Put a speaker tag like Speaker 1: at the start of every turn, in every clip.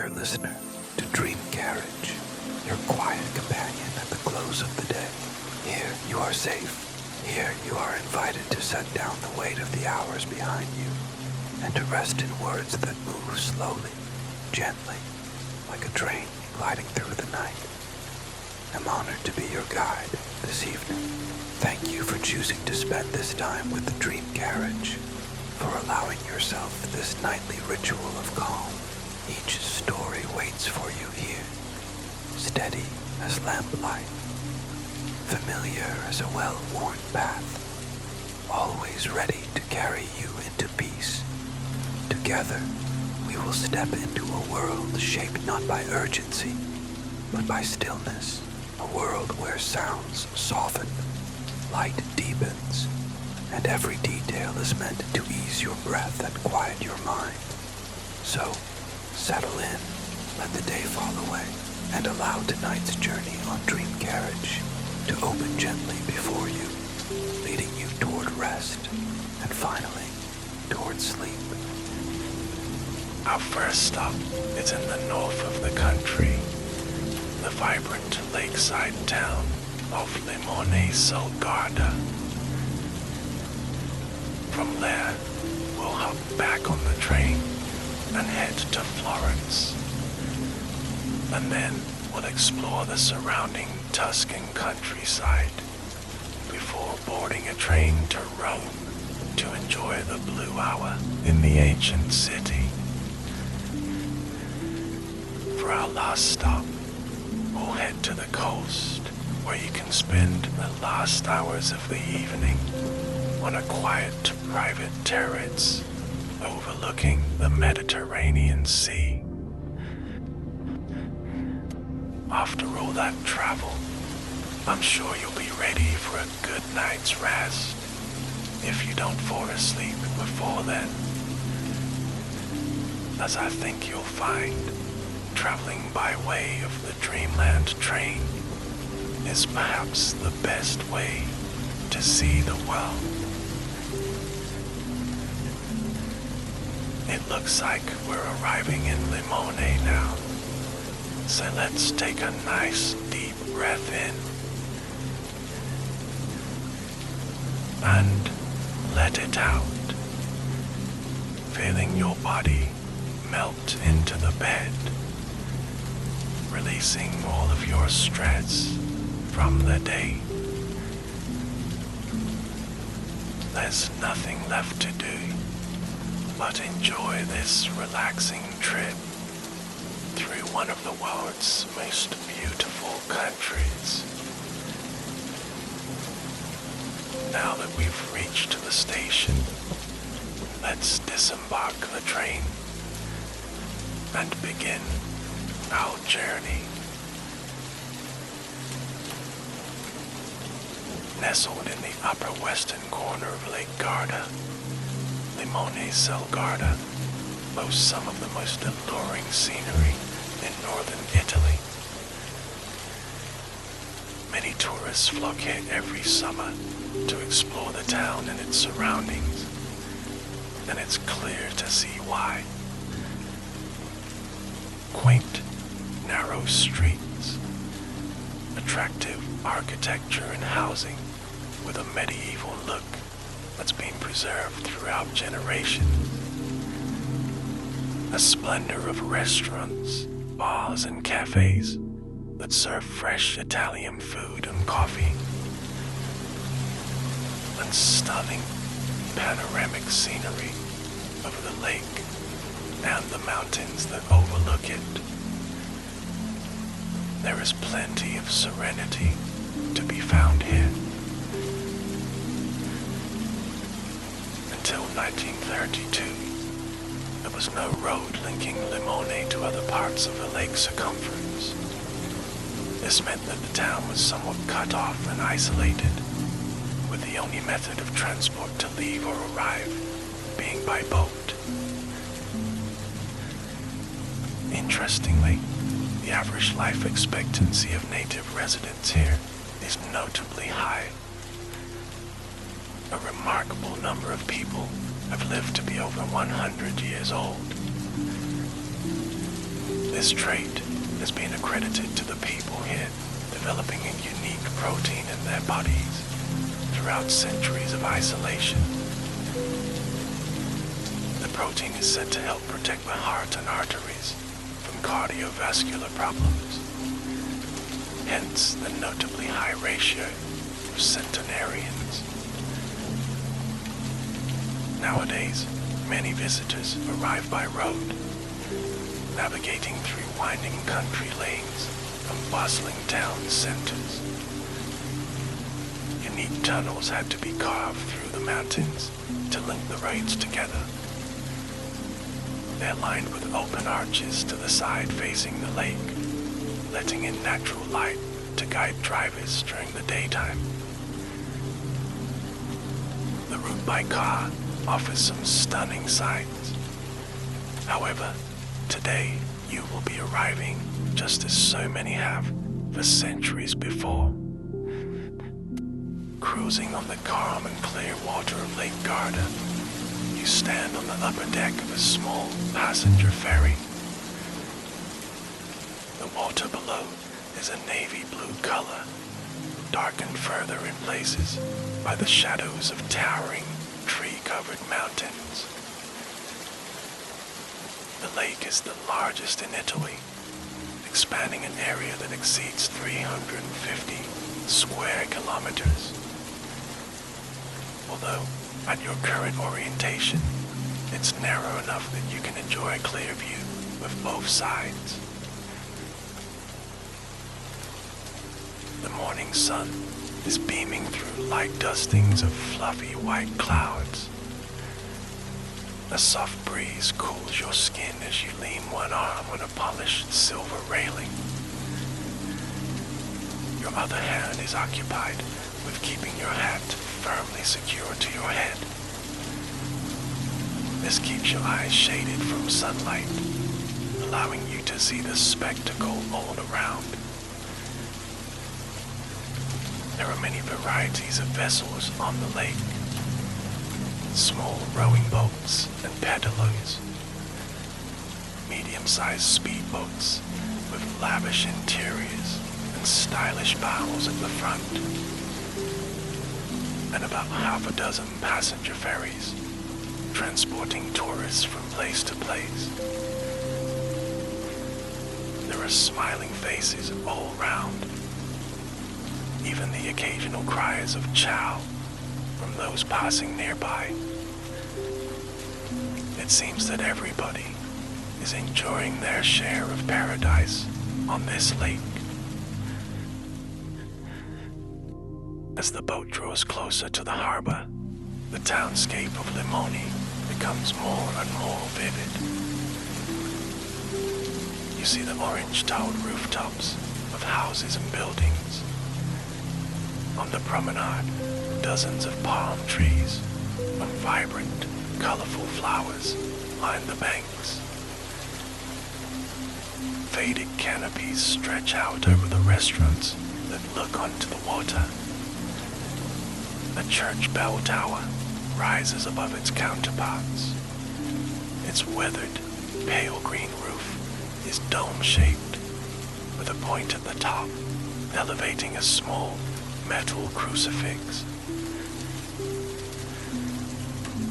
Speaker 1: dear listener, to Dream Carriage, your quiet companion at the close of the day. Here you are safe. Here you are invited to set down the weight of the hours behind you and to rest in words that move slowly, gently, like a train gliding through the night. I'm honored to be your guide this evening. Thank you for choosing to spend this time with the Dream Carriage, for allowing yourself this nightly ritual of calm. Each story waits for you here, steady as lamplight, familiar as a well-worn path, always ready to carry you into peace. Together, we will step into a world shaped not by urgency, but by stillness, a world where sounds soften, light deepens, and every detail is meant to ease your breath and quiet your mind. So, settle in, let the day fall away, and allow tonight's journey on Dream Carriage to open gently before you, leading you toward rest, and finally, toward sleep.
Speaker 2: Our first stop is in the north of the country, the vibrant lakeside town of Limone Salgarda. From there, we'll hop back on the train and head to Florence. And then we'll explore the surrounding Tuscan countryside before boarding a train to Rome to enjoy the blue hour in the ancient city. For our last stop, we'll head to the coast, where you can spend the last hours of the evening on a quiet private terrace overlooking the Mediterranean Sea. After all that travel, I'm sure you'll be ready for a good night's rest, if you don't fall asleep before then. As I think you'll find, traveling by way of the Dreamland train is perhaps the best way to see the world. It looks like we're arriving in Limone now, so let's take a nice deep breath in and let it out, feeling your body melt into the bed, releasing all of your stress from the day. There's nothing left to do but enjoy this relaxing trip through one of the world's most beautiful countries. Now that we've reached the station, let's disembark the train and begin our journey. Nestled in the upper western corner of Lake Garda, Limone Salgarda boasts some of the most alluring scenery in northern Italy. Many tourists flock here every summer to explore the town and its surroundings, and it's clear to see why. Quaint, narrow streets, attractive architecture and housing with a medieval look that's been preserved throughout generations. A splendor of restaurants, bars, and cafes that serve fresh Italian food and coffee. And stunning panoramic scenery over the lake and the mountains that overlook it. There is plenty of serenity to be found here. Until 1932, there was no road linking Limone to other parts of the lake circumference. This meant that the town was somewhat cut off and isolated, with the only method of transport to leave or arrive being by boat. Interestingly, the average life expectancy of native residents here is notably high. A remarkable number of people have lived to be over 100 years old. This trait has been accredited to the people here, developing a unique protein in their bodies throughout centuries of isolation. The protein is said to help protect the heart and arteries from cardiovascular problems, hence the notably high ratio of centenarians. Nowadays, many visitors arrive by road, navigating through winding country lanes and bustling town centers. Unique tunnels had to be carved through the mountains to link the roads together. They're lined with open arches to the side facing the lake, letting in natural light to guide drivers during the daytime. The route by car offers some stunning sights. However, today you will be arriving just as so many have for centuries before. Cruising on the calm and clear water of Lake Garda, you stand on the upper deck of a small passenger ferry. The water below is a navy blue color, darkened further in places by the shadows of towering, tree-covered mountains. The lake is the largest in Italy, expanding an area that exceeds 350 square kilometers. Although, at your current orientation, it's narrow enough that you can enjoy a clear view of both sides. The morning sun is beaming through light dustings of fluffy white clouds. A soft breeze cools your skin as you lean one arm on a polished silver railing. Your other hand is occupied with keeping your hat firmly secured to your head. This keeps your eyes shaded from sunlight, allowing you to see the spectacle all around. There are many varieties of vessels on the lake. Small rowing boats and pedalos, medium-sized speedboats with lavish interiors and stylish bows at the front, and about half a dozen passenger ferries transporting tourists from place to place. There are smiling faces all round, even the occasional cries of "Ciao" from those passing nearby. It seems that everybody is enjoying their share of paradise on this lake. As the boat draws closer to the harbor, the townscape of Limoni becomes more and more vivid. You see the orange-tiled rooftops of houses and buildings. On the promenade, dozens of palm trees and vibrant, colorful flowers line the banks. Faded canopies stretch out over the restaurants that look onto the water. A church bell tower rises above its counterparts. Its weathered, pale green roof is dome-shaped, with a point at the top elevating a small metal crucifix.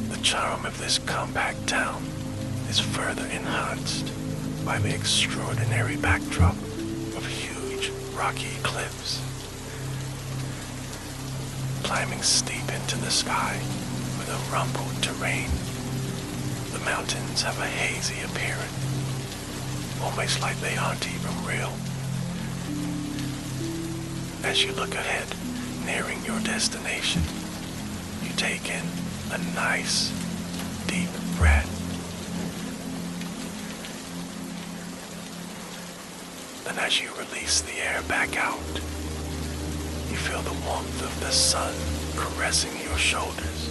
Speaker 2: The charm of this compact town is further enhanced by the extraordinary backdrop of huge rocky cliffs. Climbing steep into the sky with a rumpled terrain, the mountains have a hazy appearance, almost like they aren't even real. As you look ahead, nearing your destination, you take in a nice, deep breath. Then as you release the air back out, you feel the warmth of the sun caressing your shoulders.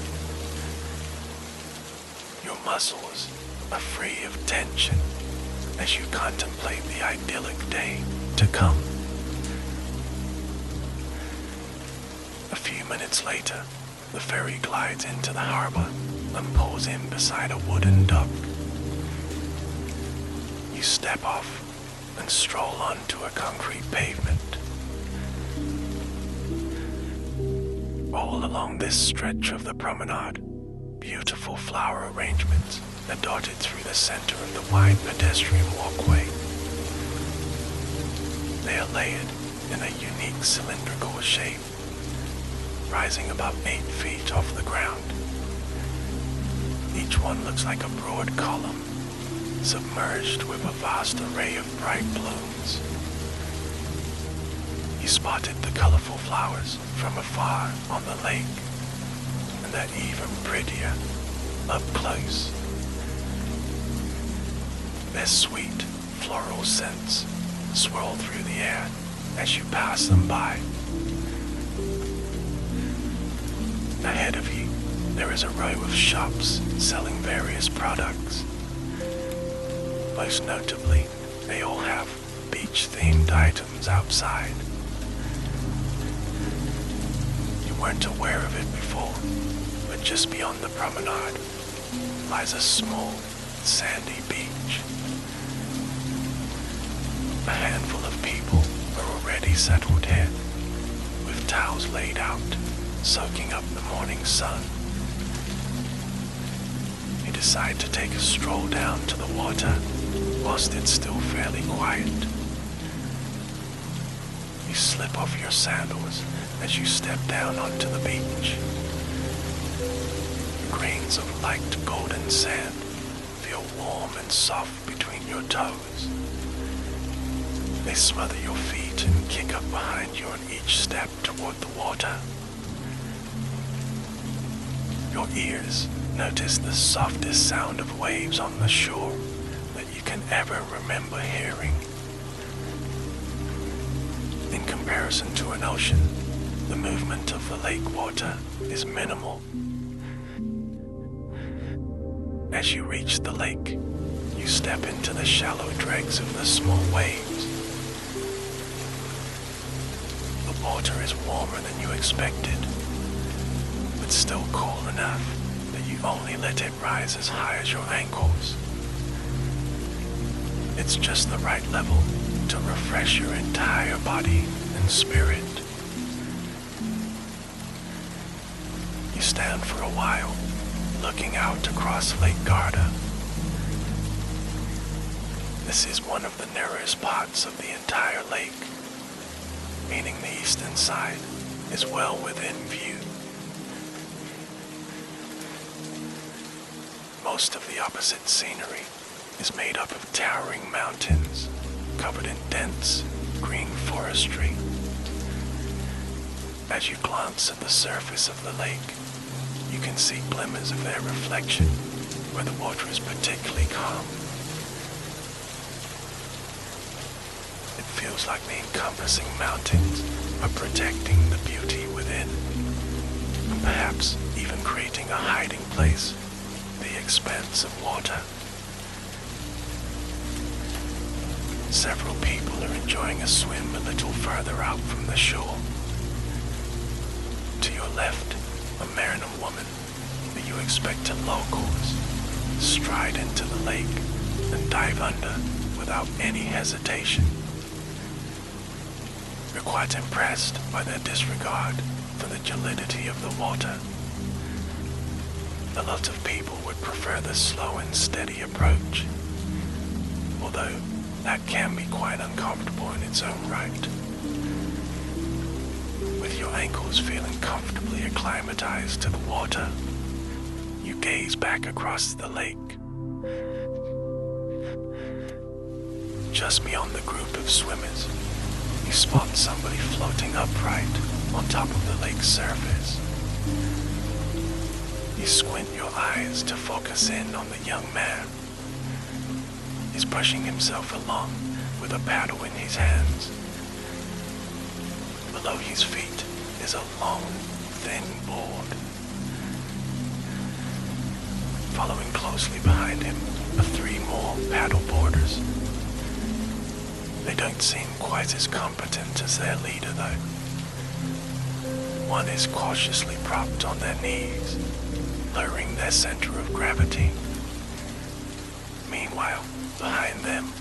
Speaker 2: Your muscles are free of tension as you contemplate the idyllic day to come. A few minutes later, the ferry glides into the harbor and pulls in beside a wooden dock. You step off and stroll onto a concrete pavement. All along this stretch of the promenade, beautiful flower arrangements are dotted through the center of the wide pedestrian walkway. They are layered in a unique cylindrical shape, rising about 8 feet off the ground. Each one looks like a broad column, submerged with a vast array of bright blooms. You spotted the colorful flowers from afar on the lake, and they're even prettier up close. Their sweet, floral scents swirl through the air as you pass them by. Ahead of you, there is a row of shops selling various products. Most notably, they all have beach-themed items outside. You weren't aware of it before, but just beyond the promenade lies a small, sandy beach. A handful of people are already settled here, with towels laid out, soaking up the morning sun. You decide to take a stroll down to the water whilst it's still fairly quiet. You slip off your sandals as you step down onto the beach. Grains of light golden sand feel warm and soft between your toes. They smother your feet and kick up behind you on each step toward the water. Your ears notice the softest sound of waves on the shore that you can ever remember hearing. In comparison to an ocean, the movement of the lake water is minimal. As you reach the lake, you step into the shallow dregs of the small waves. The water is warmer than you expected, but still cool enough that you only let it rise as high as your ankles. It's just the right level to refresh your entire body and spirit. You stand for a while, looking out across Lake Garda. This is one of the narrowest parts of the entire lake, meaning the eastern side is well within view. Most of the opposite scenery is made up of towering mountains covered in dense green forestry. As you glance at the surface of the lake, you can see glimmers of their reflection where the water is particularly calm. It feels like the encompassing mountains are protecting the beauty within, and perhaps even creating a hiding place in the expanse of water. Several people are enjoying a swim a little further out from the shore. To your left, a man and woman that you expect locals stride into the lake and dive under without any hesitation. You're quite impressed by their disregard for the gelidity of the water. A lot of people would prefer the slow and steady approach, although that can be quite uncomfortable in its own right. With your ankles feeling comfortably acclimatized to the water, you gaze back across the lake. Just beyond the group of swimmers, you spot somebody floating upright on top of the lake's surface. You squint your eyes to focus in on the young man. He's pushing himself along with a paddle in his hands. Below his feet is a long, thin board. Following closely behind him are 3 more paddle boarders. They don't seem quite as competent as their leader, though. One is cautiously propped on their knees, lowering their center of gravity. Meanwhile, behind them,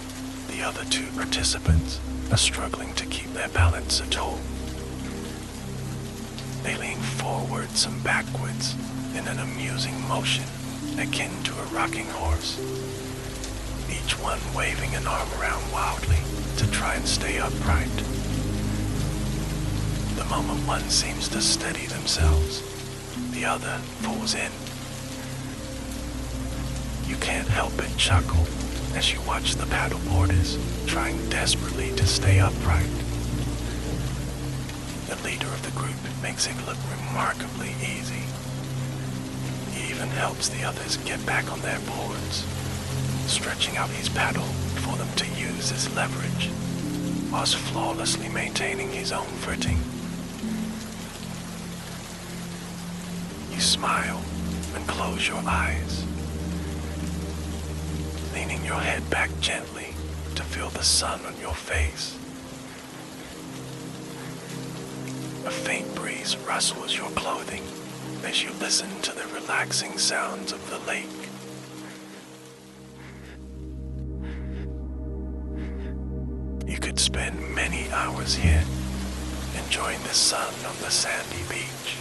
Speaker 2: the other two participants are struggling to keep their balance at all. They lean forwards and backwards in an amusing motion akin to a rocking horse, each one waving an arm around wildly to try and stay upright. The moment one seems to steady themselves, the other falls in. You can't help but chuckle as you watch the paddleboarders trying desperately to stay upright. The leader of the group makes it look remarkably easy. He even helps the others get back on their boards, stretching out his paddle for them to use as leverage, whilst flawlessly maintaining his own footing. You smile and close your eyes, leaning your head back gently to feel the sun on your face. A faint breeze rustles your clothing as you listen to the relaxing sounds of the lake. You could spend many hours here, enjoying the sun on the sandy beach.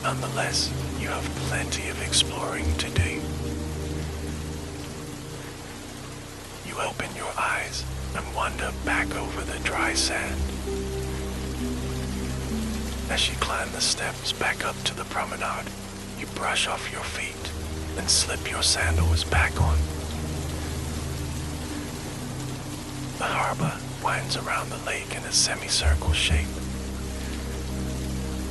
Speaker 2: Nonetheless, you have plenty of exploring to do. You open your eyes and wander back over the dry sand. As you climb the steps back up to the promenade, you brush off your feet and slip your sandals back on. The harbor winds around the lake in a semicircle shape.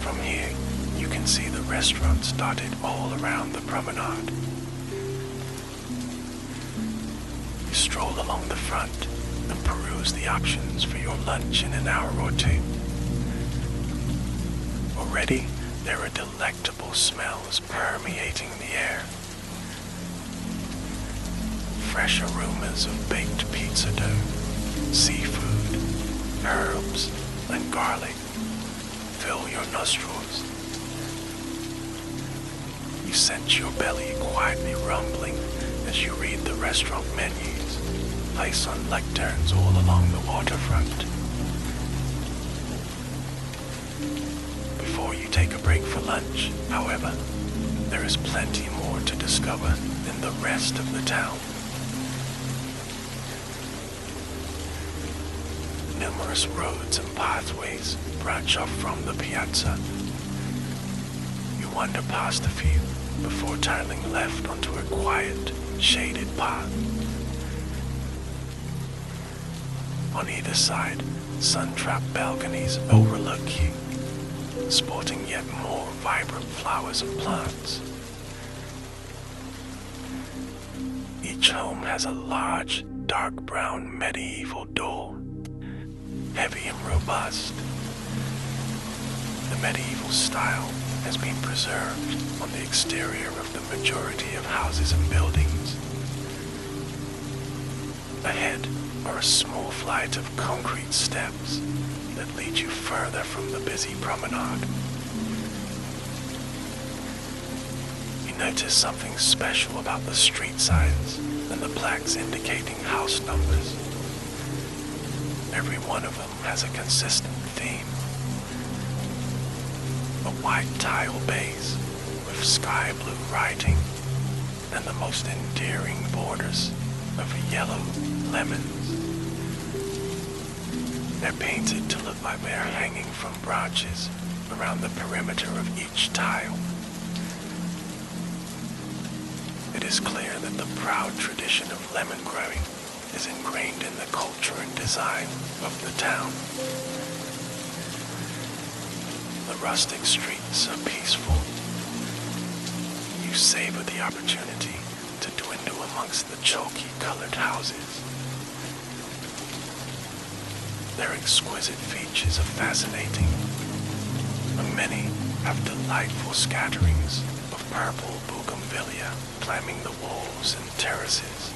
Speaker 2: From here, you can see the restaurants dotted all around the promenade. You stroll along the front and peruse the options for your lunch in an hour or two. Already, there are delectable smells permeating the air. Fresh aromas of baked pizza dough, seafood, herbs, and garlic fill your nostrils. You sense your belly quietly rumbling as you read the restaurant menus placed on lecterns all along the waterfront. Before you take a break for lunch, however, there is plenty more to discover in the rest of the town. Numerous roads and pathways branch off from the piazza. You wander past a few before turning left onto a quiet, shaded path. On either side, sun-trapped balconies overlook you, sporting yet more vibrant flowers and plants. Each home has a large, dark brown medieval door, heavy and robust. The medieval style has been preserved on the exterior of the majority of houses and buildings. Ahead are a small flight of concrete steps that lead you further from the busy promenade. You notice something special about the street signs and the plaques indicating house numbers. Every one of them has a consistent theme. A white tile base with sky blue writing and the most endearing borders of yellow lemons. They're painted to look like they're hanging from branches around the perimeter of each tile. It is clear that the proud tradition of lemon growing is ingrained in the culture and design of the town. The rustic streets are peaceful. You savor the opportunity to dwindle amongst the chalky-colored houses. Their exquisite features are fascinating, and many have delightful scatterings of purple bougainvillea climbing the walls and terraces.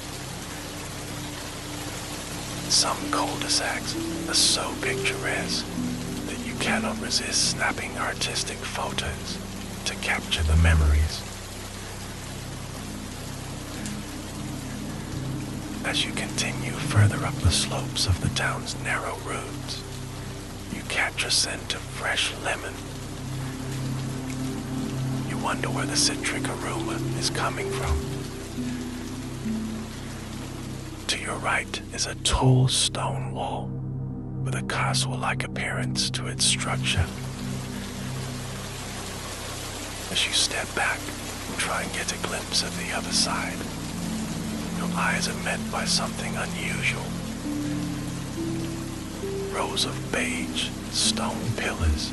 Speaker 2: Some cul-de-sacs are so picturesque that you cannot resist snapping artistic photos to capture the memories. As you continue further up the slopes of the town's narrow roads, you catch a scent of fresh lemon. You wonder where the citric aroma is coming from. To your right is a tall stone wall with a castle-like appearance to its structure. As you step back and try and get a glimpse of the other side, your eyes are met by something unusual. Rows of beige stone pillars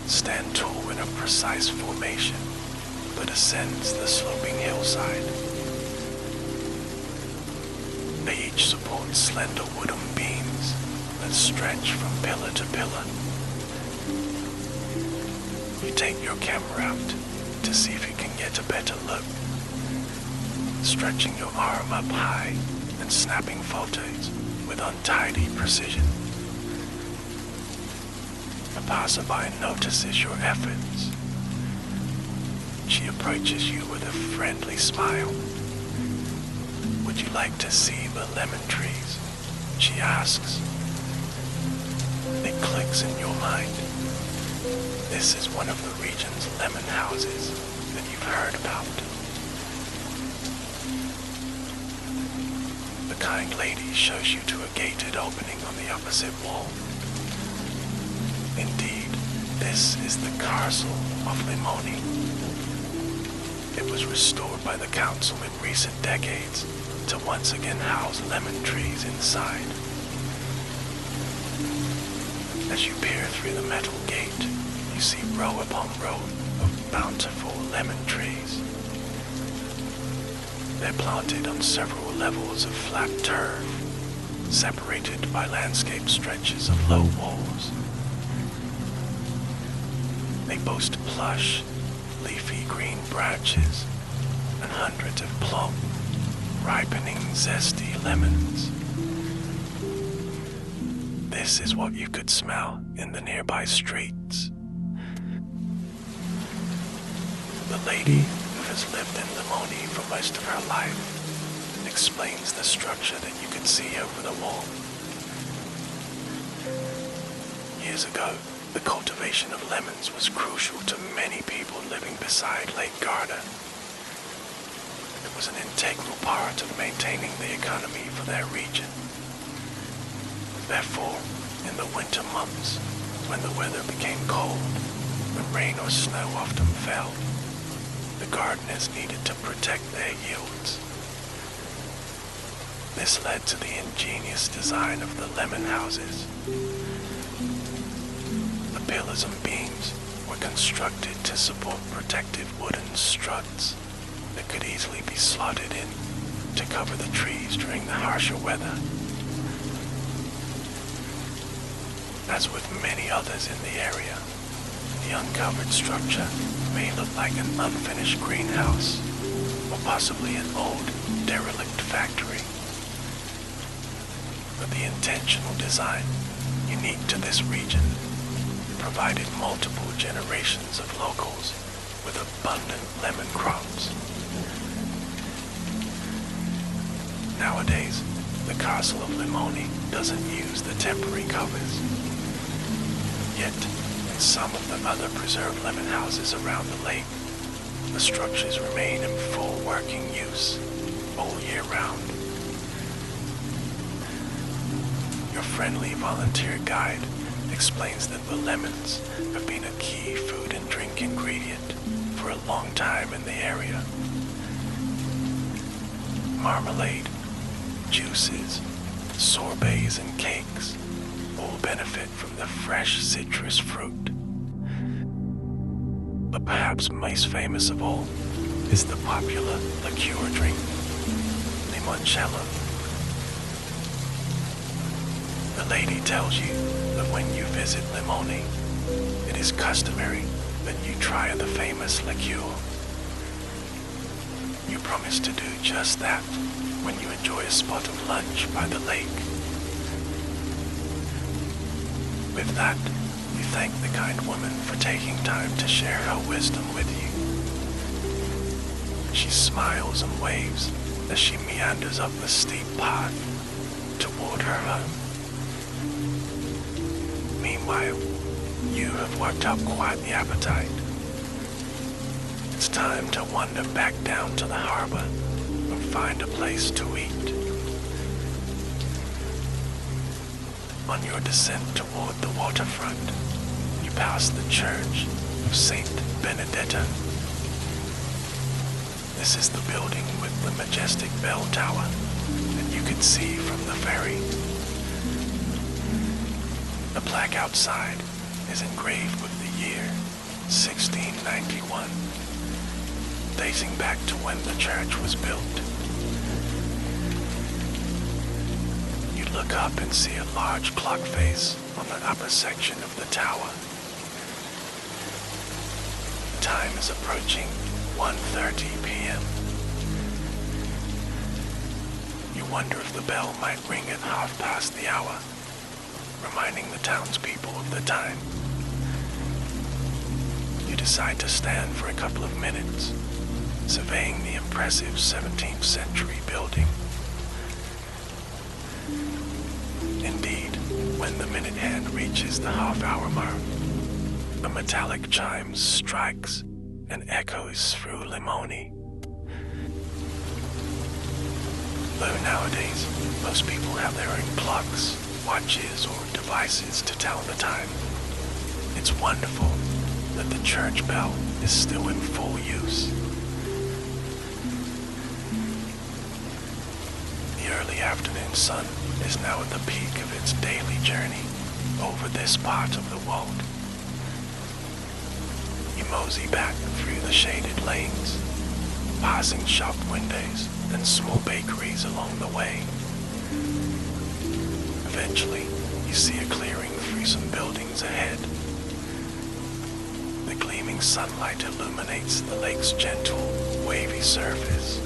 Speaker 2: stand tall in a precise formation that ascends the sloping hillside. They each support slender wooden beams that stretch from pillar to pillar. You take your camera out to see if you can get a better look, stretching your arm up high and snapping photos with untidy precision. A passerby notices your efforts. She approaches you with a friendly smile. "Would you like to see the lemon trees?" she asks. It clicks in your mind. This is one of the region's lemon houses that you've heard about. The kind lady shows you to a gated opening on the opposite wall. Indeed, this is the castle of Limoni. It was restored by the council in recent decades to once again house lemon trees inside. As you peer through the metal gate, you see row upon row of bountiful lemon trees. They're planted on several levels of flat turf, separated by landscape stretches of low walls. They boast plush, leafy green branches and hundreds of plump, ripening zesty lemons. This is what you could smell in the nearby streets. The lady who has lived in Limoni for most of her life explains the structure that you can see over the wall. Years ago, the cultivation of lemons was crucial to many people living beside Lake Garda. It was an integral part of maintaining the economy for their region. Therefore, in the winter months, when the weather became cold, when rain or snow often fell, the gardeners needed to protect their yields. This led to the ingenious design of the lemon houses. The pillars and beams were constructed to support protective wooden struts that could easily be slotted in to cover the trees during the harsher weather. As with many others in the area, the uncovered structure may look like an unfinished greenhouse or possibly an old, derelict factory. But the intentional design, unique to this region, provided multiple generations of locals with abundant lemon crops. Nowadays, the castle of Limoni doesn't use the temporary covers. Yet, in some of the other preserved lemon houses around the lake, the structures remain in full working use all year round. Your friendly volunteer guide explains that the lemons have been a key food and drink ingredient for a long time in the area. Marmalade, juices, sorbets, and cakes all benefit from the fresh citrus fruit. But perhaps most famous of all is the popular liqueur drink, limoncello. The lady tells you that when you visit Limoni, it is customary that you try the famous liqueur. You promise to do just that when you enjoy a spot of lunch by the lake. With that, you thank the kind woman for taking time to share her wisdom with you. She smiles and waves as she meanders up the steep path toward her home. Meanwhile, you have worked up quite the appetite. It's time to wander back down to the harbor and find a place to eat. On your descent toward the waterfront, you pass the church of Saint Benedetto. This is the building with the majestic bell tower that you can see from the ferry. The plaque outside is engraved with the year 1691, dating back to when the church was built. You look up and see a large clock face on the upper section of the tower. Time is approaching 1:30 p.m. You wonder if the bell might ring at 1/2 the hour, reminding the townspeople of the time. You decide to stand for a couple of minutes, surveying the impressive 17th century building. Indeed, when the minute hand reaches the half-hour mark, a metallic chime strikes and echoes through Limoni. Though nowadays, most people have their own clocks, watches, or devices to tell the time, it's wonderful that the church bell is still in full use. The early afternoon sun is now at the peak of its daily journey over this part of the world. You mosey back through the shaded lanes, passing shop windows and small bakeries along the way. Eventually, you see a clearing through some buildings ahead. The gleaming sunlight illuminates the lake's gentle, wavy surface.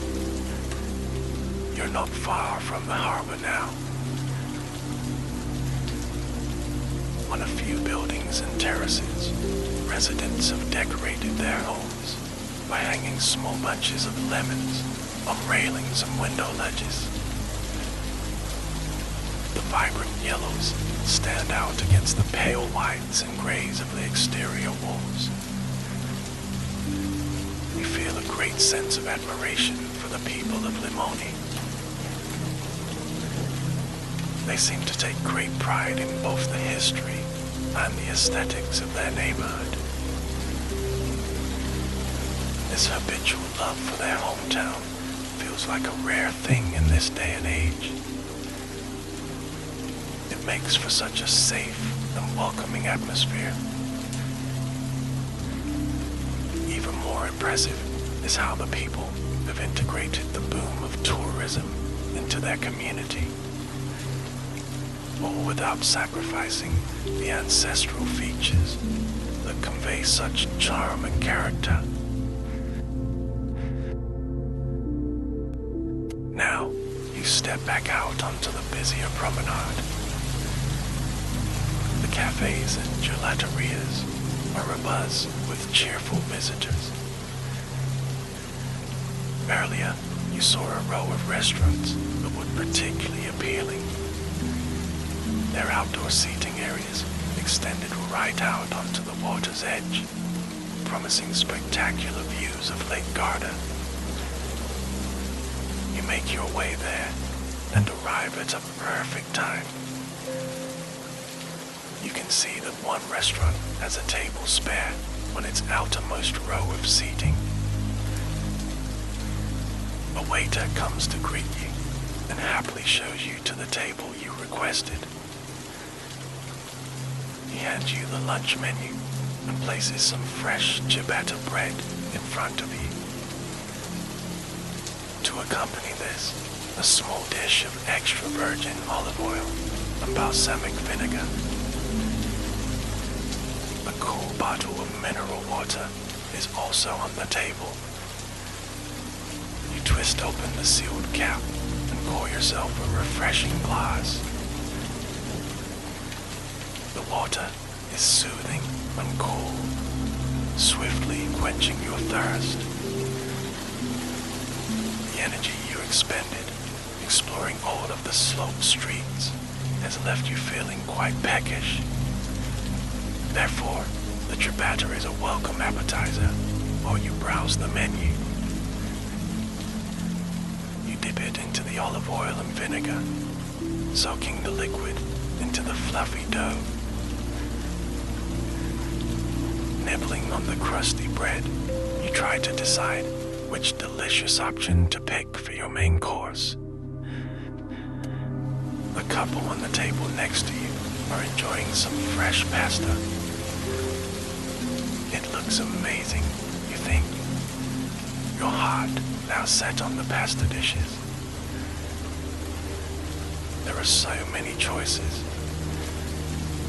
Speaker 2: You're not far from the harbor now. On a few buildings and terraces, residents have decorated their homes by hanging small bunches of lemons on railings and window ledges. The vibrant yellows stand out against the pale whites and grays of the exterior walls. You feel a great sense of admiration for the people of Limoni. They seem to take great pride in both the history and the aesthetics of their neighborhood. This habitual love for their hometown feels like a rare thing in this day and age. It makes for such a safe and welcoming atmosphere. Even more impressive is how the people have integrated the boom of tourism into their community, all without sacrificing the ancestral features that convey such charm and character. Now, you step back out onto the busier promenade. The cafes and gelaterias are abuzz with cheerful visitors. Earlier, you saw a row of restaurants that were particularly appealing. Their outdoor seating areas extended right out onto the water's edge, promising spectacular views of Lake Garda. You make your way there and arrive at a perfect time. You can see that one restaurant has a table spare on its outermost row of seating. A waiter comes to greet you and happily shows you to the table you requested. He hands you the lunch menu and places some fresh ciabatta bread in front of you. To accompany this, a small dish of extra virgin olive oil and balsamic vinegar. A cool bottle of mineral water is also on the table. You twist open the sealed cap and pour yourself a refreshing glass. The water is soothing and cool, swiftly quenching your thirst. The energy you expended, exploring all of the sloped streets has left you feeling quite peckish. Therefore, the ciabatta is a welcome appetizer while you browse the menu. You dip it into the olive oil and vinegar, soaking the liquid into the fluffy dough. Nibbling on the crusty bread, you try to decide which delicious option to pick for your main course. The couple on the table next to you are enjoying some fresh pasta. It looks amazing, you think. Your heart now set on the pasta dishes. There are so many choices.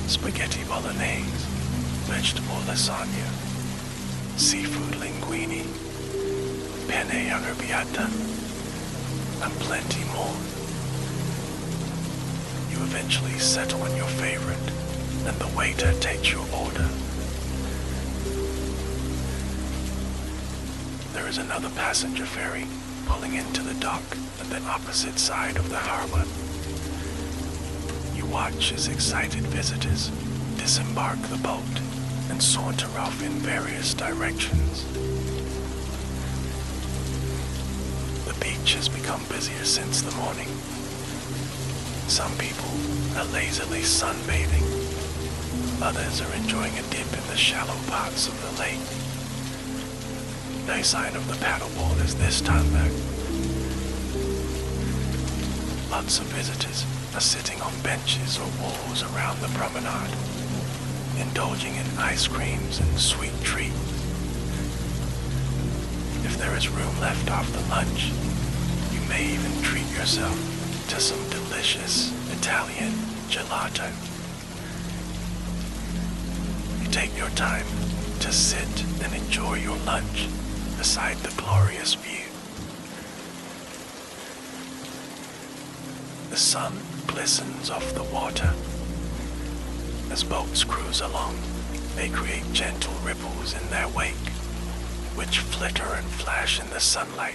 Speaker 2: Spaghetti bolognese, vegetable lasagna, seafood linguine, penne arrabbiata, and plenty more. You eventually settle on your favorite, and the waiter takes your order. There is another passenger ferry pulling into the dock at the opposite side of the harbor. You watch as excited visitors disembark the boat and saunter off in various directions. The beach has become busier since the morning. Some people are lazily sunbathing. Others are enjoying a dip in the shallow parts of the lake. No sign of the paddleboarders this time though. Lots of visitors are sitting on benches or walls around the promenade, indulging in ice creams and sweet treats. If there is room left after lunch, you may even treat yourself to some delicious Italian gelato. You take your time to sit and enjoy your lunch beside the glorious view. The sun glistens off the water. As boats cruise along, they create gentle ripples in their wake, which flitter and flash in the sunlight.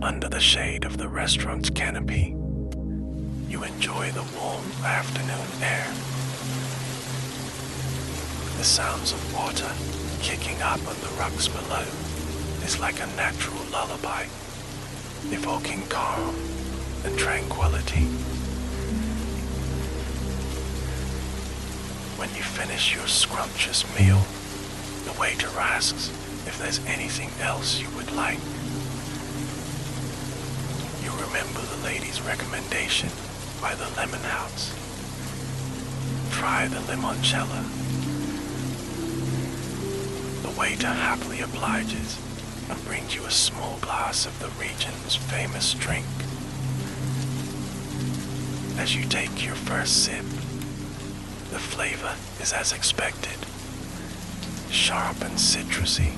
Speaker 2: Under the shade of the restaurant's canopy, you enjoy the warm afternoon air. The sounds of water kicking up on the rocks below is like a natural lullaby, evoking calm and tranquility. When you finish your scrumptious meal, the waiter asks if there's anything else you would like. You remember the lady's recommendation by the lemon house. Try the limoncello. The waiter happily obliges and brings you a small glass of the region's famous drink. As you take your first sip, the flavor is as expected, sharp and citrusy.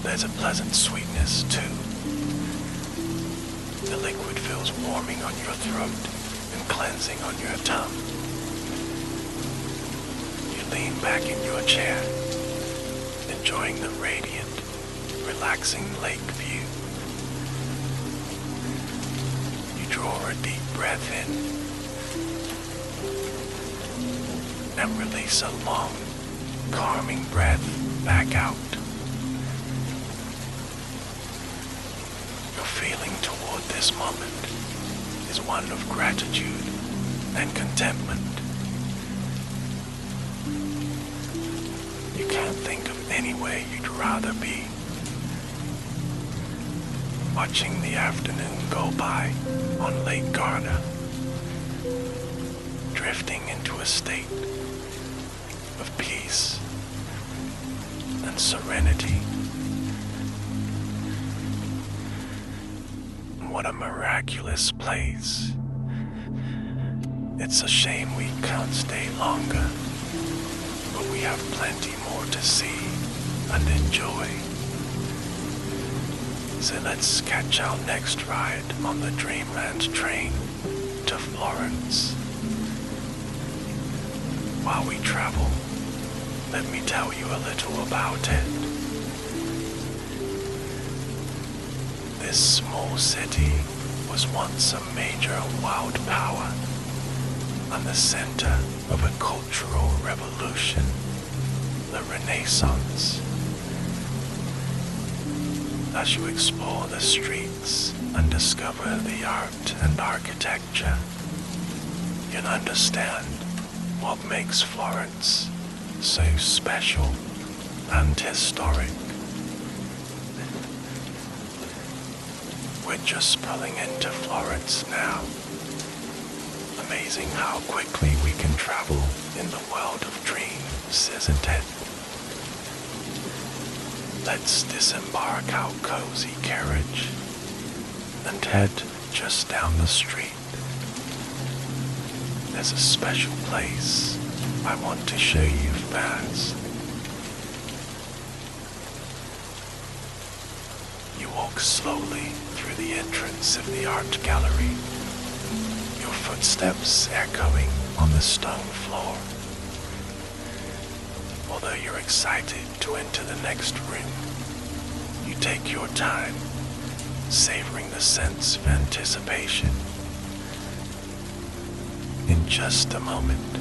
Speaker 2: There's a pleasant sweetness too. The liquid feels warming on your throat and cleansing on your tongue. You lean back in your chair, enjoying the radiant, relaxing lake view. You draw a deep breath in and release a long, calming breath back out. Your feeling toward this moment is one of gratitude and contentment. You can't think of anywhere you'd rather be. Watching the afternoon go by on Lake Garda, drifting into a state of peace and serenity. What a miraculous place. It's a shame we can't stay longer, but we have plenty more to see and enjoy. So let's catch our next ride on the Dreamland train to Florence. While we travel, let me tell you a little about it. This small city was once a major wild power and the center of a cultural revolution, the Renaissance. As you explore the streets and discover the art and architecture, you'll understand what makes Florence so special and historic. We're just pulling into Florence now. Amazing how quickly we can travel in the world of dreams, isn't it? Let's disembark our cozy carriage and head just down the street. There's a special place I want to show you fast. You walk slowly through the entrance of the art gallery, your footsteps echoing on the stone floor. Although you're excited to enter the next room, you take your time, savoring the sense of anticipation. In just a moment,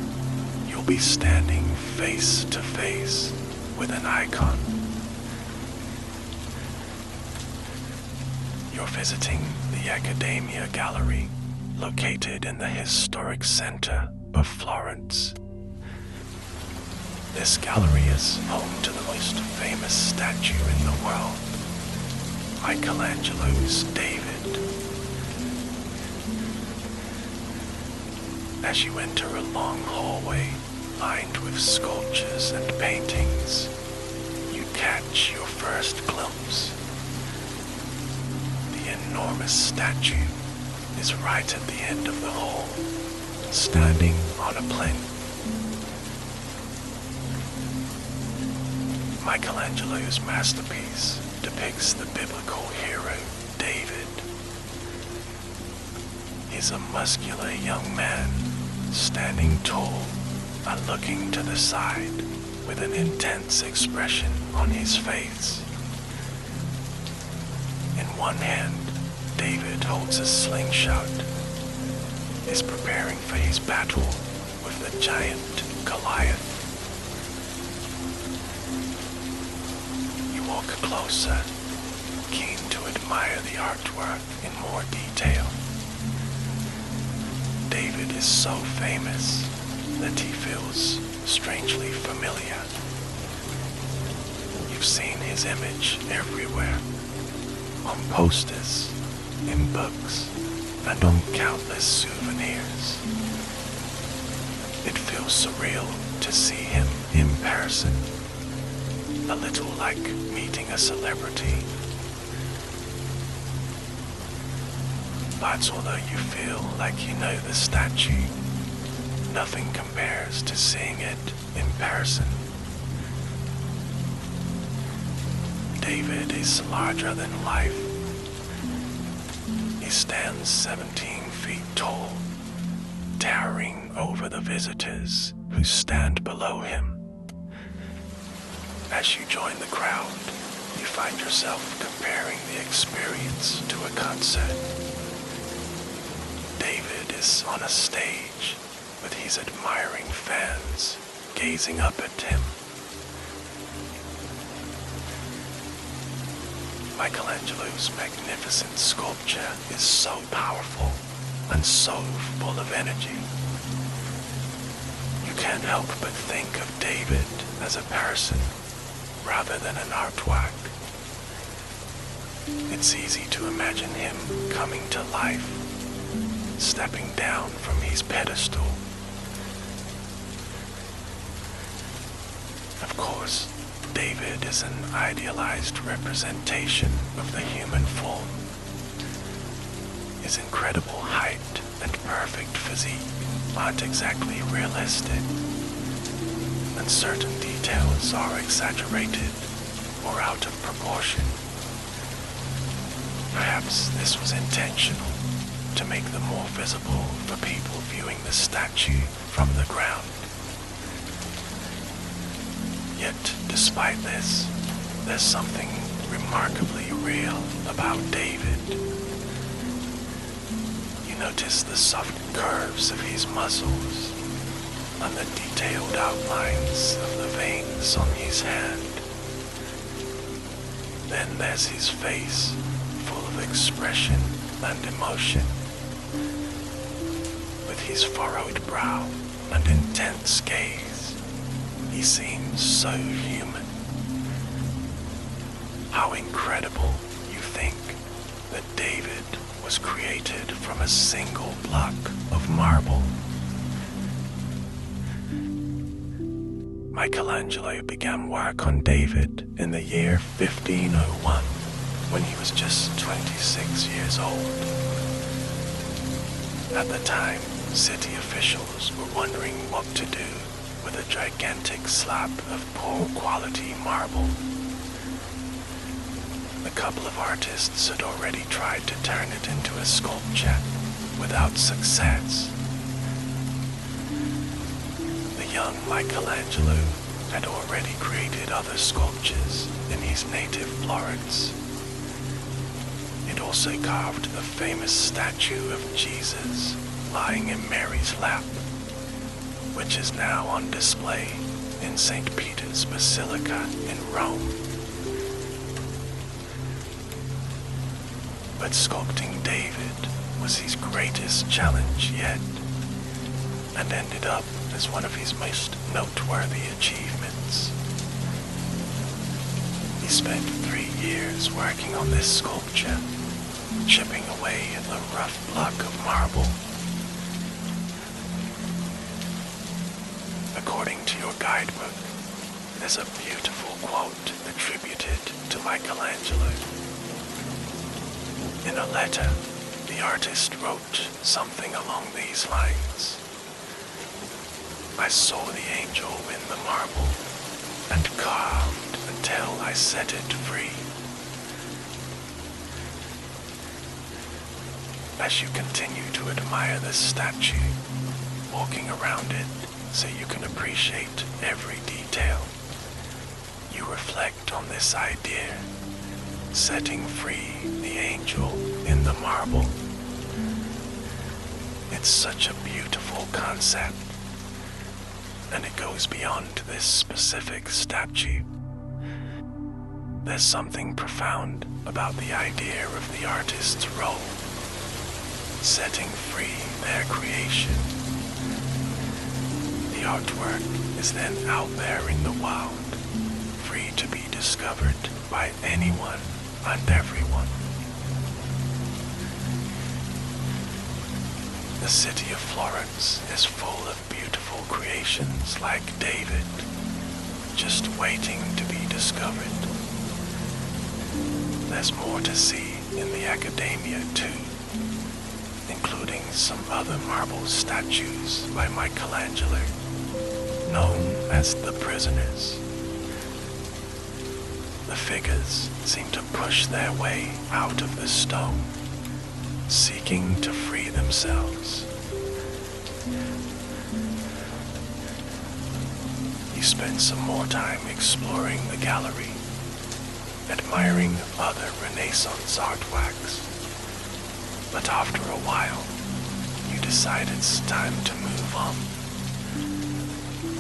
Speaker 2: you'll be standing face to face with an icon. You're visiting the Accademia Gallery, located in the historic center of Florence. This gallery is home to the most famous statue in the world, Michelangelo's David. As you enter a long hallway lined with sculptures and paintings, you catch your first glimpse. The enormous statue is right at the end of the hall, standing on a plinth. Michelangelo's masterpiece depicts the biblical hero David. He's a muscular young man, standing tall and looking to the side with an intense expression on his face. In one hand, David holds a slingshot, is preparing for his battle with the giant Goliath. You walk closer, keen to admire the artwork in more detail. David is so famous that he feels strangely familiar. You've seen his image everywhere, on posters, in books, and on countless souvenirs. It feels surreal to see him in person, a little like meeting a celebrity. But although you feel like you know the statue, nothing compares to seeing it in person. David is larger than life. He stands 17 feet tall, towering over the visitors who stand below him. As you join the crowd, you find yourself comparing the experience to a concert. David is on a stage with his admiring fans gazing up at him. Michelangelo's magnificent sculpture is so powerful and so full of energy. You can't help but think of David as a person rather than an artwork. It's easy to imagine him coming to life, stepping down from his pedestal. Of course, David is an idealized representation of the human form. His incredible height and perfect physique aren't exactly realistic, and certain details are exaggerated or out of proportion. Perhaps this was intentional, to make them more visible for people viewing the statue from the ground. Yet, despite this, there's something remarkably real about David. You notice the soft curves of his muscles and the detailed outlines of the veins on his hand. Then there's his face, full of expression and emotion. With his furrowed brow and intense gaze, he seems so human. How incredible you think that David was created from a single block of marble. Michelangelo began work on David in the year 1501, when he was just 26 years old. At the time, city officials were wondering what to do with a gigantic slab of poor quality marble. A couple of artists had already tried to turn it into a sculpture without success. The young Michelangelo had already created other sculptures in his native Florence. It also carved a famous statue of Jesus lying in Mary's lap, which is now on display in St. Peter's Basilica in Rome. But sculpting David was his greatest challenge yet, and ended up as one of his most noteworthy achievements. He spent 3 years working on this sculpture, chipping away at the rough block of marble. According to your guidebook, there's a beautiful quote attributed to Michelangelo. In a letter, the artist wrote something along these lines. I saw the angel in the marble and carved until I set it free. As you continue to admire this statue, walking around it so you can appreciate every detail, you reflect on this idea, setting free the angel in the marble. It's such a beautiful concept, and it goes beyond this specific statue. There's something profound about the idea of the artist's role, setting free their creation. The artwork is then out there in the wild, free to be discovered by anyone and everyone. The city of Florence is full of beautiful creations like David, just waiting to be discovered. There's more to see in the Academia too, including some other marble statues by Michelangelo, known as the prisoners. The figures seem to push their way out of the stone, seeking to free themselves. You spend some more time exploring the gallery, admiring other Renaissance artworks. But after a while, you decide it's time to move on.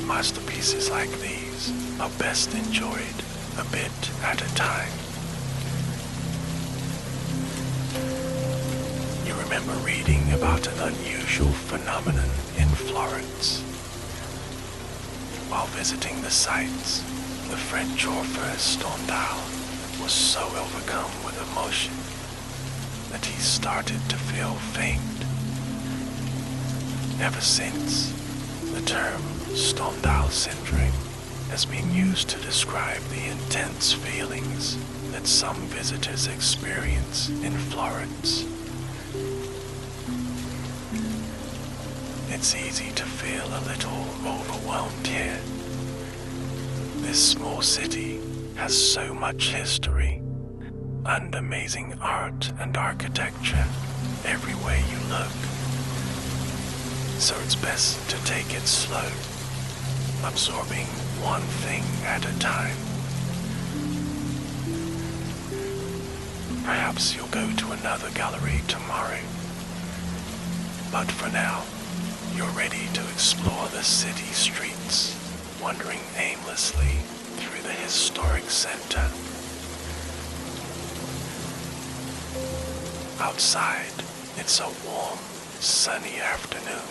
Speaker 2: Masterpieces like these are best enjoyed a bit at a time. You remember reading about an unusual phenomenon in Florence. While visiting the sites, the French author Stendhal was so overcome with emotion that he started to feel faint. Ever since, the term Stendhal syndrome has been used to describe the intense feelings that some visitors experience in Florence. It's easy to feel a little overwhelmed here. This small city has so much history and amazing art and architecture everywhere you look. So it's best to take it slow, absorbing one thing at a time. Perhaps you'll go to another gallery tomorrow. But for now, you're ready to explore the city streets, wandering aimlessly through the historic center. Outside, it's a warm, sunny afternoon,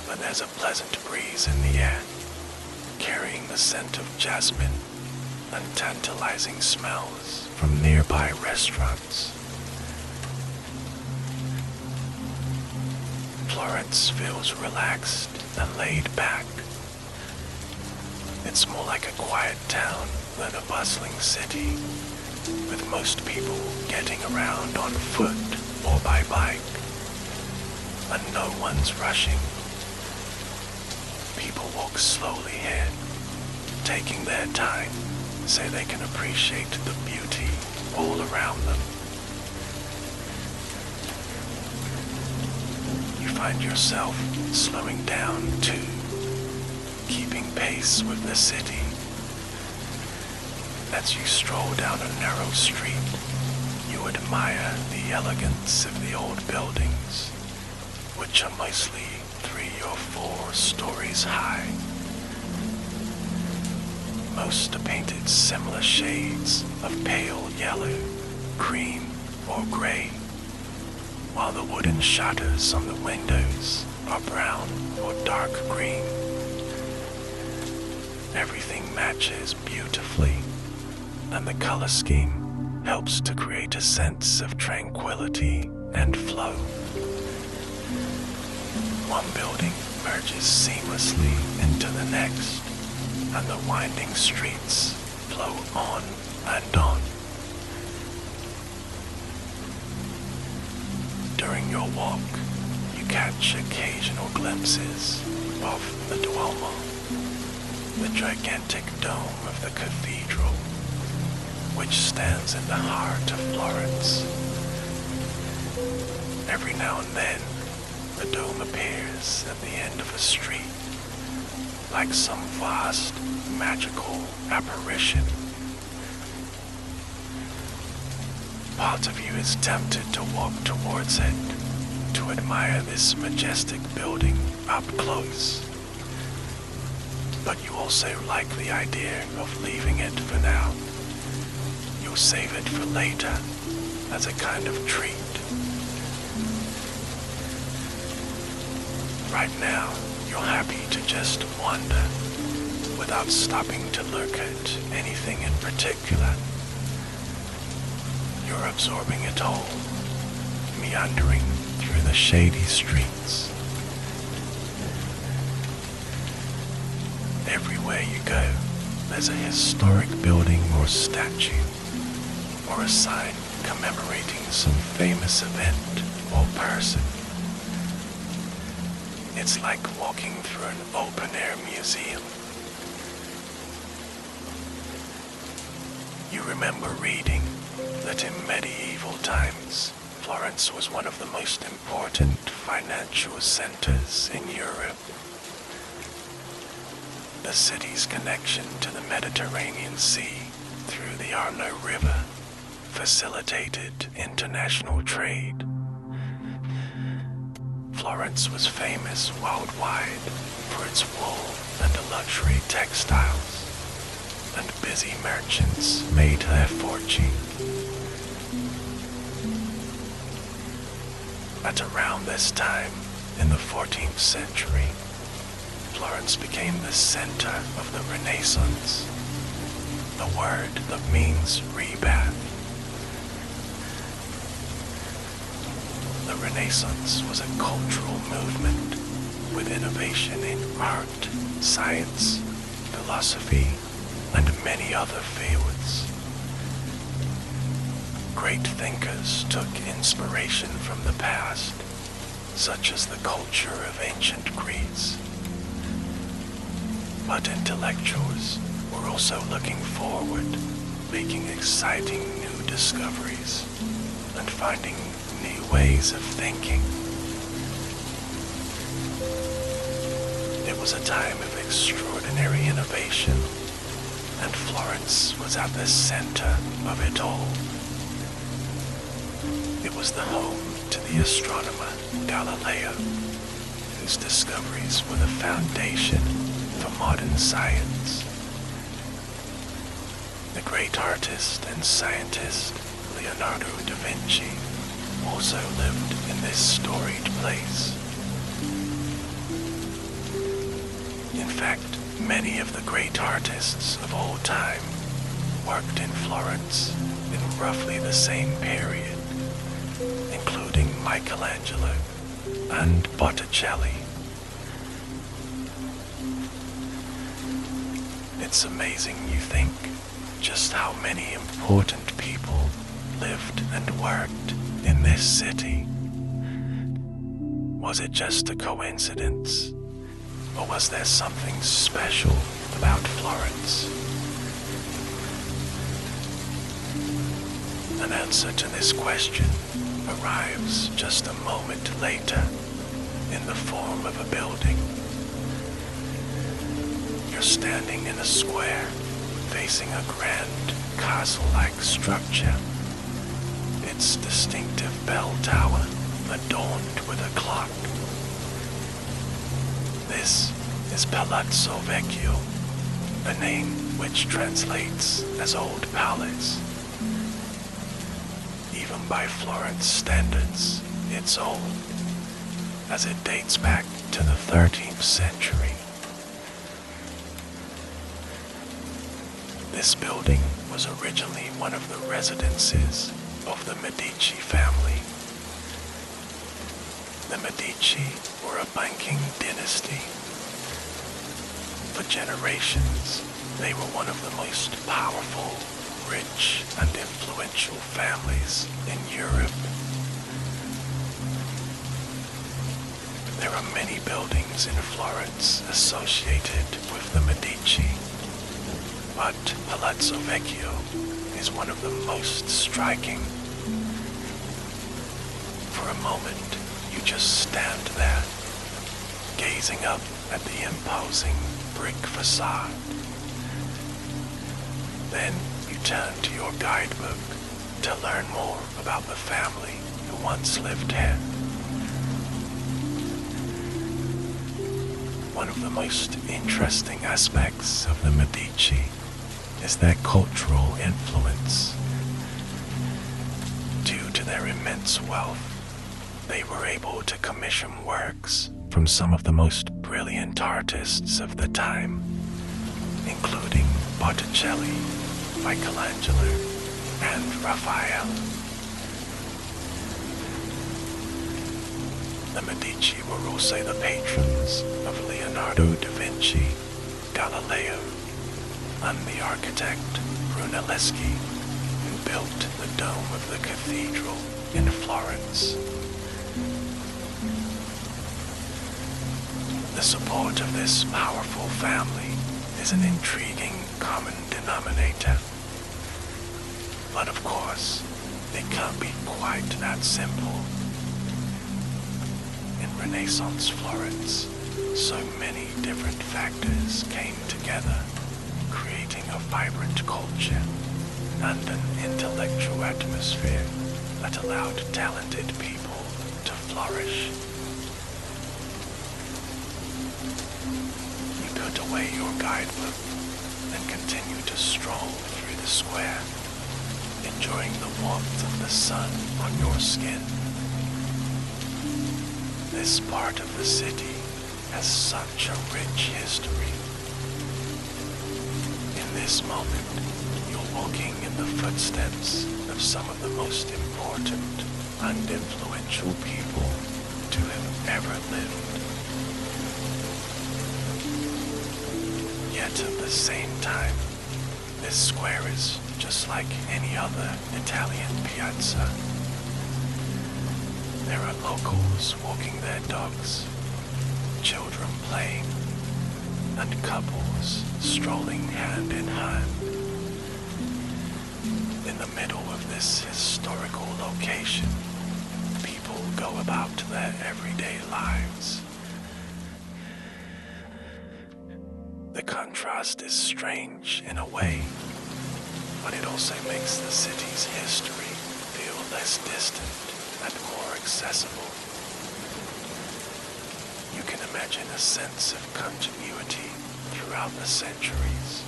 Speaker 2: but there's a pleasant breeze in the air, carrying the scent of jasmine and tantalizing smells from nearby restaurants. Florence feels relaxed and laid back. It's more like a quiet town than a bustling city, with most people getting around on foot or by bike, and no one's rushing. People walk slowly here, taking their time so they can appreciate the beauty all around them. You find yourself slowing down too, keeping pace with the city. As you stroll down a narrow street, you admire the elegance of the old buildings, which are mostly 3 or 4 stories high. Most are painted similar shades of pale yellow, cream, or gray, while the wooden shutters on the windows are brown or dark green. Everything matches beautifully, and the color scheme helps to create a sense of tranquility and flow. One building merges seamlessly into the next, and the winding streets flow on and on. During your walk, you catch occasional glimpses of the Duomo, the gigantic dome of the cathedral, which stands in the heart of Florence. Every now and then, the dome appears at the end of a street, like some vast, magical apparition. Part of you is tempted to walk towards it, to admire this majestic building up close. But you also like the idea of leaving it for now. You'll save it for later, as a kind of treat. Right now, you're happy to just wander, without stopping to look at anything in particular. You're absorbing it all, meandering through the shady streets. Everywhere you go, there's a historic building or statue, or a sign commemorating some famous event or person. It's like walking through an open-air museum. You remember reading that in medieval times, Florence was one of the most important financial centers in Europe. The city's connection to the Mediterranean Sea through the Arno River facilitated international trade. Florence was famous worldwide for its wool and luxury textiles, and busy merchants made their fortune. At around this time, in the 14th century, Florence became the center of the Renaissance, a word that means rebirth. The Renaissance was a cultural movement with innovation in art, science, philosophy, and many other fields. Great thinkers took inspiration from the past, such as the culture of ancient Greece. But intellectuals were also looking forward, making exciting new discoveries, and finding new ways of thinking. It was a time of extraordinary innovation, and Florence was at the center of it all. was the home to the astronomer Galileo, whose discoveries were the foundation for modern science. The great artist and scientist Leonardo da Vinci also lived in this storied place. In fact, many of the great artists of all time worked in Florence in roughly the same period, including Michelangelo and Botticelli. It's amazing, you think, just how many important people lived and worked in this city. Was it just a coincidence? Or was there something special about Florence? An answer to this question arrives just a moment later in the form of a building. You're standing in a square facing a grand castle-like structure, its distinctive bell tower adorned with a clock. This is Palazzo Vecchio, a name which translates as Old Palace. Even by Florence standards, it's old, as it dates back to the 13th century. This building was originally one of the residences of the Medici family. The Medici were a banking dynasty. For generations, they were one of the most powerful, rich, and influential families in Europe. There are many buildings in Florence associated with the Medici, but Palazzo Vecchio is one of the most striking. For a moment, you just stand there, gazing up at the imposing brick facade. Then you turn to your guidebook to learn more about the family who once lived here. One of the most interesting aspects of the Medici is their cultural influence. Due to their immense wealth, they were able to commission works from some of the most brilliant artists of the time, including Botticelli, Michelangelo, and Raphael. The Medici were also the patrons of Leonardo da Vinci, Galileo, and the architect Brunelleschi, who built the dome of the cathedral in Florence. The support of this powerful family is an intriguing common denominator. But of course, it can't be quite that simple. In Renaissance Florence, so many different factors came together, creating a vibrant culture and an intellectual atmosphere that allowed talented people to flourish. You put away your guidebook and continue to stroll through the square, enjoying the warmth of the sun on your skin. This part of the city has such a rich history. In this moment, you're walking in the footsteps of some of the most important and influential people to have ever lived. Yet at the same time, this square is just like any other Italian piazza. There are locals walking their dogs, children playing, and couples strolling hand in hand. In the middle of this historical location, people go about their everyday lives. The contrast is strange in a way, but it also makes the city's history feel less distant and more accessible. You can imagine a sense of continuity throughout the centuries.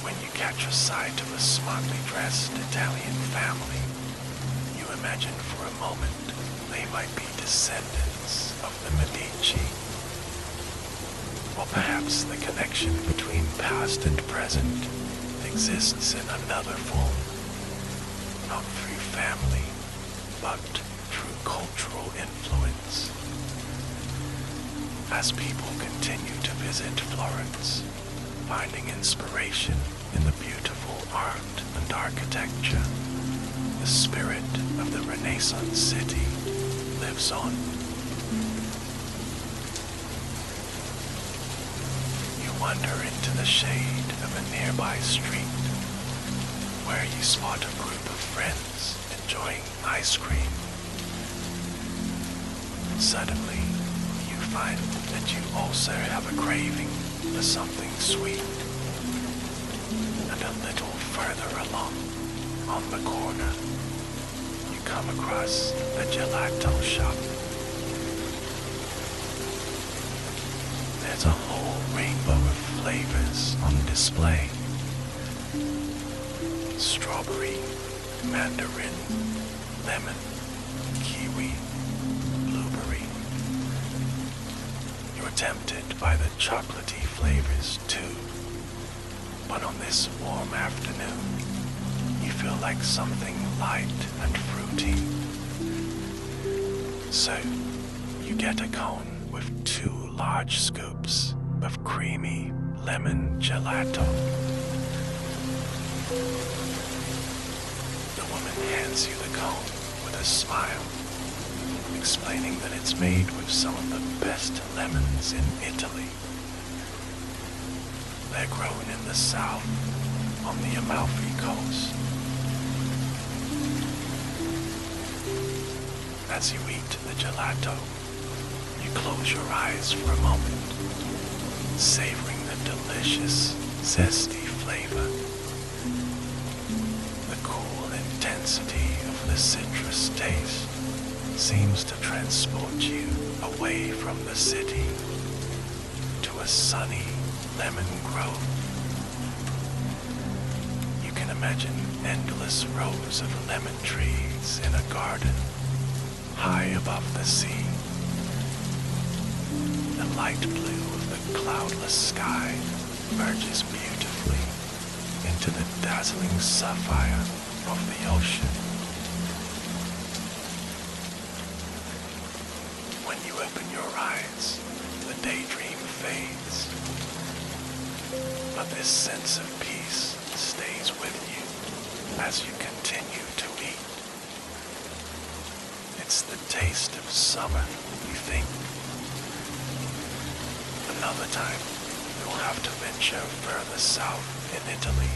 Speaker 2: When you catch a sight of a smartly dressed Italian family, you imagine for a moment they might be descendants of the Medici. Or perhaps the connection between past and present exists in another form, not through family, but through cultural influence. As people continue to visit Florence, finding inspiration in the beautiful art and architecture, the spirit of the Renaissance city lives on. You wander into the shade of a nearby street, where you spot a group of friends enjoying ice cream. Suddenly, you find that you also have a craving for something sweet. And a little further along, on the corner, you come across a gelato shop. There's a whole rainbow of flavors on display. Strawberry, mandarin, lemon, kiwi, blueberry. You're tempted by the chocolatey flavors too. But on this warm afternoon, you feel like something light and fruity. So, you get a cone with 2 large scoops of creamy lemon gelato. The woman hands you the cone with a smile, explaining that it's made with some of the best lemons in Italy. They're grown in the south, on the Amalfi Coast. As you eat the gelato, you close your eyes for a moment, savoring the delicious, zesty flavor. The cool intensity of the citrus taste seems to transport you away from the city to a sunny lemon grove. You can imagine endless rows of lemon trees in a garden high above the sea. The light blue of the cloudless sky merges beautifully into the dazzling sapphire of the ocean. When you open your eyes, the daydream fades. But this sense of peace stays with you as you continue to eat. It's the taste of summer, you think. Another time, you'll have to venture further south in Italy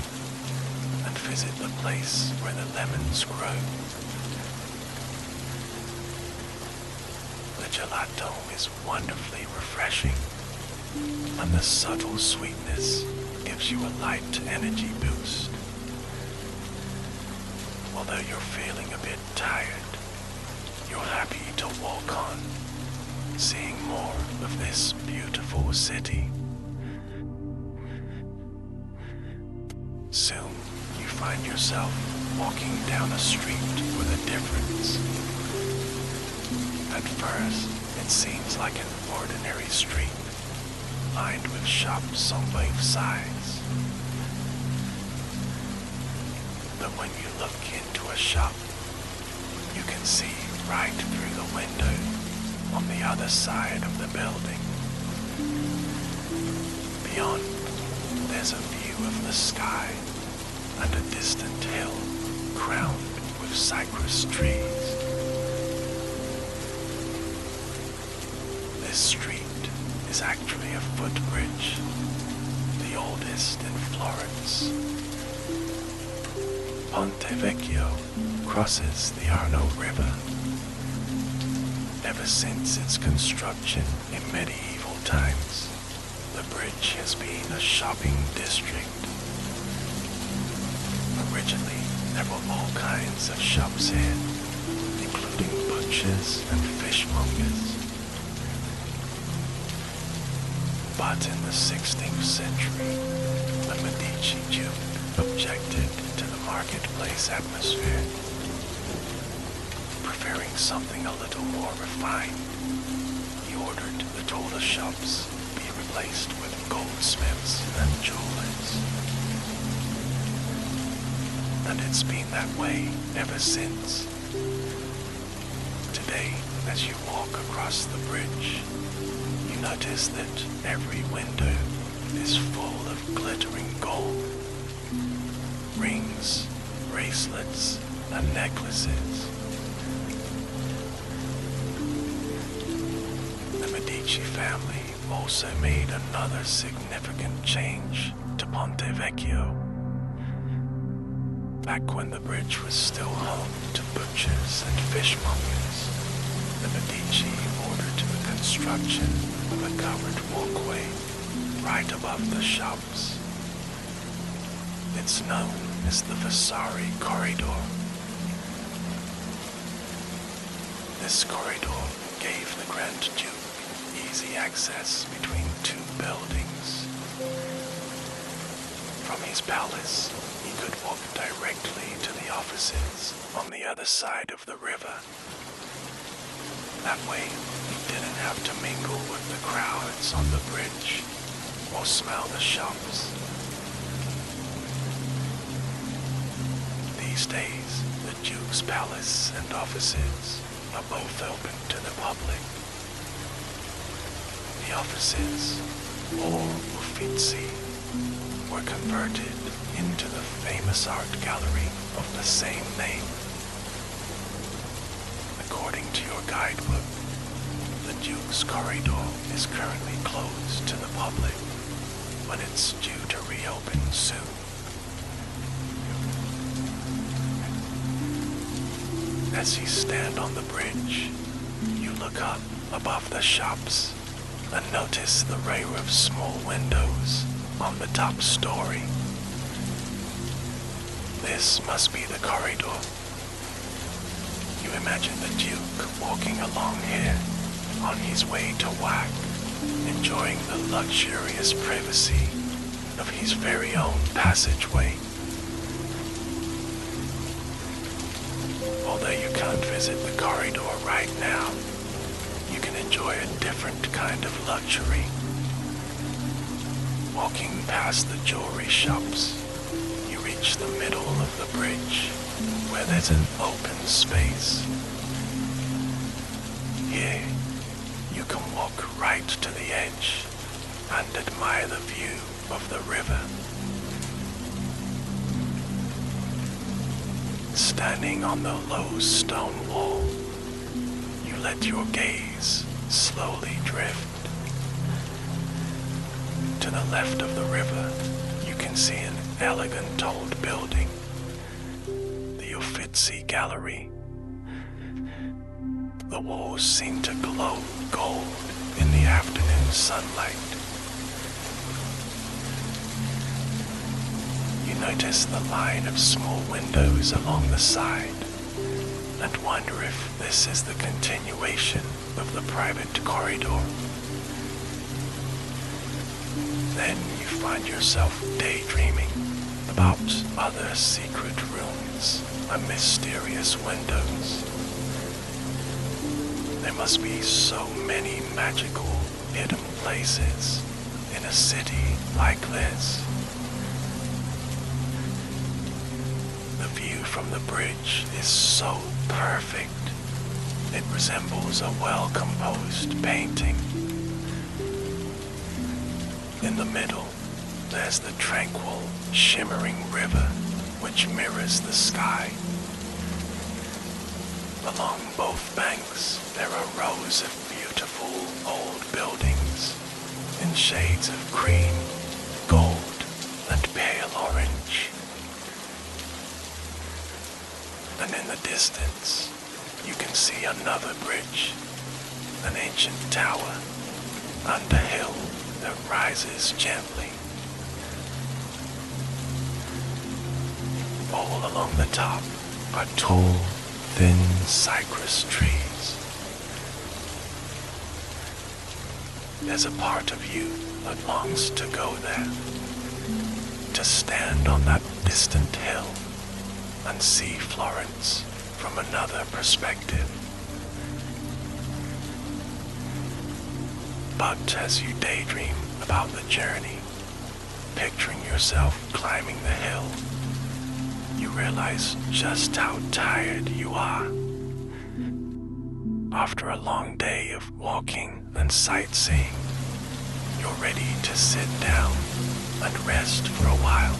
Speaker 2: and visit the place where the lemons grow. The gelato is wonderfully refreshing, and the subtle sweetness gives you a light energy boost. Although you're feeling a bit tired, you're happy to walk on, seeing more of this beautiful city. Soon, you find yourself walking down a street with a difference. At first, it seems like an ordinary street, lined with shops on both sides. But when you look into a shop, you can see right through the window on the other side of the building. Beyond, there's a view of the sky and a distant hill crowned with cypress trees. This street is actually a footbridge, the oldest in Florence. Ponte Vecchio crosses the Arno River. Ever since its construction in medieval times, the bridge has been a shopping district. Originally, There were all kinds of shops here, including butchers and fishmongers. But in the 16th century, the Medici Duke objected to the marketplace atmosphere, preferring something a little more refined. He ordered the taller shops be replaced with goldsmiths and jewelers. And it's been that way ever since. Today, as you walk across the bridge, you notice that every window is full of glittering gold. Rings, bracelets, and necklaces. The Medici family also made another significant change to Ponte Vecchio. Back when the bridge was still home to butchers and fishmongers, the Medici ordered the construction of a covered walkway right above the shops. It's known as the Vasari Corridor. This corridor gave the Grand Duke easy access between two buildings. From his palace, he could walk directly to the offices on the other side of the river. That way, he didn't have to mingle with the crowds on the bridge or smell the shops. These days, the Duke's palace and offices are both open to the public. The offices, or Uffizi, were converted into the famous art gallery of the same name. According to your guidebook, the Duke's Corridor is currently closed to the public, but it's due to reopen soon. As you stand on the bridge, you look up above the shops and notice the array of small windows on the top story. This must be the corridor. You imagine the Duke walking along here on his way to Whack, enjoying the luxurious privacy of his very own passageway. Although you can't visit the corridor right now, you can enjoy a different kind of luxury. Walking past the jewelry shops, you reach the middle of the bridge, where there's an open space. Here, you can walk right to the edge and admire the view of the river. Standing on the low stone wall, you let your gaze slowly drift. To the left of the river, you can see an elegant old building, the Uffizi Gallery. The walls seem to glow gold in the afternoon sunlight. You notice the line of small windows along the side and wonder if this is the continuation of the private corridor. Then you find yourself daydreaming about other secret rooms and mysterious windows. There must be so many magical hidden places in a city like this. The view from the bridge is so perfect. It resembles a well-composed painting. In the middle, there's the tranquil, shimmering river which mirrors the sky. Along both banks, there are rows of beautiful old buildings in shades of cream, gold, and pale orange. And in the distance, you can see another bridge, an ancient tower, and a hill that rises gently. all along the top are tall, thin cypress trees. There's a part of you that longs to go there, to stand on that distant hill and see Florence from another perspective. But as you daydream about the journey, picturing yourself climbing the hill, you realize just how tired you are. After a long day of walking and sightseeing, you're ready to sit down and rest for a while.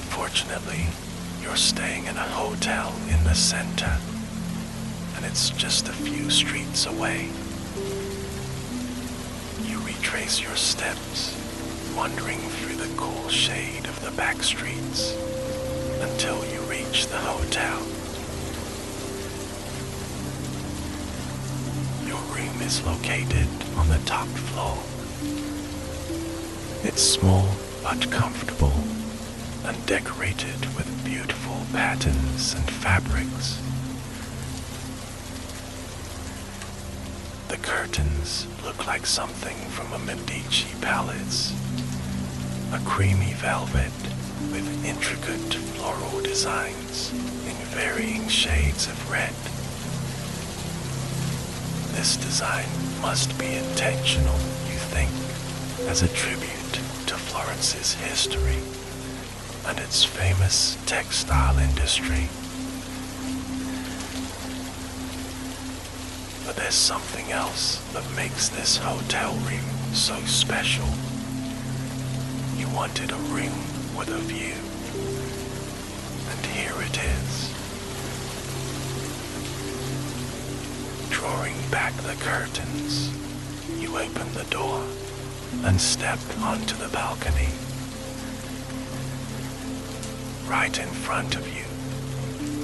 Speaker 2: Fortunately, you're staying in a hotel in the center, and it's just a few streets away. You retrace your steps, wandering through the cool shade of the back streets until you reach the hotel. Your room is located on the top floor. It's small but comfortable and decorated with beautiful patterns and fabrics. The curtains look like something from a Medici palace. A creamy velvet with intricate floral designs in varying shades of red. This design must be intentional, you think, as a tribute to Florence's history and its famous textile industry. But there's something else that makes this hotel room so special. You wanted a room with a view, and here it is. Drawing back the curtains, you open the door and step onto the balcony. Right in front of you,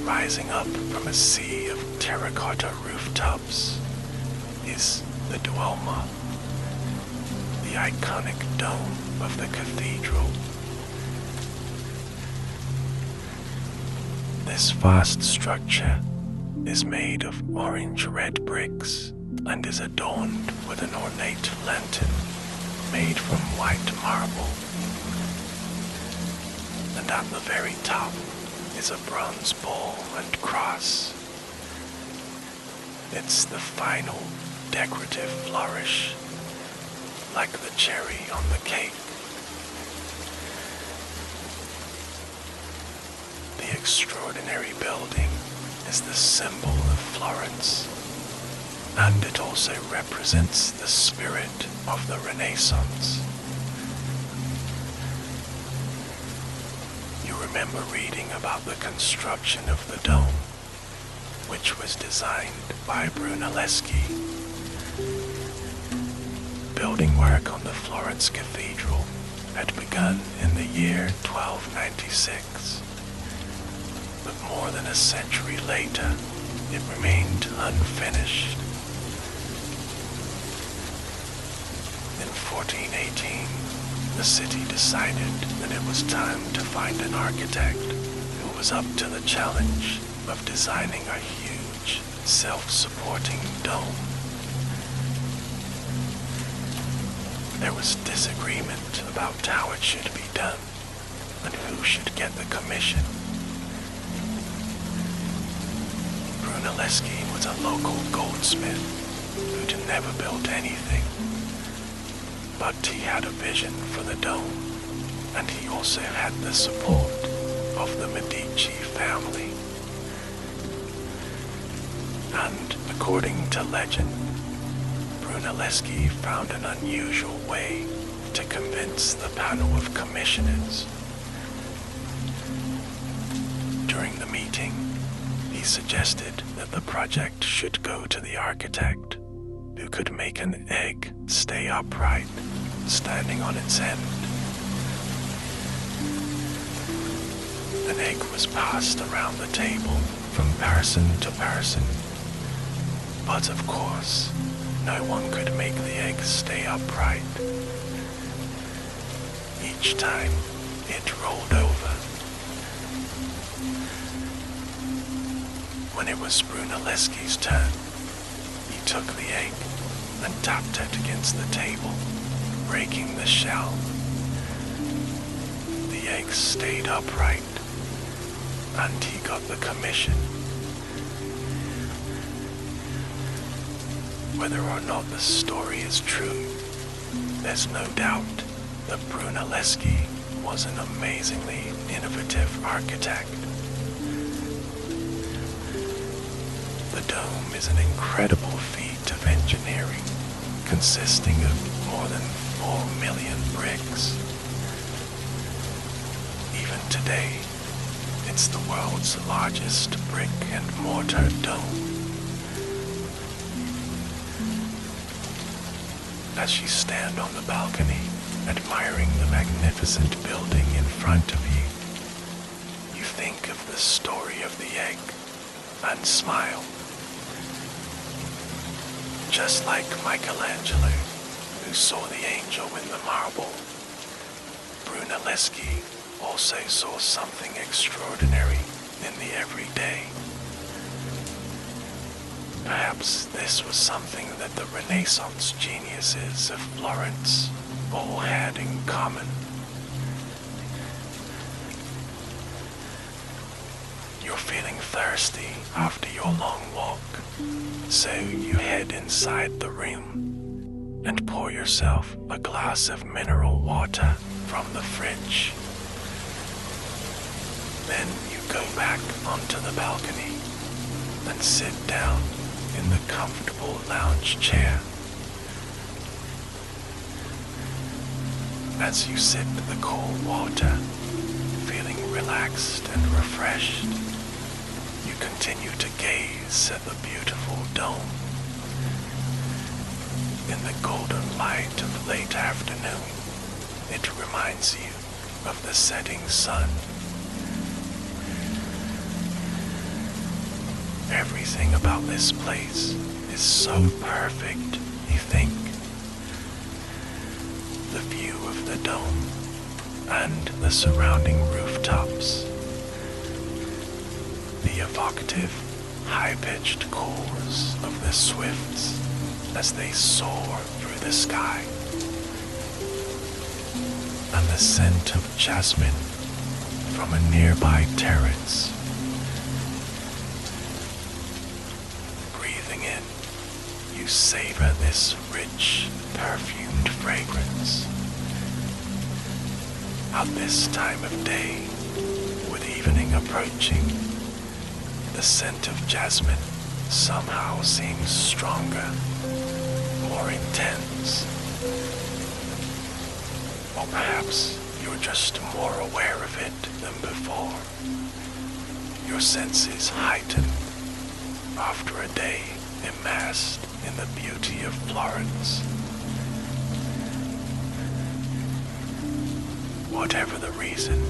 Speaker 2: rising up from a sea of terracotta rooftops, is the Duomo, the iconic dome of the cathedral. This vast structure is made of orange-red bricks and is adorned with an ornate lantern made from white marble. And at the very top is a bronze bowl and cross. It's the final decorative flourish, like the cherry on the cake. The extraordinary building is the symbol of Florence, and it also represents the spirit of the Renaissance. You remember reading about the construction of the dome, which was designed by Brunelleschi. Building work on the Florence Cathedral had begun in the year 1296. But more than a century later, it remained unfinished. In 1418, the city decided that it was time to find an architect who was up to the challenge of designing a huge, self-supporting dome. There was disagreement about how it should be done and who should get the commission. Brunelleschi was a local goldsmith who'd never built anything, but he had a vision for the dome, and he also had the support of the Medici family. And according to legend, Brunelleschi found an unusual way to convince the panel of commissioners. During the meeting, he suggested that the project should go to the architect, who could make an egg stay upright, standing on its end. An egg was passed around the table from person to person, but of course, no one could make the egg stay upright. Each time, it rolled over. When it was Brunelleschi's turn, he took the egg and tapped it against the table, breaking the shell. The egg stayed upright, and he got the commission. Whether or not the story is true, there's no doubt that Brunelleschi was an amazingly innovative architect. The dome is an incredible feat of engineering, consisting of more than 4 million bricks. Even today, it's the world's largest brick and mortar dome. As you stand on the balcony, admiring the magnificent building in front of you, you think of the story of the egg and smile. Just like Michelangelo, who saw the angel in the marble, Brunelleschi also saw something extraordinary in the everyday. Perhaps this was something that the Renaissance geniuses of Florence all had in common. You're feeling thirsty after your long walk, so you head inside the room and pour yourself a glass of mineral water from the fridge. Then you go back onto the balcony and sit down in the comfortable lounge chair. As you sip the cold water, feeling relaxed and refreshed, you continue to gaze at the beautiful dome. In the golden light of late afternoon, it reminds you of the setting sun. Everything about this place is so perfect, you think. The view of the dome and the surrounding rooftops. The evocative, high-pitched calls of the swifts as they soar through the sky. And the scent of jasmine from a nearby terrace. Breathing in, you savor this rich, perfumed fragrance. At this time of day, with evening approaching, the scent of jasmine somehow seems stronger, more intense. Or perhaps you're just more aware of it than before. Your senses heightened after a day immersed in the beauty of Florence. Whatever the reason,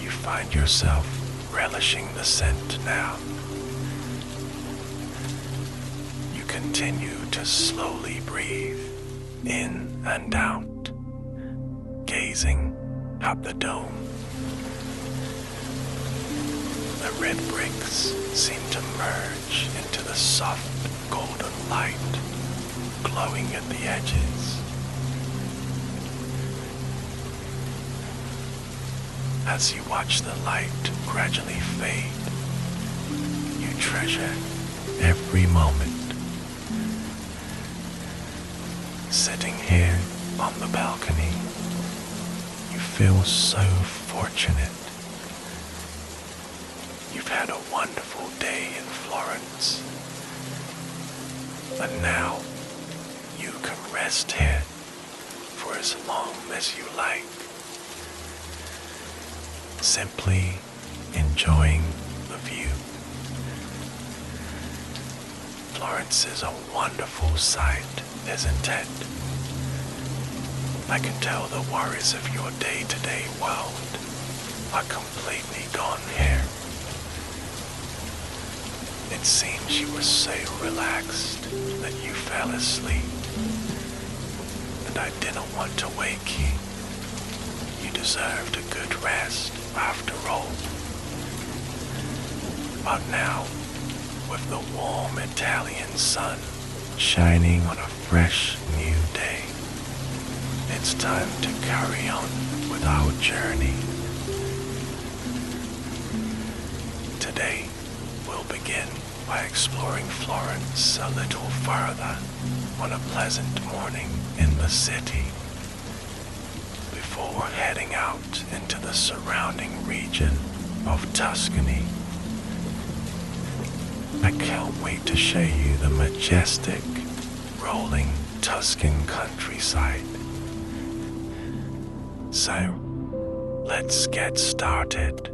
Speaker 2: you find yourself relishing the scent now. You continue to slowly breathe in and out, gazing at the dome. The red bricks seem to merge into the soft golden light, glowing at the edges. As you watch the light gradually fade, you treasure every moment. Sitting here on the balcony, you feel so fortunate. You've had a wonderful day in Florence, and now you can rest here for as long as you like, simply enjoying the view. Florence is a wonderful sight, isn't it? I can tell the worries of your day-to-day world are completely gone here. It seems you were so relaxed that you fell asleep, and I didn't want to wake you. You deserved a good rest after all. But now, with the warm Italian sun shining on a fresh new day, it's time to carry on with our journey. Today, we'll begin by exploring Florence a little further on a pleasant morning in the city, before heading out into the surrounding region of Tuscany. I can't wait to show you the majestic, rolling Tuscan countryside. So, let's get started.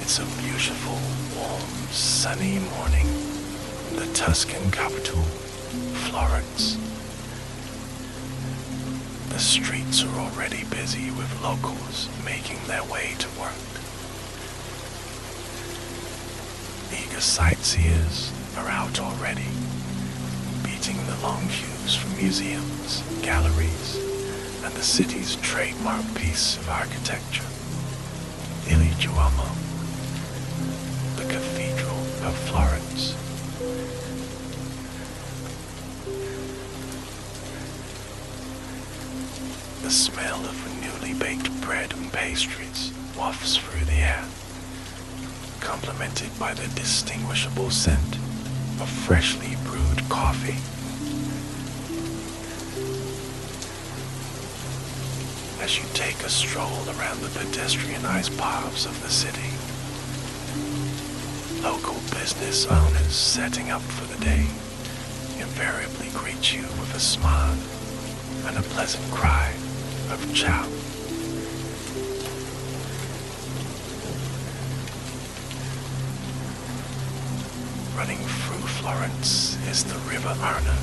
Speaker 2: It's a beautiful, warm, sunny morning in the Tuscan capital, Florence. The streets are already busy with locals making their way to work. Eager sightseers are out already, beating the long queues for museums, galleries, and the city's trademark piece of architecture, Il Duomo, the Cathedral of Florence. The smell of newly baked bread and pastries wafts through the air, complemented by the distinguishable scent of freshly brewed coffee. As you take a stroll around the pedestrianized paths of the city, local business owners setting up for the day invariably greet you with a smile and a pleasant cry of ciao. Running through Florence is the River Arno.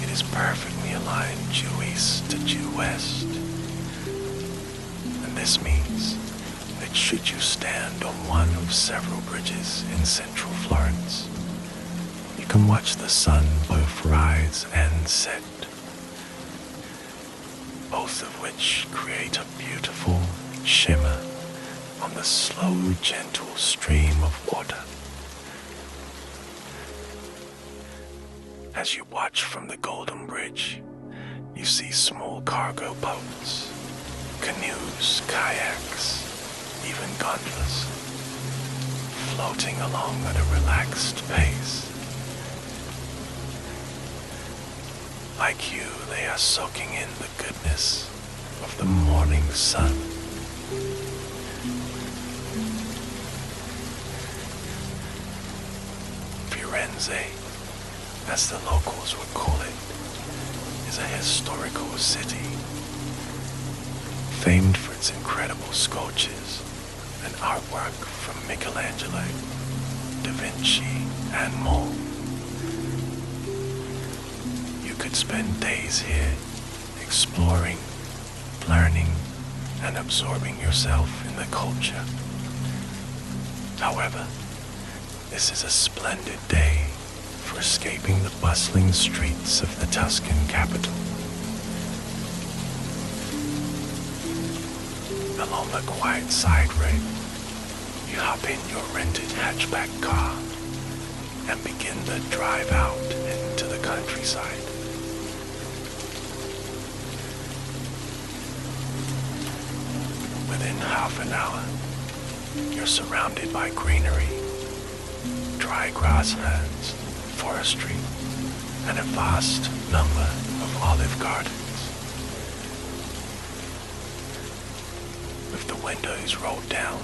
Speaker 2: It is perfectly aligned due east to due west, and this means that should you stand on one of several bridges in central Florence, you can watch the sun both rise and set, both of which create a beautiful shimmer on the slow, gentle stream of water. As you watch from the Golden Bridge, you see small cargo boats, canoes, kayaks, even gondolas, floating along at a relaxed pace. Like you, they are soaking in the goodness of the morning sun. Firenze, as the locals would call it, is a historical city, famed for its incredible sculptures and artwork from Michelangelo, Da Vinci, and more. You could spend days here exploring, learning, and absorbing yourself in the culture. However, this is a splendid day for escaping the bustling streets of the Tuscan capital. Along the quiet side road, you hop in your rented hatchback car and begin the drive out into the countryside. Within half an hour, you're surrounded by greenery, dry grasslands, forestry, and a vast number of olive gardens. With the windows rolled down,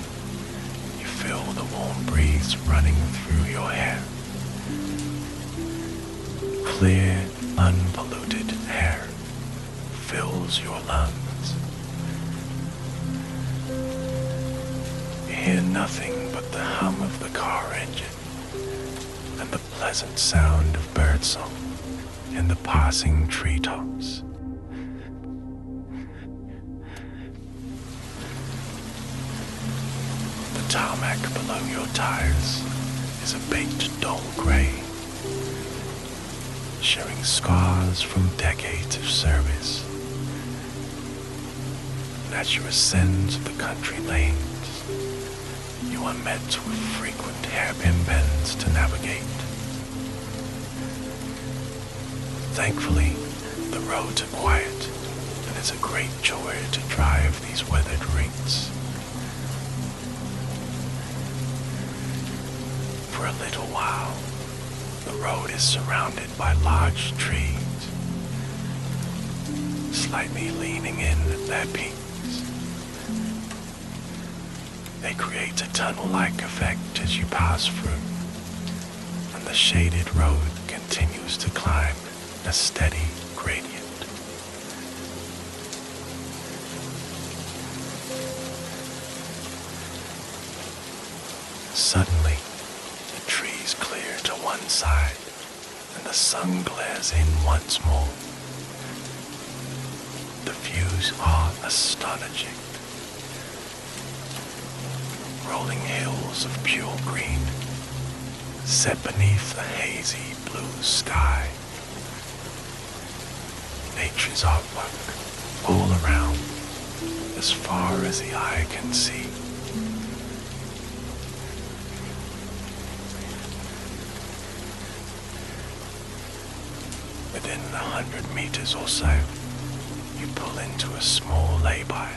Speaker 2: you feel the warm breeze running through your hair. Clear, unpolluted air fills your lungs. You hear nothing but the hum of the car engine and the pleasant sound of birdsong in the passing treetops. The tarmac below your tires is a baked dull gray, sharing scars from decades of service. And as you ascend the country lanes, you are met with frequent hairpin bends to navigate. Thankfully, the roads are quiet, and it's a great joy to drive these weathered rinks. For a little while, the road is surrounded by large trees, slightly leaning in at their peaks. They create a tunnel-like effect as you pass through, and the shaded road continues to climb a steady gradient. Suddenly, the trees clear to one side, and the sun glares in once more. The views are astonishing. Rolling hills of pure green, set beneath a hazy blue sky. Nature's artwork all around, as far as the eye can see. Within 100 meters or so, you pull into a small lay-by.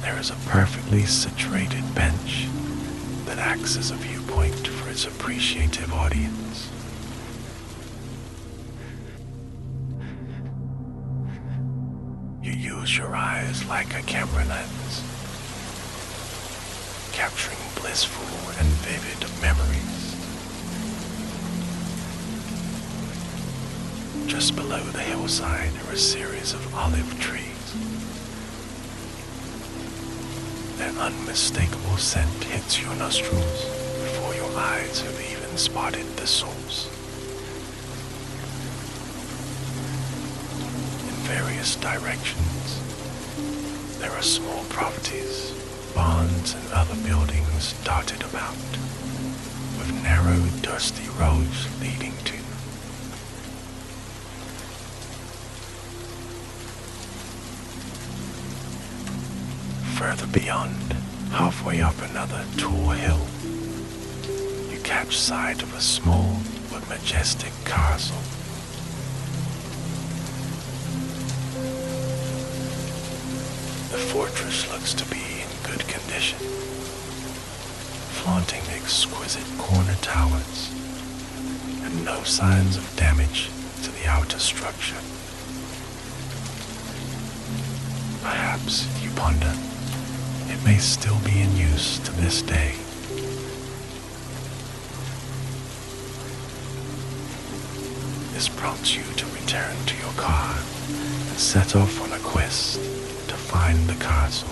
Speaker 2: There is a perfectly situated bench that acts as a viewpoint for its appreciative audience. You use your eyes like a camera lens, capturing blissful and vivid memories. Just below the hillside are a series of olive trees. Their unmistakable scent hits your nostrils before your eyes have even spotted the source. In various directions, there are small properties, barns and other buildings dotted about, with narrow, dusty roads leading to them. Further beyond, halfway up another tall hill, you catch sight of a small but majestic castle. The fortress looks to be in good condition, flaunting exquisite corner towers and no signs of damage to the outer structure. Perhaps, you ponder, it may still be in use to this day. This prompts you to return to your car and set off on a quest to find the castle.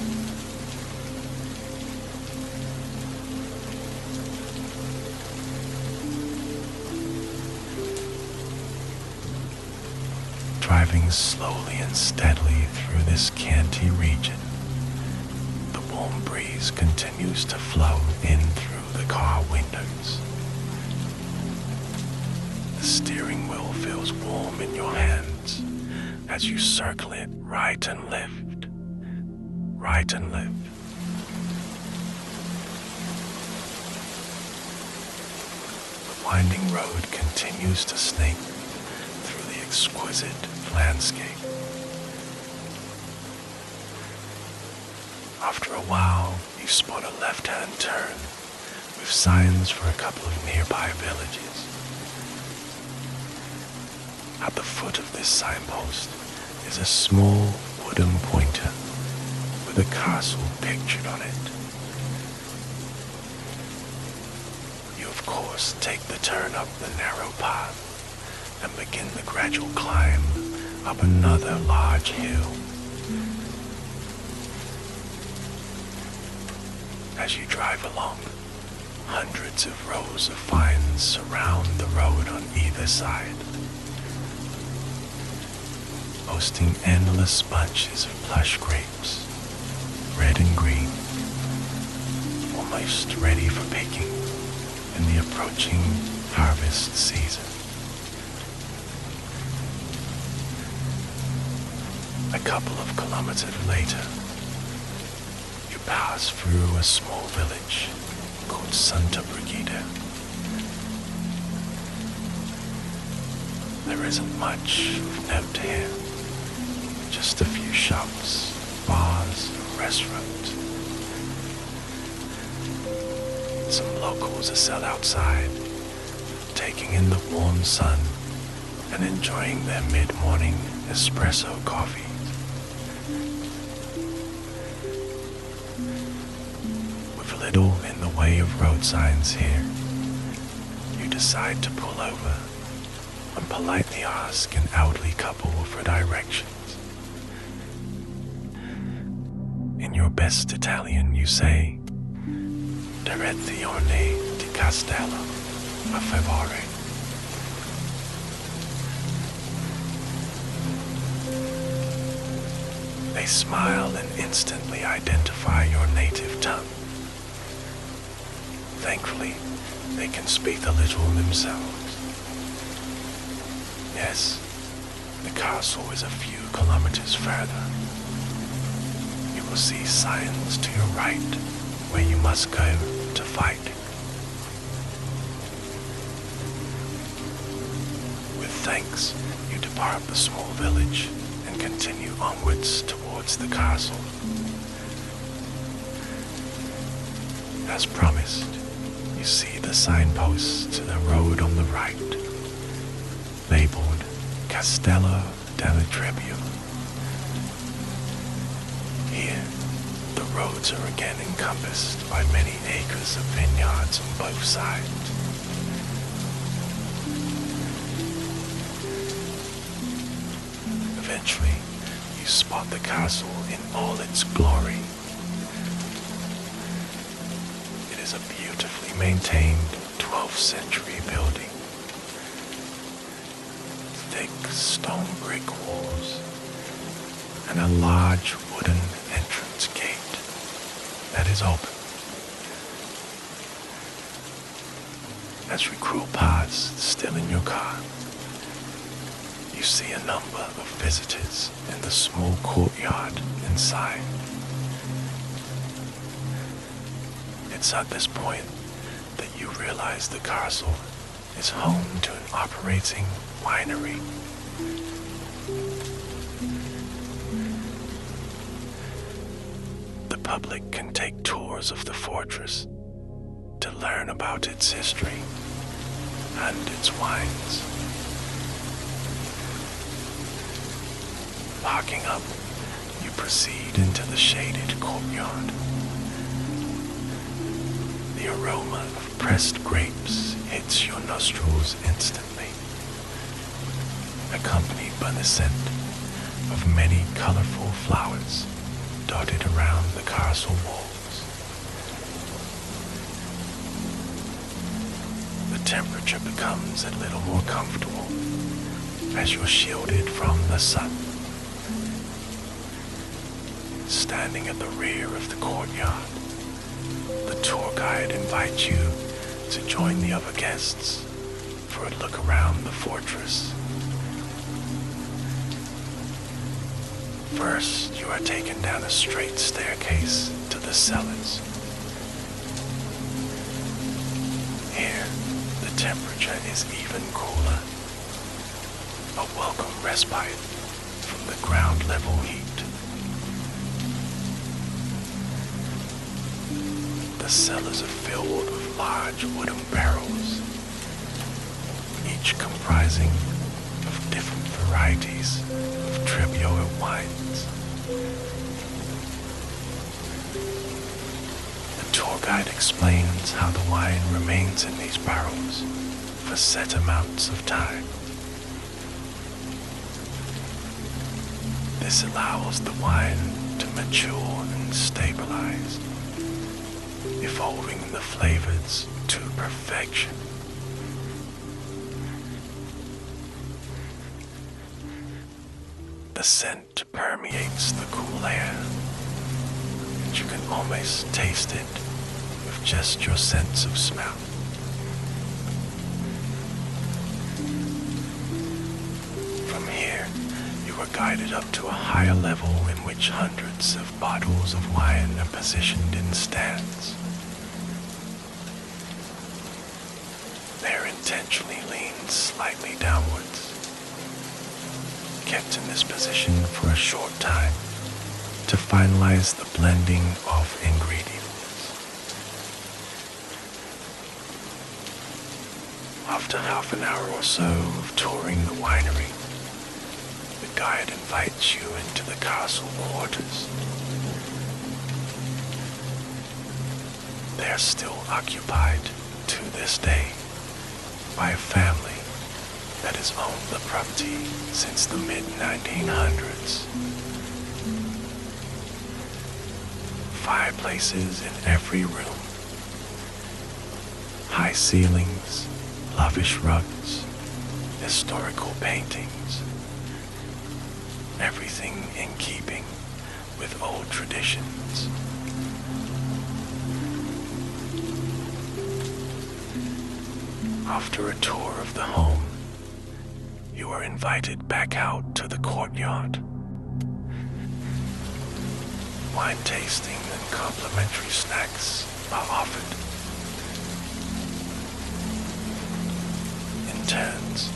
Speaker 2: Driving slowly and steadily through this canty region, the warm breeze continues to flow in through the car windows. The steering wheel feels warm in your hands as you circle it right and left, right and left. The winding road continues to snake through the exquisite landscape. After a while, you spot a left-hand turn with signs for a couple of nearby villages. At the foot of this signpost is a small wooden pointer with a castle pictured on it. You of course take the turn up the narrow path and begin the gradual climb up another large hill. As you drive along, hundreds of rows of vines surround the road on either side, boasting endless bunches of plush grapes, red and green, almost ready for picking in the approaching harvest season. A couple of kilometers later, you pass through a small village called Santa Brigida. There isn't much of note here, just a few shops, bars, restaurants. Some locals are sat outside, taking in the warm sun and enjoying their mid-morning espresso coffee. With little in the way of road signs here, you decide to pull over and politely ask an elderly couple for directions. In your best Italian, you say, "Direzione di Castello, a favore." They smile and instantly identify your native tongue. Thankfully, they can speak a little themselves. Yes, the castle is a few kilometers further. You will see signs to your right where you must go to fight. With thanks, you depart the small village and continue onwards towards the castle. As promised, you see the signposts to the road on the right, labeled Castello della Trebbio. Here, the roads are again encompassed by many acres of vineyards on both sides. Eventually, you spot the castle in all its glory. It is a beautifully maintained 12th century building. Thick stone brick walls and a large wooden entrance gate that is open. As we crawl past, still in your car, you see a number of visitors in the small courtyard inside. It's at this point that you realize the castle is home to an operating winery. The public can take tours of the fortress to learn about its history and its wines. Parking up, you proceed into the shaded courtyard. The aroma of pressed grapes hits your nostrils instantly, accompanied by the scent of many colorful flowers dotted around the castle walls. The temperature becomes a little more comfortable as you're shielded from the sun. Standing at the rear of the courtyard, the tour guide invites you to join the other guests for a look around the fortress. First, you are taken down a straight staircase to the cellars. Here, the temperature is even cooler, a welcome respite from the ground level heat. The cellars are filled with large wooden barrels, each comprising of different varieties of Trebbiano wines. The tour guide explains how the wine remains in these barrels for set amounts of time. This allows the wine to mature and stabilize, evolving the flavors to perfection. The scent permeates the cool air, and you can almost taste it with just your sense of smell. You are guided up to a higher level in which hundreds of bottles of wine are positioned in stands. They're intentionally leaned slightly downwards, kept in this position for a short time to finalize the blending of ingredients. After half an hour or so of touring the winery, the guide invites you into the castle quarters. They are still occupied to this day by a family that has owned the property since the mid-1900s. Fireplaces in every room, high ceilings, lavish rugs, historical paintings, everything in keeping with old traditions. After a tour of the home, you are invited back out to the courtyard. Wine tasting and complimentary snacks are offered. In turns,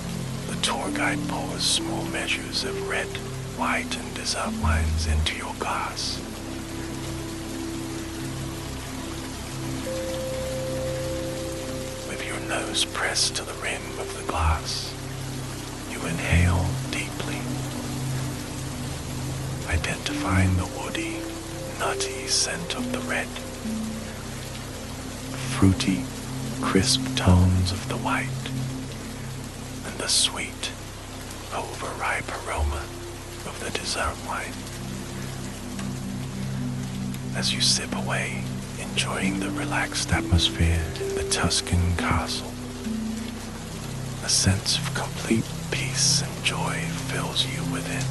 Speaker 2: the tour guide pours small measures of red, white, and dessert wines into your glass. With your nose pressed to the rim of the glass, you inhale deeply, identifying the woody, nutty scent of the red, fruity, crisp tones of the white, and the sweet, overripe aroma of the dessert wine. As you sip away, enjoying the relaxed atmosphere in the Tuscan castle, a sense of complete peace and joy fills you within.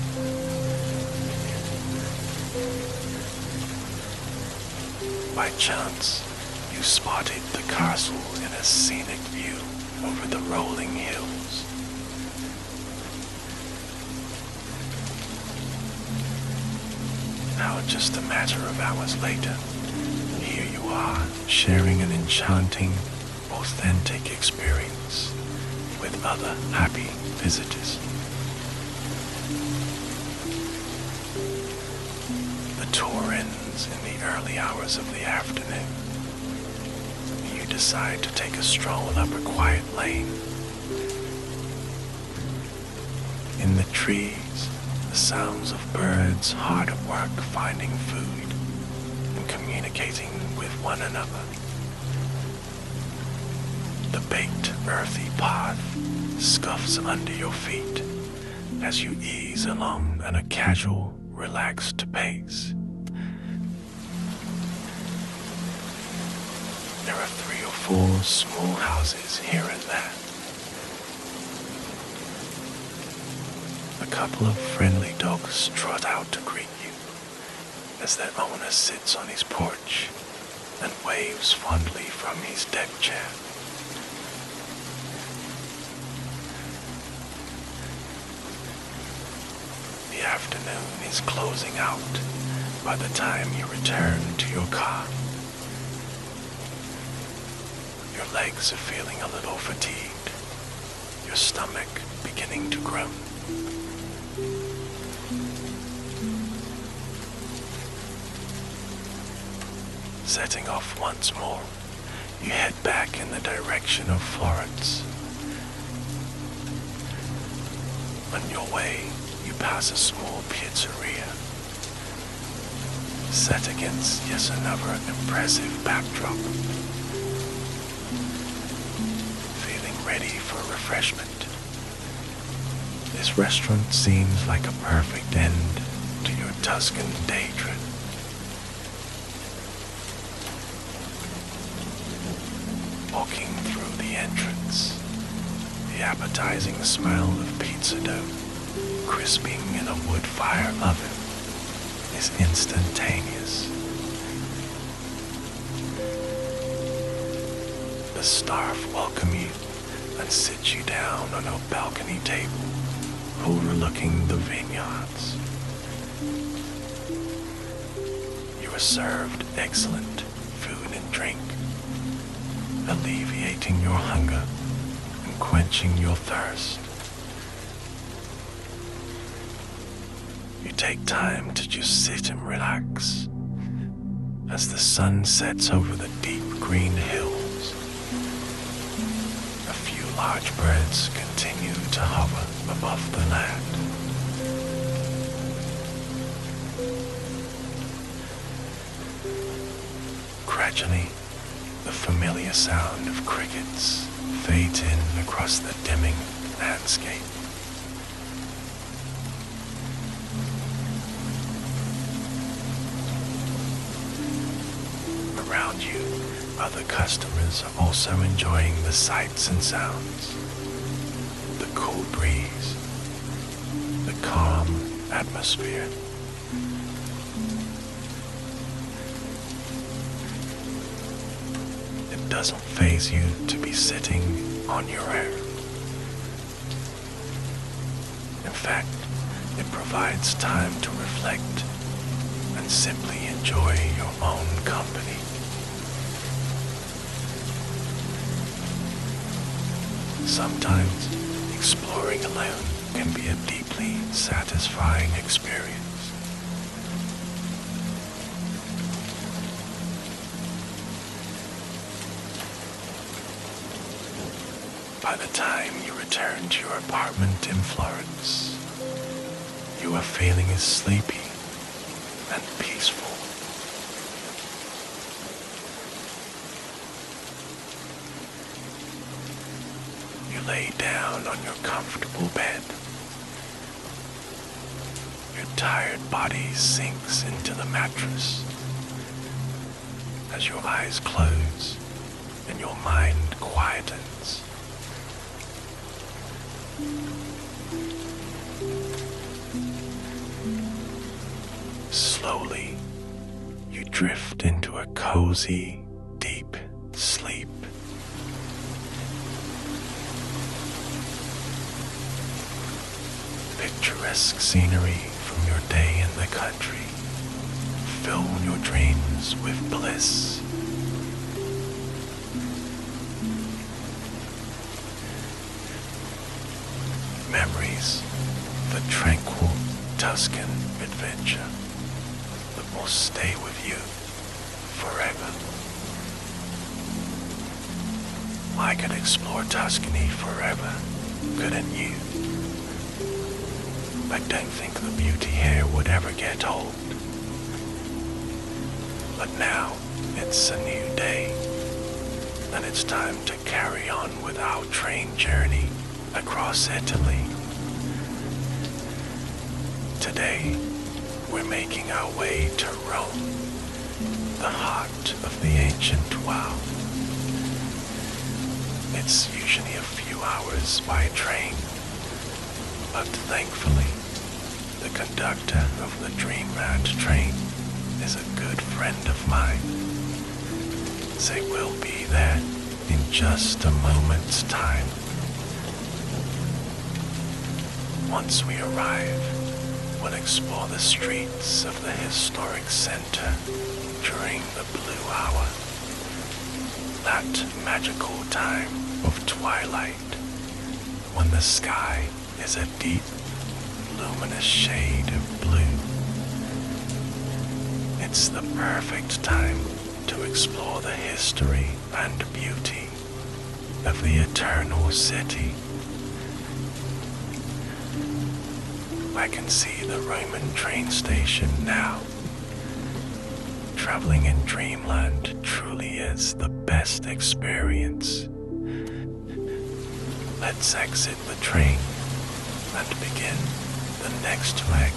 Speaker 2: By chance, you spotted the castle in a scenic view over the rolling hills. Now, just a matter of hours later, here you are, sharing an enchanting, authentic experience with other happy visitors. The tour ends in the early hours of the afternoon. You decide to take a stroll up a quiet lane. In the trees, the sounds of birds hard at work finding food and communicating with one another. The baked, earthy path scuffs under your feet as you ease along at a casual, relaxed pace. There are 3 or 4 small houses here and there. A couple of friendly dogs trot out to greet you as their owner sits on his porch and waves fondly from his deck chair. The afternoon is closing out by the time you return to your car. Your legs are feeling a little fatigued, your stomach beginning to groan. Setting off once more, you head back in the direction of Florence. On your way, you pass a small pizzeria, set against yet another impressive backdrop. Feeling ready for refreshment, this restaurant seems like a perfect end to your Tuscan day trip. Walking through the entrance, the appetizing smell of pizza dough crisping in a wood fire oven is instantaneous. The staff welcome you and sit you down on a balcony table, who overlooking the vineyards. You are served excellent food and drink, alleviating your hunger and quenching your thirst. You take time to just sit and relax as the sun sets over the deep green hills. A few large birds continue to hover above the land. Gradually, the familiar sound of crickets fades in across the dimming landscape. Around you, other customers are also enjoying the sights and sounds, the cool breeze, the calm atmosphere. It doesn't faze you to be sitting on your own. In fact, it provides time to reflect and simply enjoy your own company. Sometimes, exploring alone can be a deeply satisfying experience. By the time you return to your apartment in Florence, you are feeling as sleepy and peaceful. You lay down on your comfortable bed. Your tired body sinks into the mattress as your eyes close and your mind quietens. Slowly, you drift into a cozy, deep sleep. Picturesque scenery from your day in the country fill your dreams with bliss. Memories of a tranquil Tuscan adventure that will stay with you forever. I could explore Tuscany forever, couldn't you? I don't think the beauty here would ever get old. But now, it's a new day, and it's time to carry on with our train journey across Italy. Today, we're making our way to Rome, the heart of the ancient world. It's usually a few hours by train, but thankfully, the conductor of the Dreamland train is a good friend of mine. They will be there in just a moment's time. Once we arrive, we'll explore the streets of the historic center during the blue hour, that magical time of twilight when the sky is a deep, luminous shade of blue. It's the perfect time to explore the history and beauty of the Eternal City. I can see the Roman train station now. Traveling in Dreamland truly is the best experience. Let's exit the train and begin the next leg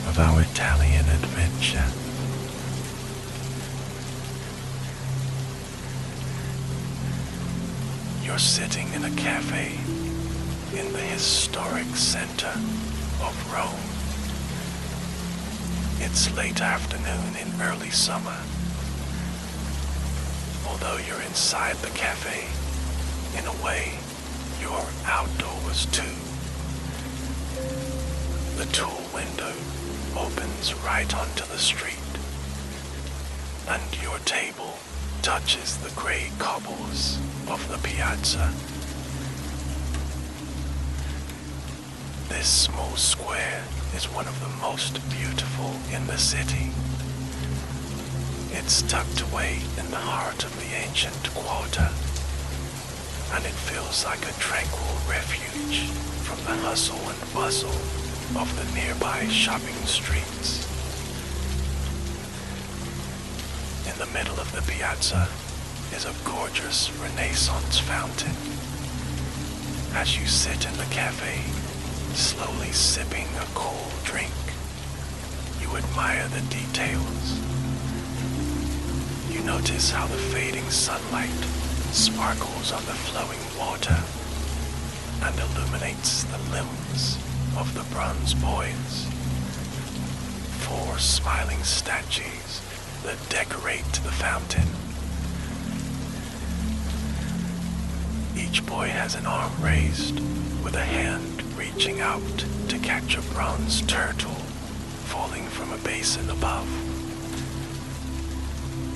Speaker 2: of our Italian adventure. You're sitting in a cafe in the historic center of Rome. It's late afternoon in early summer. Although you're inside the cafe, in a way, you're outdoors too. The tall window opens right onto the street, and your table touches the gray cobbles of the piazza. This small square is one of the most beautiful in the city. It's tucked away in the heart of the ancient quarter, and it feels like a tranquil refuge from the hustle and bustle of the nearby shopping streets. In the middle of the piazza is a gorgeous Renaissance fountain. As you sit in the cafe, slowly sipping a cool drink, you admire the details. You notice how the fading sunlight sparkles on the flowing water and illuminates the limbs of the bronze boys. 4 smiling statues that decorate the fountain. Each boy has an arm raised with a hand reaching out to catch a bronze turtle falling from a basin above.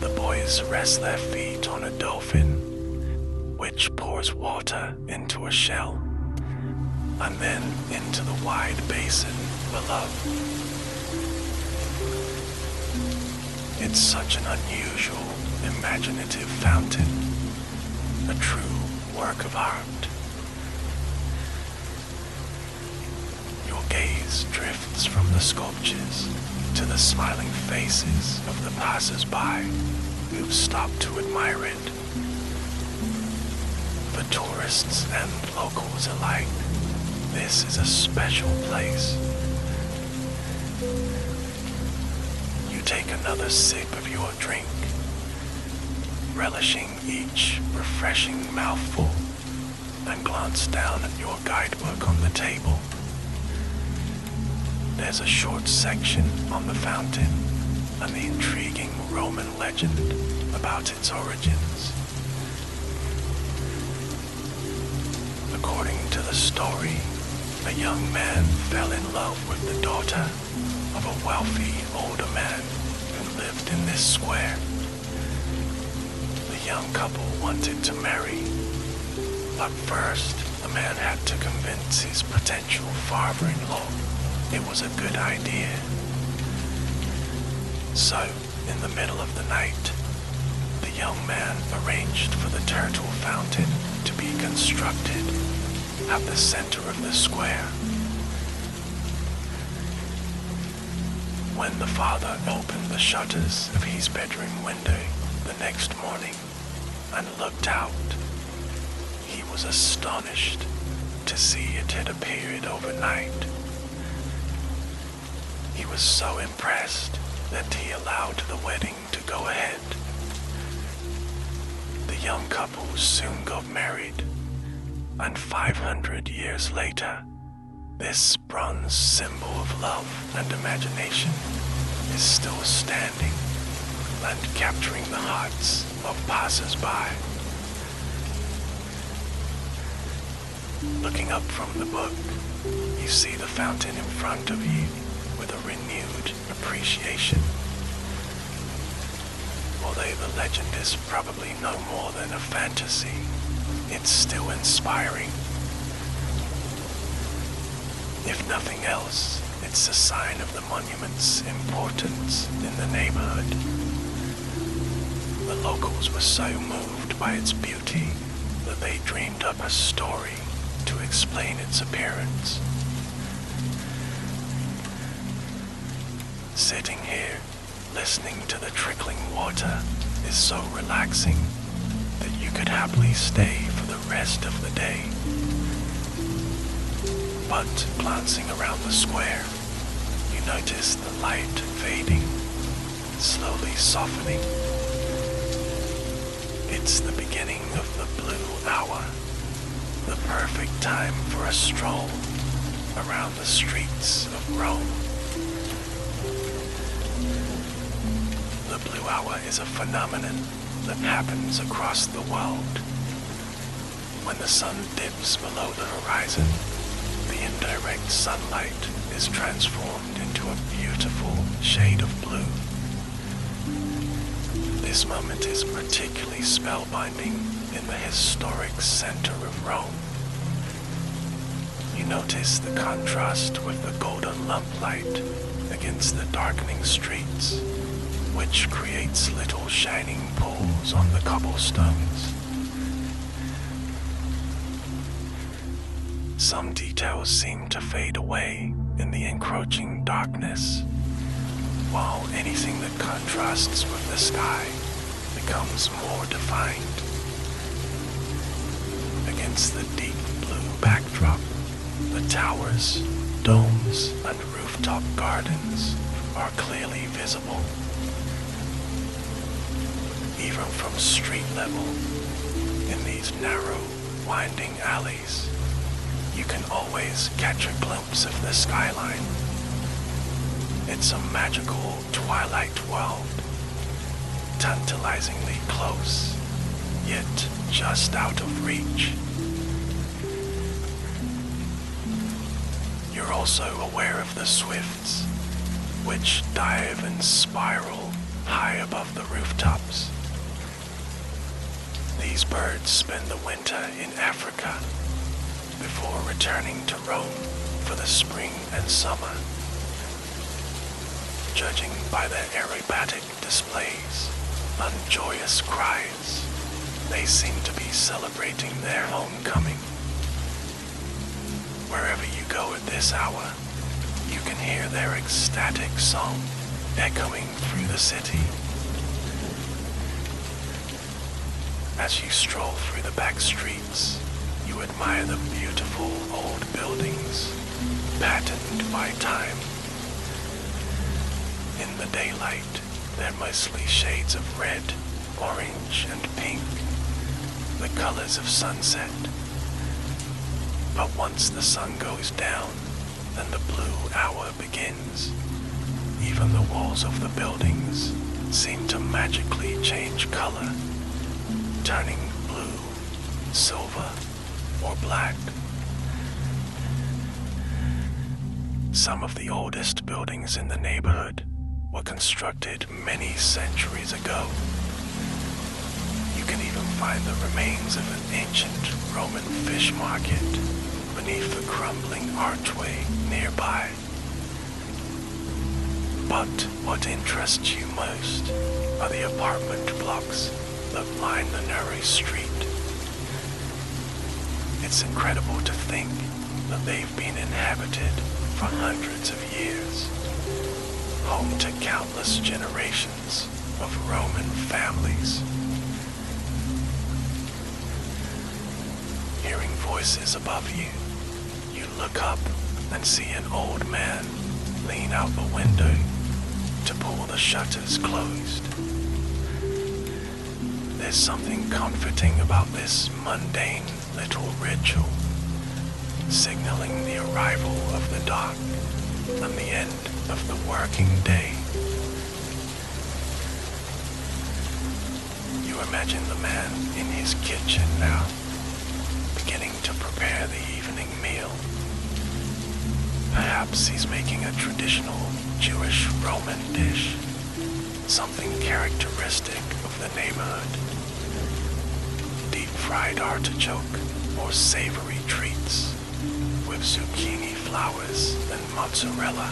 Speaker 2: The boys rest their feet on a dolphin, which pours water into a shell, and then into the wide basin below. It's such an unusual, imaginative fountain, a true work of art. Your gaze drifts from the sculptures to the smiling faces of the passers-by who've stopped to admire it. For tourists and locals alike, this is a special place. You take another sip of your drink, relishing each refreshing mouthful, and glance down at your guidebook on the table. There's a short section on the fountain and the intriguing Roman legend about its origins. According to the story, a young man fell in love with the daughter of a wealthy older man who lived in this square. The young couple wanted to marry, but first the man had to convince his potential father-in-law it was a good idea. So, in the middle of the night, the young man arranged for the turtle fountain to be constructed at the center of the square. When the father opened the shutters of his bedroom window the next morning and looked out, he was astonished to see it had appeared overnight. He was so impressed that he allowed the wedding to go ahead. The young couple soon got married, and 500 years later, this bronze symbol of love and imagination is still standing and capturing the hearts of passers-by. Looking up from the book, you see the fountain in front of you with a renewed appreciation. Although the legend is probably no more than a fantasy, it's still inspiring. If nothing else, it's a sign of the monument's importance in the neighborhood. The locals were so moved by its beauty that they dreamed up a story to explain its appearance. Sitting here, listening to the trickling water is so relaxing that you could happily stay for the rest of the day. But glancing around the square, you notice the light fading, slowly softening. It's the beginning of the blue hour, the perfect time for a stroll around the streets of Rome. The blue hour is a phenomenon that happens across the world. When the sun dips below the horizon, the indirect sunlight is transformed into a beautiful shade of blue. This moment is particularly spellbinding in the historic center of Rome. You notice the contrast with the golden lamplight against the darkening streets, which creates little shining pools on the cobblestones. Some details seem to fade away in the encroaching darkness, while anything that contrasts with the sky becomes more defined. Against the deep blue backdrop, the towers, domes, and rooftop gardens are clearly visible. Even from street level, in these narrow, winding alleys, you can always catch a glimpse of the skyline. It's a magical twilight world, tantalizingly close, yet just out of reach. You're also aware of the swifts, which dive and spiral high above the rooftops. These birds spend the winter in Africa before returning to Rome for the spring and summer. Judging by their aerobatic displays and joyous cries, they seem to be celebrating their homecoming. Wherever you go at this hour, you can hear their ecstatic song echoing through the city. As you stroll through the back streets, you admire the beautiful old buildings, patterned by time. In the daylight, they're mostly shades of red, orange, and pink, the colors of sunset. But once the sun goes down and the blue hour begins, even the walls of the buildings seem to magically change color, turning blue, silver, or black. Some of the oldest buildings in the neighborhood were constructed many centuries ago. You can even find the remains of an ancient Roman fish market beneath the crumbling archway nearby. But what interests you most are the apartment blocks that line the narrow street. It's incredible to think that they've been inhabited for hundreds of years, home to countless generations of Roman families. Hearing voices above you, you look up and see an old man lean out the window to pull the shutters closed. There's something comforting about this mundane little ritual, signaling the arrival of the dark and the end of the working day. You imagine the man in his kitchen now, beginning to prepare the evening meal. Perhaps he's making a traditional Jewish Roman dish, something characteristic of the neighborhood. Deep-fried artichoke or savory treats with zucchini flowers and mozzarella.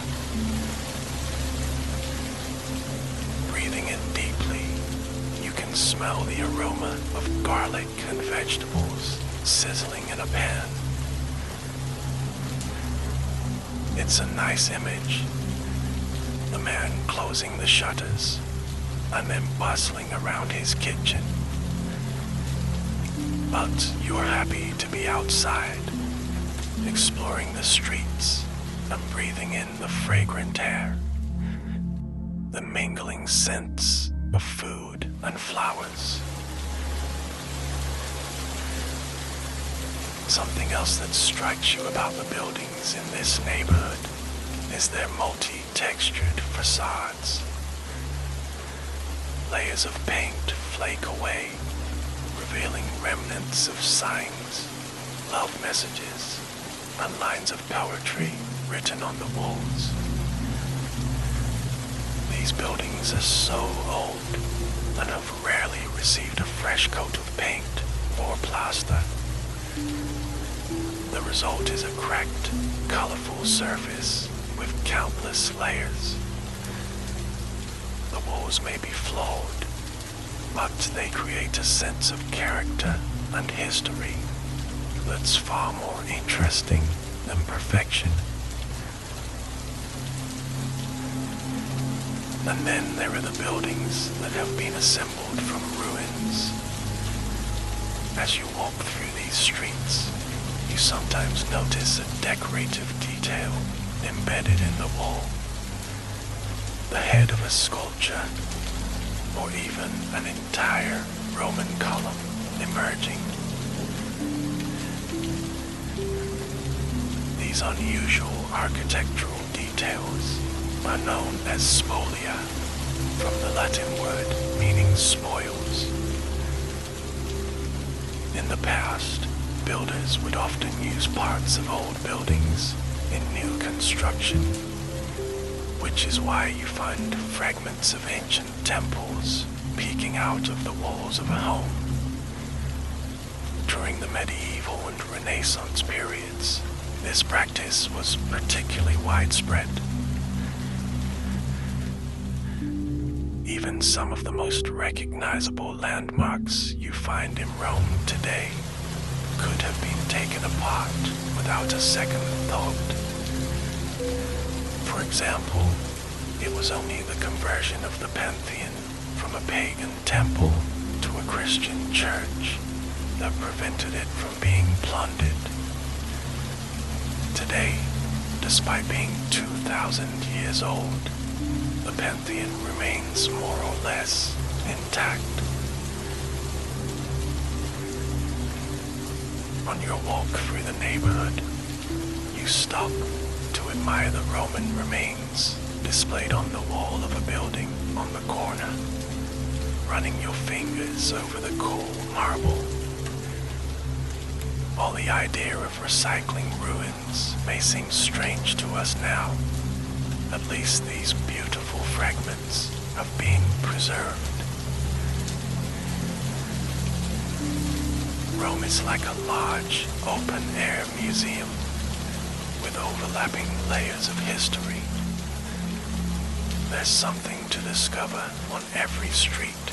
Speaker 2: Breathing in deeply, you can smell the aroma of garlic and vegetables sizzling in a pan. It's a nice image. The man closing the shutters and then bustling around his kitchen. But you're happy to be outside, exploring the streets and breathing in the fragrant air, the mingling scents of food and flowers. Something else that strikes you about the buildings in this neighborhood is their multi-textured facades. Layers of paint flake away, revealing remnants of signs, love messages, and lines of poetry written on the walls. These buildings are so old and have rarely received a fresh coat of paint or plaster. The result is a cracked, colorful surface with countless layers. The walls may be flawed, but they create a sense of character and history that's far more interesting than perfection. And then there are the buildings that have been assembled from ruins. As you walk through these streets, you sometimes notice a decorative detail embedded in the wall. The head of a sculpture, or even an entire Roman column emerging. These unusual architectural details are known as spolia, from the Latin word meaning spoils. In the past, builders would often use parts of old buildings in new construction, which is why you find fragments of ancient temples peeking out of the walls of a home. During the medieval and Renaissance periods, this practice was particularly widespread. Even some of the most recognizable landmarks you find in Rome today could have been taken apart without a second thought. For example, it was only the conversion of the Pantheon from a pagan temple to a Christian church that prevented it from being plundered. Today, despite being 2,000 years old, the Pantheon remains more or less intact. On your walk through the neighborhood, you stop to admire the Roman remains displayed on the wall of a building on the corner, running your fingers over the cool marble. While the idea of recycling ruins may seem strange to us now, at least these beautiful fragments have been preserved. Rome is like a large, open-air museum with overlapping layers of history. There's something to discover on every street,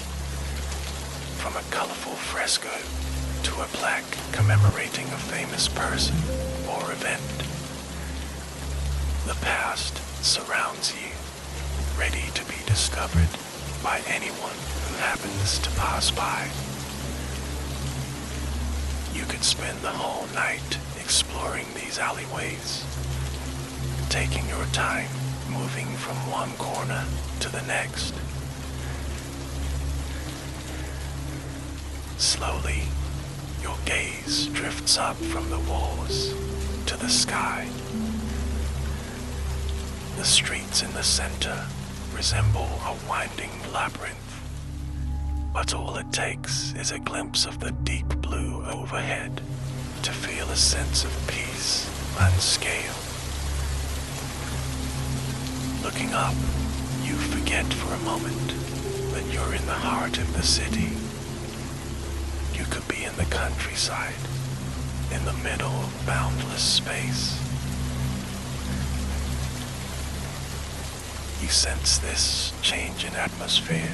Speaker 2: from a colorful fresco to a plaque commemorating a famous person or event. The past surrounds you, ready to be discovered by anyone who happens to pass by. You could spend the whole night exploring these alleyways, taking your time moving from one corner to the next. Slowly, your gaze drifts up from the walls to the sky. The streets in the center resemble a winding labyrinth, but all it takes is a glimpse of the deep blue overhead to feel a sense of peace and scale. Looking up, you forget for a moment that you're in the heart of the city. You could be in the countryside, in the middle of boundless space. You sense this change in atmosphere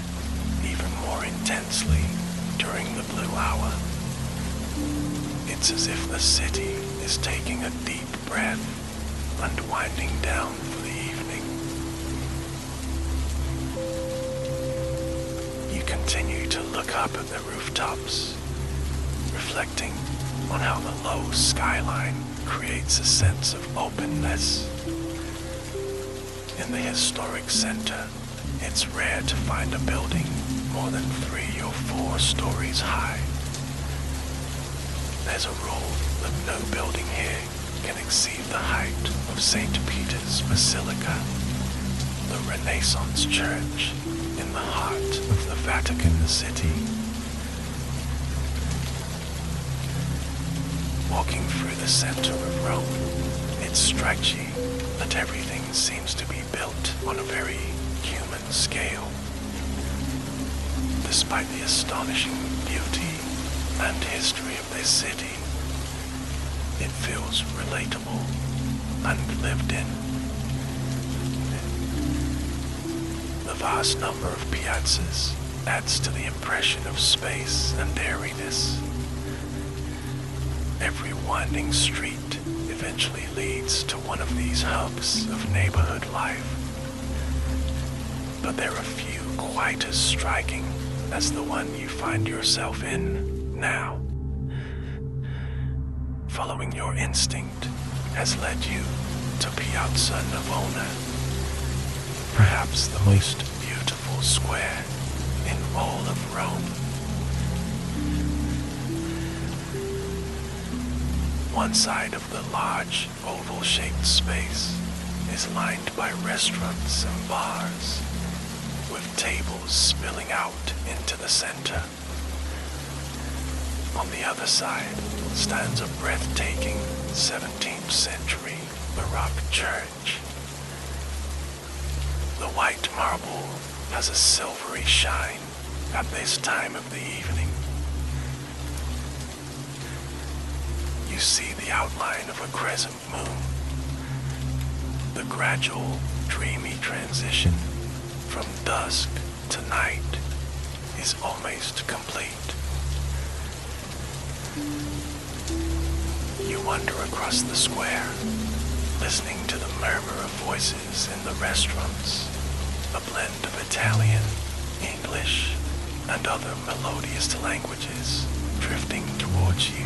Speaker 2: even more intensely during the blue hour. It's as if the city is taking a deep breath and winding down for the evening. You continue to look up at the rooftops, reflecting on how the low skyline creates a sense of openness. In the historic center, it's rare to find a building more than 3 or 4 stories high. There's a rule that no building here can exceed the height of St. Peter's Basilica, the Renaissance church in the heart of the Vatican City. Walking through the center of Rome, it's strikes you that everything seems to be built on a very human scale. Despite the astonishing beauty and history of this city, it feels relatable and lived in. The vast number of piazzas adds to the impression of space and airiness. Every winding street eventually leads to one of these hubs of neighborhood life, but there are few quite as striking as the one you find yourself in now. Following your instinct has led you to Piazza Navona, perhaps the most beautiful square in all of Rome. One side of the large, oval-shaped space is lined by restaurants and bars, with tables spilling out into the center. On the other side stands a breathtaking 17th century Baroque church. The white marble has a silvery shine at this time of the evening. You see the outline of a crescent moon. The gradual, dreamy transition from dusk to night is almost complete. You wander across the square, listening to the murmur of voices in the restaurants, a blend of Italian, English, and other melodious languages drifting towards you.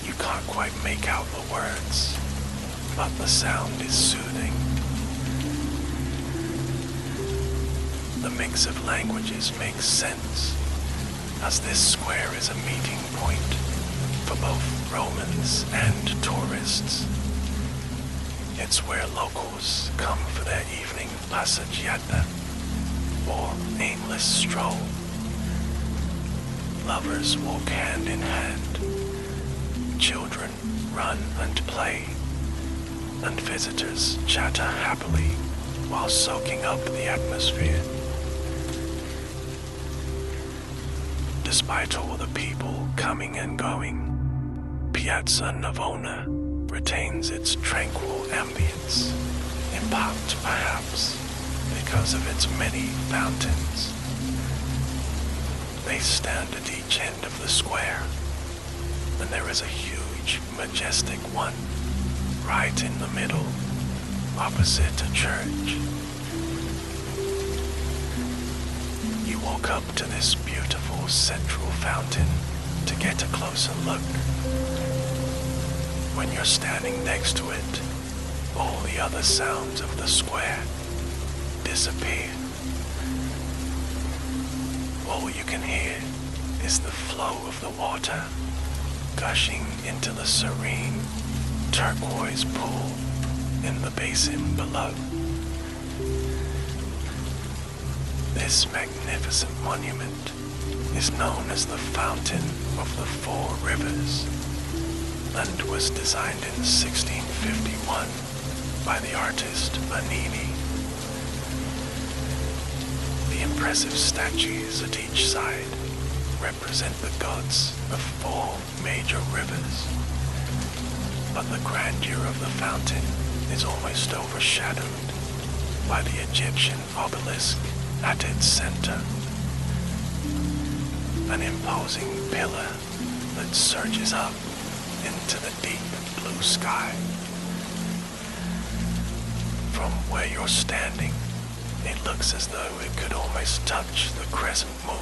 Speaker 2: You can't quite make out the words, but the sound is soothing. The mix of languages makes sense, as this square is a meeting point for both Romans and tourists. It's where locals come for their evening passeggiata, or aimless stroll. Lovers walk hand in hand. Children run and play, and visitors chatter happily while soaking up the atmosphere. Despite all the people coming and going, Piazza Navona retains its tranquil ambience, in part perhaps because of its many fountains. They stand at each end of the square, and there is a huge, majestic one right in the middle, opposite a church. You walk up to this beautiful central fountain to get a closer look. When you're standing next to it, all the other sounds of the square disappear. All you can hear is the flow of the water gushing into the serene, turquoise pool in the basin below. This magnificent monument is known as the Fountain of the Four Rivers, and was designed in 1651 by the artist Bernini. The impressive statues at each side represent the gods of four major rivers, but the grandeur of the fountain is almost overshadowed by the Egyptian obelisk at its center, an imposing pillar that surges up into the deep blue sky. From where you're standing, it looks as though it could almost touch the crescent moon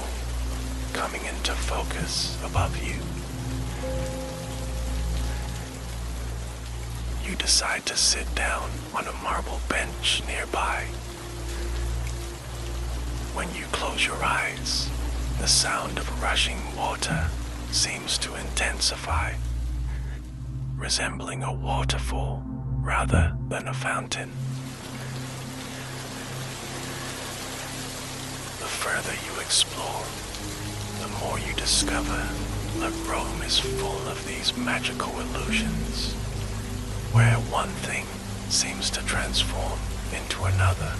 Speaker 2: coming into focus above you. You decide to sit down on a marble bench nearby. When you close your eyes, the sound of rushing water seems to intensify, resembling a waterfall rather than a fountain. The further you explore, the more you discover that Rome is full of these magical illusions, where one thing seems to transform into another.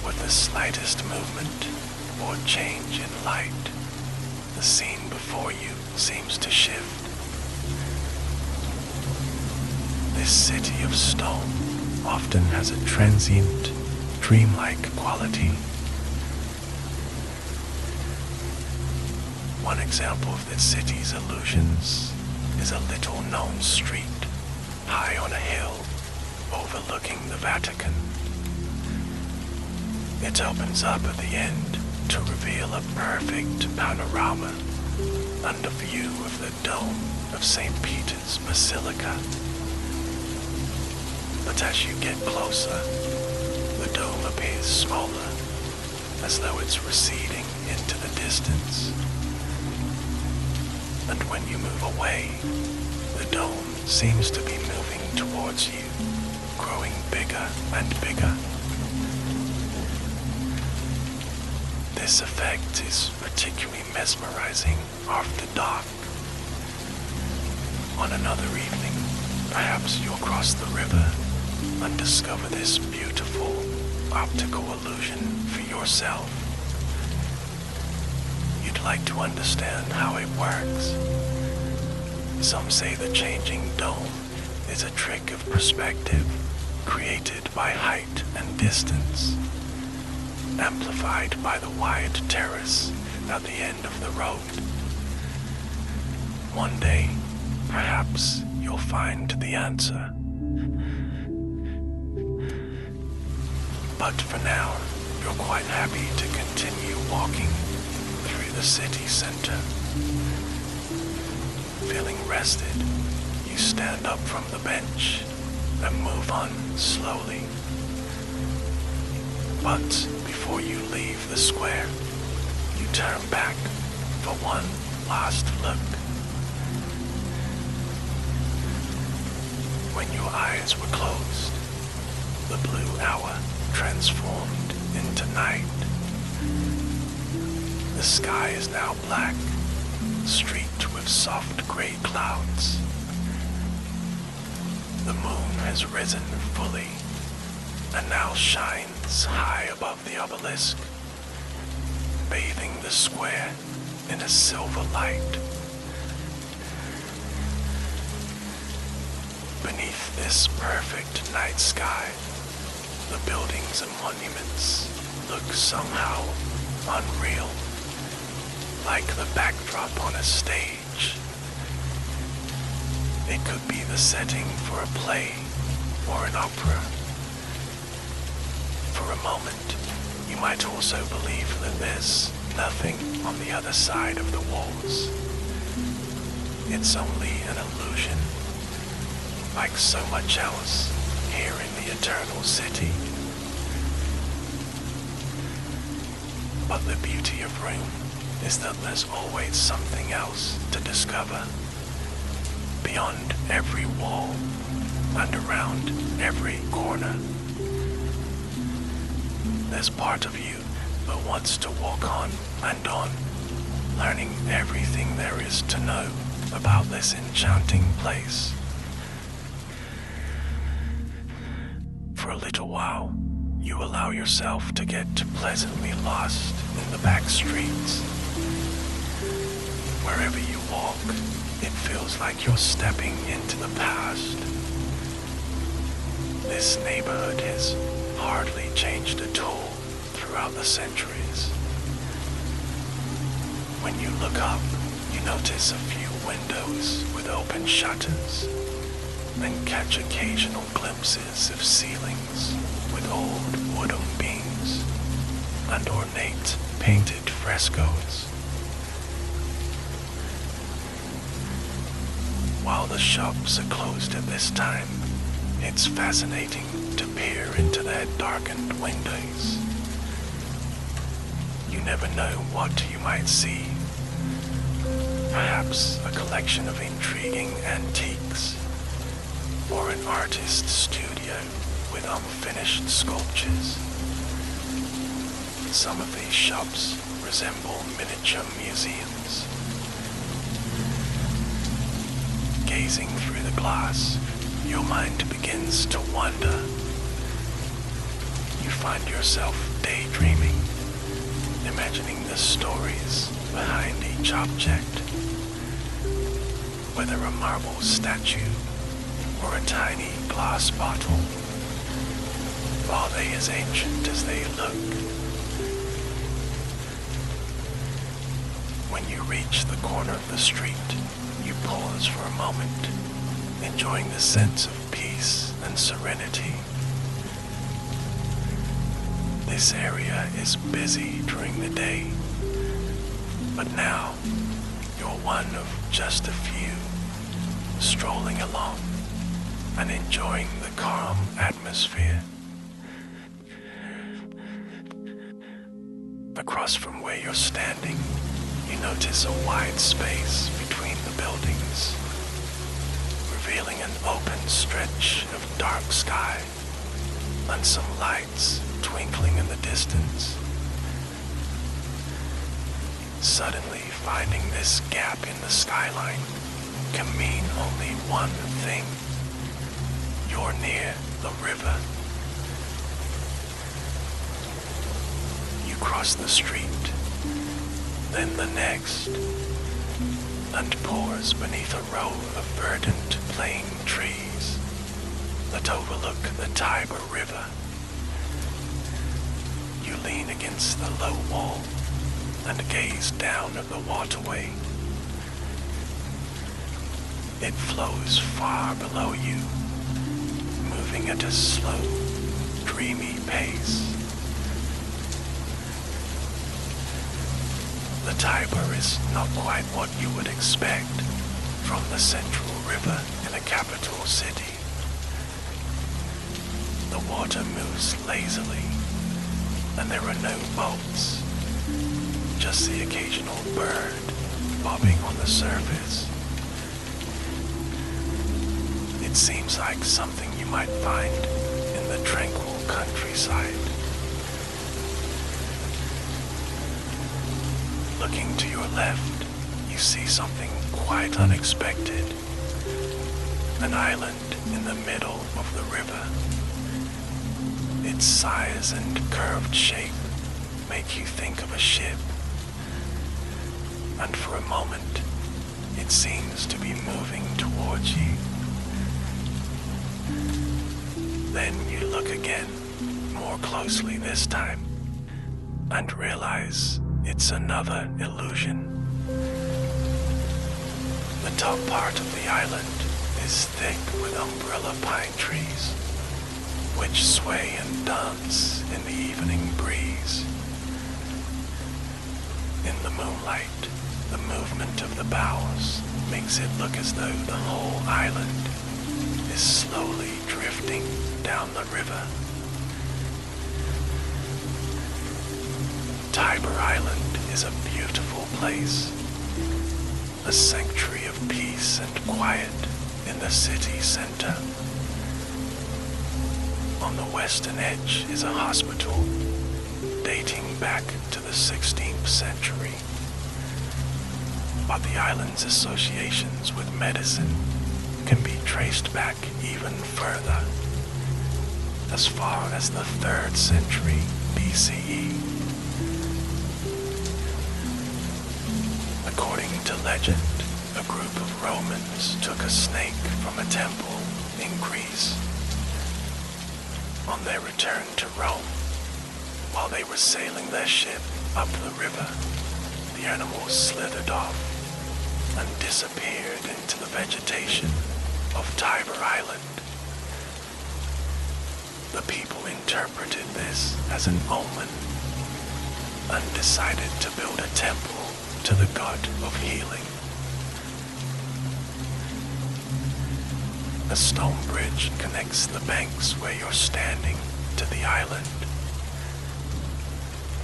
Speaker 2: With the slightest movement or change in light, the scene before you seems to shift. This city of stone often has a transient, dreamlike quality. One example of this city's illusions is a little-known street high on a hill overlooking the Vatican. It opens up at the end to reveal a perfect panorama under view of the dome of St. Peter's Basilica. But as you get closer, the dome appears smaller, as though it's receding into the distance. And when you move away, the dome seems to be moving towards you, growing bigger and bigger. This effect is particularly mesmerizing after dark. On another evening, perhaps you'll cross the river and discover this beautiful optical illusion for yourself. You'd like to understand how it works. Some say the changing dome is a trick of perspective created by height and distance, amplified by the wide terrace at the end of the road. One day, perhaps you'll find the answer. But for now, you're quite happy to continue walking through the city center. Feeling rested, you stand up from the bench and move on slowly. But before you leave the square, you turn back for one last look. When your eyes were closed, the blue hour transformed into night. The sky is now black, streaked with soft gray clouds. The moon has risen fully and now shines high above the obelisk, bathing the square in a silver light. Beneath this perfect night sky, the buildings and monuments look somehow unreal, like the backdrop on a stage. It could be the setting for a play or an opera. For a moment, you might also believe that there's nothing on the other side of the walls. It's only an illusion, like so much else here in the Eternal City. But the beauty of Room is that there's always something else to discover. Beyond every wall and around every corner. There's part of you that wants to walk on and on, learning everything there is to know about this enchanting place. For a little while, you allow yourself to get pleasantly lost in the back streets. Wherever you walk, it feels like you're stepping into the past. This neighborhood has hardly changed at all throughout the centuries. When you look up, you notice a few windows with open shutters and catch occasional glimpses of ceilings with old wooden beams and ornate painted frescoes. While the shops are closed at this time, it's fascinating to peer into their darkened windows. You never know what you might see. Perhaps a collection of intriguing antiques, or an artist's studio with unfinished sculptures. Some of these shops resemble miniature museums. Gazing through the glass, your mind begins to wander. You find yourself daydreaming, imagining the stories behind each object, whether a marble statue or a tiny glass bottle. Are they as ancient as they look? When you reach the corner of the street, you pause for a moment, enjoying the sense of peace and serenity. This area is busy during the day, but now you're one of just a few, strolling along and enjoying the calm atmosphere. Across from where you're standing, you notice a wide space between the buildings, revealing an open stretch of dark sky and some lights twinkling in the distance. Suddenly finding this gap in the skyline can mean only one thing. You're near the river. You cross the street, then the next, and pause beneath a row of verdant plane trees that overlook the Tiber River. You lean against the low wall and gaze down at the waterway. It flows far below you, moving at a slow, dreamy pace. The Tiber is not quite what you would expect from the central river in a capital city. The water moves lazily, and there are no boats, just the occasional bird bobbing on the surface. It seems like something you might find in the tranquil countryside. Looking to your left, you see something quite unexpected. An island in the middle of the river. Its size and curved shape make you think of a ship. And for a moment, it seems to be moving towards you. Then you look again, more closely this time, and realize it's another illusion. The top part of the island is thick with umbrella pine trees, which sway and dance in the evening breeze. In the moonlight, the movement of the boughs makes it look as though the whole island is slowly drifting down the river. Tiber Island is a beautiful place, a sanctuary of peace and quiet in the city center. On the western edge is a hospital dating back to the 16th century, but the island's associations with medicine can be traced back even further, as far as the 3rd century BCE. According to legend, a group of Romans took a snake from a temple in Greece. On their return to Rome, while they were sailing their ship up the river, the animal slithered off and disappeared into the vegetation of Tiber Island. The people interpreted this as an omen and decided to build a temple to the god of healing. A stone bridge connects the banks where you're standing to the island.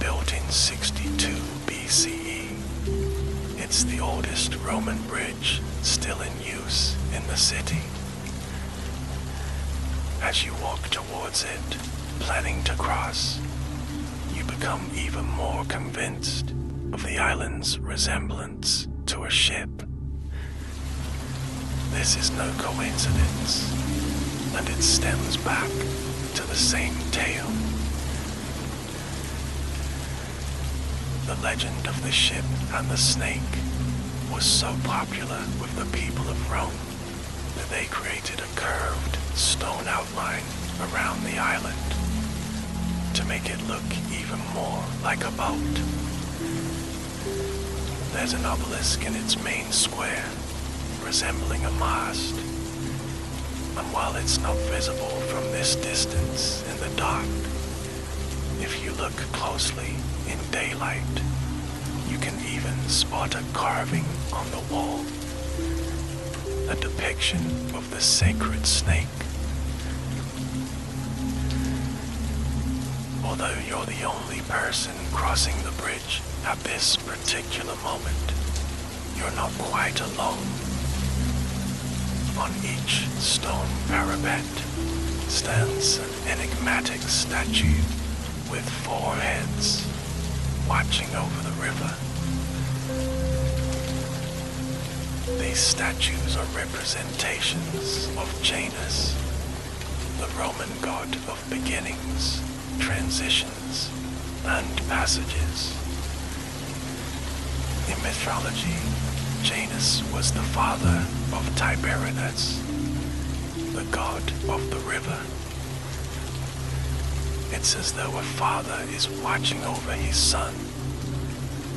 Speaker 2: Built in 62 BCE, it's the oldest Roman bridge still in use in the city. As you walk towards it, planning to cross, you become even more convinced of the island's resemblance to a ship. This is no coincidence, and it stems back to the same tale. The legend of the ship and the snake was so popular with the people of Rome that they created a curved stone outline around the island to make it look even more like a boat. There's an obelisk in its main square, resembling a mast, and while it's not visible from this distance in the dark, if you look closely in daylight, you can even spot a carving on the wall, a depiction of the sacred snake. Although you're the only person crossing the bridge at this particular moment, you're not quite alone. On each stone parapet stands an enigmatic statue with 4 heads watching over the river. These statues are representations of Janus, the Roman god of beginnings, transitions, and passages. In mythology, Janus was the father of Tiberinus, the god of the river. It's as though a father is watching over his son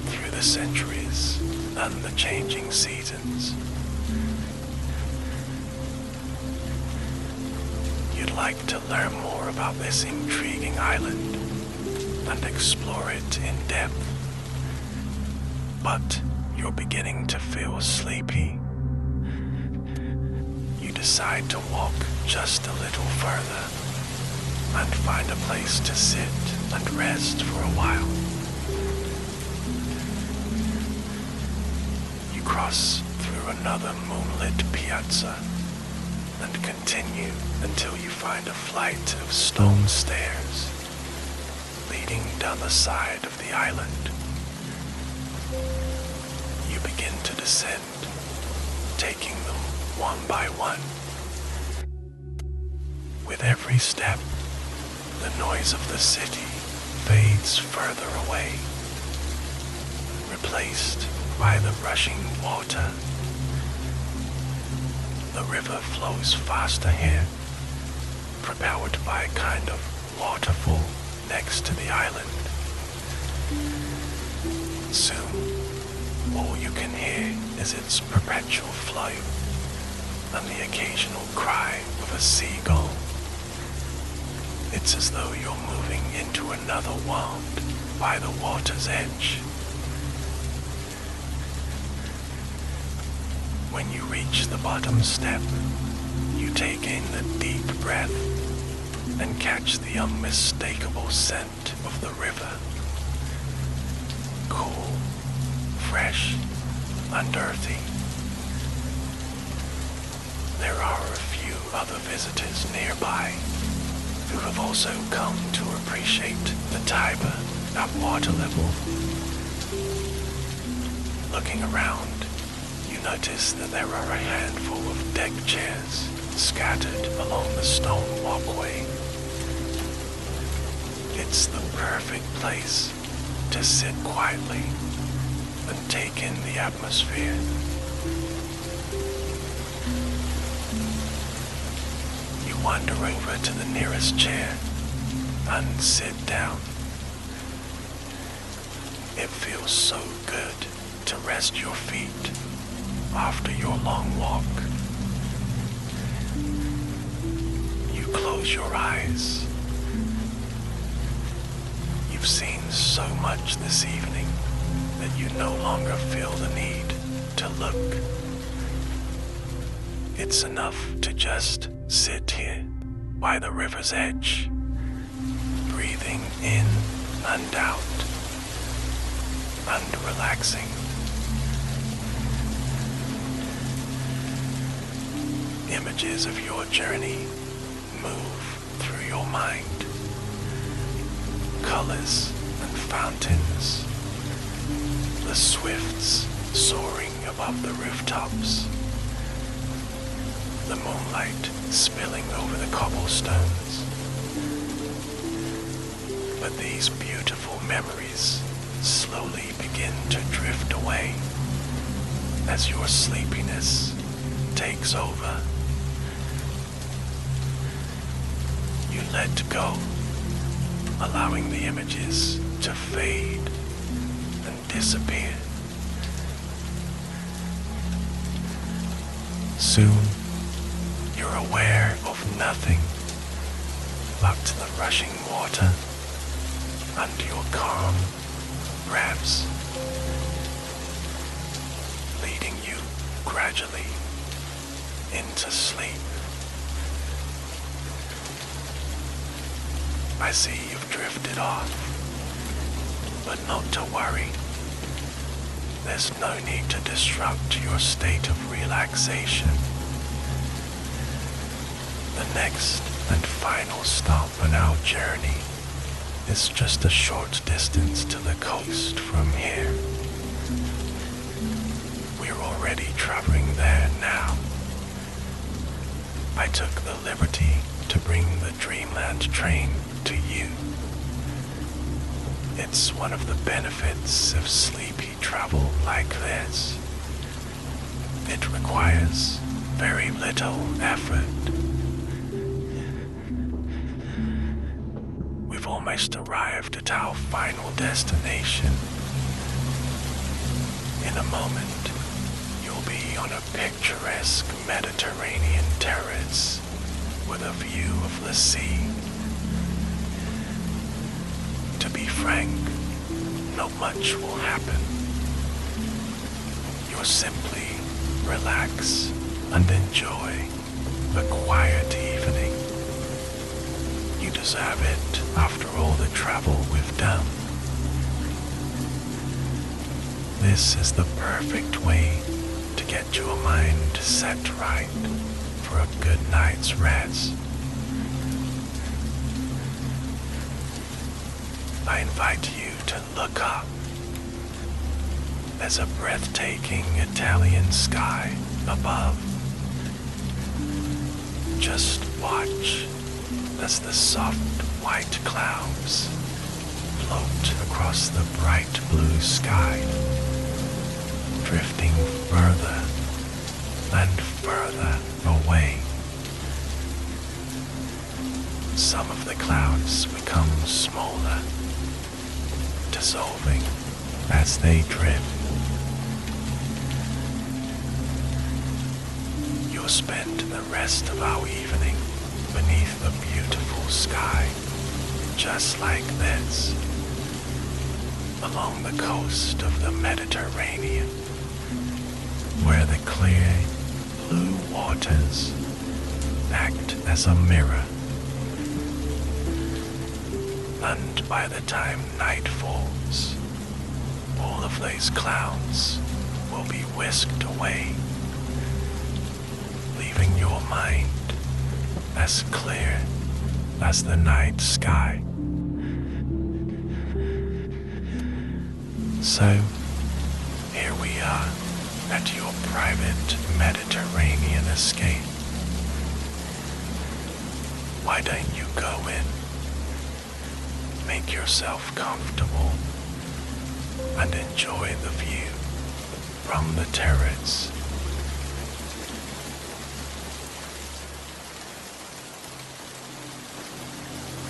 Speaker 2: through the centuries and the changing seasons. You'd like to learn more about this intriguing island and explore it in depth, but you're beginning to feel sleepy. You decide to walk just a little further and find a place to sit and rest for a while. You cross through another moonlit piazza and continue until you find a flight of stone stairs leading down the side of the island. You begin to descend, taking them one by one. With every step, the noise of the city fades further away, replaced by the rushing water. The river flows fast ahead, propelled by a kind of waterfall next to the island. Soon, all you can hear is its perpetual flow and the occasional cry of a seagull. It's as though you're moving into another world by the water's edge. When you reach the bottom step, you take in a deep breath and catch the unmistakable scent of the river. Cool, fresh, and earthy. There are a few other visitors nearby who have also come to appreciate the Tiber at water level. Looking around, you notice that there are a handful of deck chairs scattered along the stone walkway. It's the perfect place to sit quietly and take in the atmosphere. You wander over to the nearest chair and sit down. It feels so good to rest your feet after your long walk. You close your eyes. You've seen so much this evening that you no longer feel the need to look. It's enough to just sit here by the river's edge, breathing in and out, and relaxing. Images of your journey move through your mind. Colors and fountains. The swifts soaring above the rooftops. the moonlight spilling over the cobblestones. But these beautiful memories slowly begin to drift away as your sleepiness takes over. You let go, allowing the images to fade and disappear. Soon, you're aware of nothing but the rushing water under your calm breaths, leading you gradually into sleep. I see you've drifted off, but not to worry. There's no need to disrupt your state of relaxation. The next and final stop on our journey is just a short distance to the coast from here. We're already traveling there now. I took the liberty to bring the Dreamland train to you. It's one of the benefits of sleepy travel like this. It requires very little effort. We've almost arrived at our final destination. In a moment, you'll be on a picturesque Mediterranean terrace with a view of the sea. To be frank, not much will happen. You'll simply relax and enjoy a quiet evening. You deserve it after all the travel we've done. This is the perfect way to get your mind set right for a good night's rest. I invite you to look up. There's a breathtaking Italian sky above. Just watch as the soft white clouds float across the bright blue sky, drifting further and further away. Some of the clouds become smaller, dissolving as they drift. You'll spend the rest of our evening beneath a beautiful sky, just like this, along the coast of the Mediterranean, where the clear blue waters act as a mirror. And by the time night falls, all of these clouds will be whisked away, leaving your mind as clear as the night sky. So, here we are at your private Mediterranean escape. Why don't you go in? Make yourself comfortable and enjoy the view from the terrace.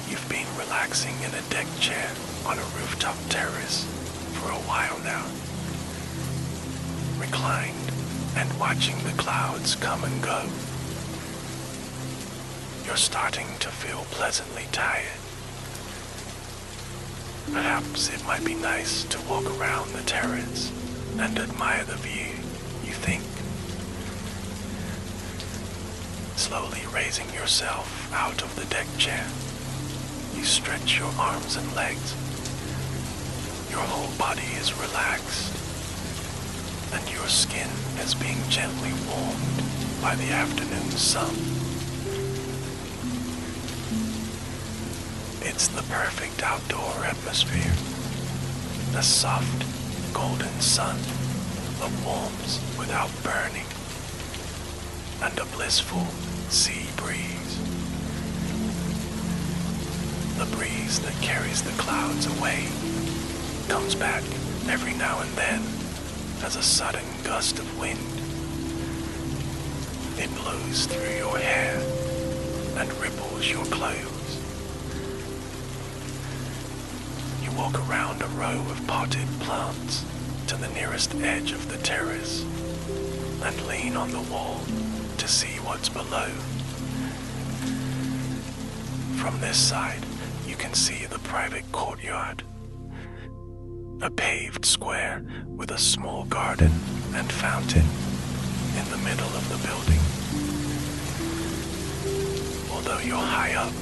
Speaker 2: You've been relaxing in a deck chair on a rooftop terrace for a while now, reclined and watching the clouds come and go. You're starting to feel pleasantly tired. Perhaps it might be nice to walk around the terrace and admire the view, you think. Slowly raising yourself out of the deck chair, you stretch your arms and legs. Your whole body is relaxed, and your skin is being gently warmed by the afternoon sun. It's the perfect outdoor atmosphere. The soft, golden sun that warms without burning. and a blissful sea breeze. The breeze that carries the clouds away comes back every now and then as a sudden gust of wind. It blows through your hair and ripples your clothes. You walk around a row of potted plants to the nearest edge of the terrace and lean on the wall to see what's below. From this side, you can see the private courtyard, a paved square with a small garden and fountain in the middle of the building. Although you're high up,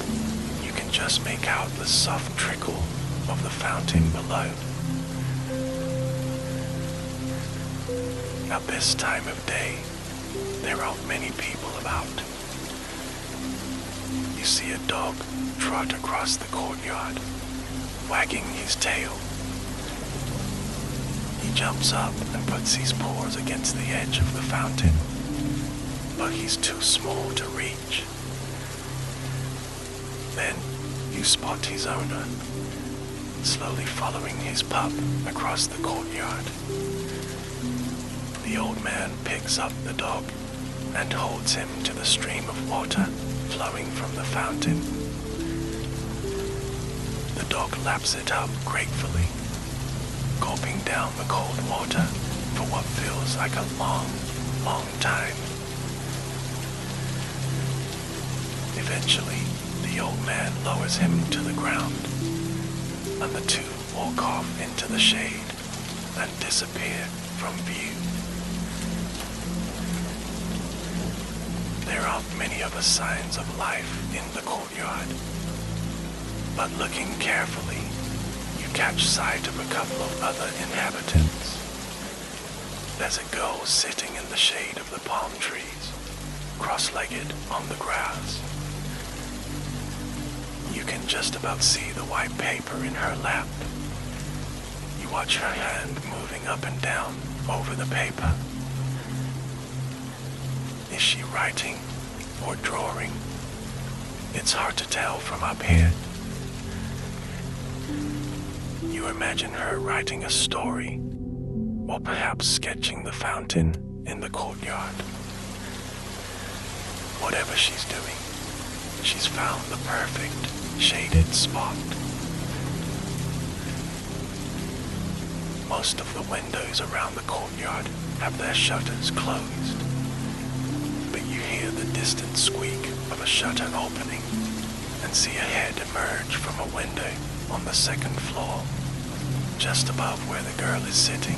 Speaker 2: you can just make out the soft trickle of the fountain below. At this time of day, there aren't many people about. You see a dog trot across the courtyard, wagging his tail. He jumps up and puts his paws against the edge of the fountain, but he's too small to reach. Then you spot his owner, slowly following his pup across the courtyard. The old man picks up the dog and holds him to the stream of water flowing from the fountain. The dog laps it up gratefully, gulping down the cold water for what feels like a long, long time. Eventually, the old man lowers him to the ground, and the two walk off into the shade and disappear from view. There aren't many other signs of life in the courtyard, but looking carefully, you catch sight of a couple of other inhabitants. There's a girl sitting in the shade of the palm trees, cross-legged on the grass. You can just about see the white paper in her lap. You watch her hand moving up and down over the paper. Is she writing or drawing? It's hard to tell from up here. You imagine her writing a story, or perhaps sketching the fountain in the courtyard. Whatever she's doing, she's found the perfect shaded spot. Most of the windows around the courtyard have their shutters closed, but you hear the distant squeak of a shutter opening and see a head emerge from a window on the second floor, just above where the girl is sitting.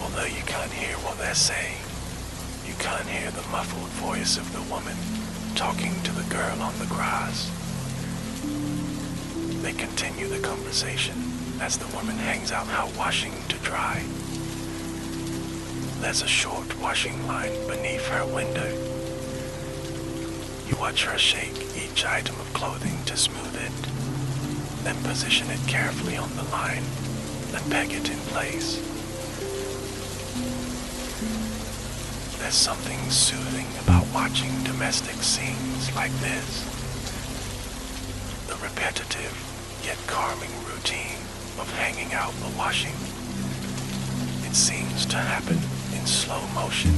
Speaker 2: Although you can't hear what they're saying, you can't hear the muffled voice of the woman talking to the girl on the grass. They continue the conversation as the woman hangs out her washing to dry. There's a short washing line beneath her window. You watch her shake each item of clothing to smooth it, then position it carefully on the line and peg it in place. There's something soothing about watching domestic scenes like this. The repetitive yet calming routine of hanging out the washing. It seems to happen in slow motion.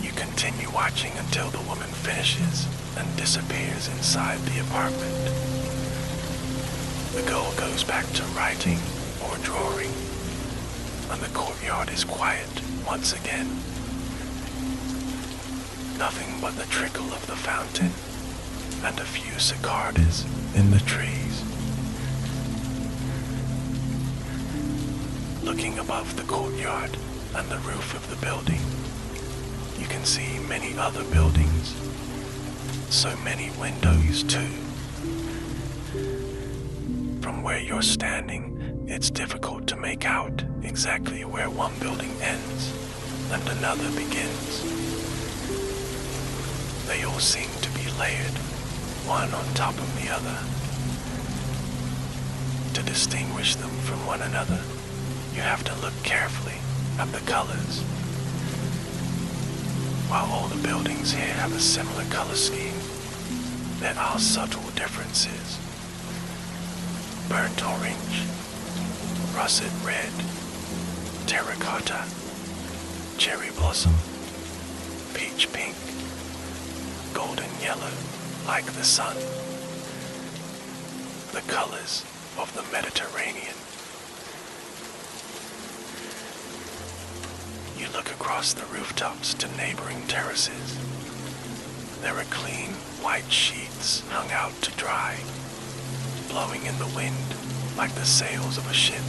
Speaker 2: You continue watching until the woman finishes and disappears inside the apartment. The girl goes back to writing or drawing, and the courtyard is quiet once again. Nothing but the trickle of the fountain and a few cicadas in the trees. Looking above the courtyard and the roof of the building, you can see many other buildings. So many windows too. From where you're standing, it's difficult to make out exactly where one building ends and another begins. They all seem to be layered, one on top of the other. To distinguish them from one another, you have to look carefully at the colors. While all the buildings here have a similar color scheme, there are subtle differences. Burnt orange, russet red, terracotta, cherry blossom, peach pink, golden yellow like the sun. The colors of the Mediterranean. You look across the rooftops to neighboring terraces. There are clean, white sheets hung out to dry, blowing in the wind like the sails of a ship.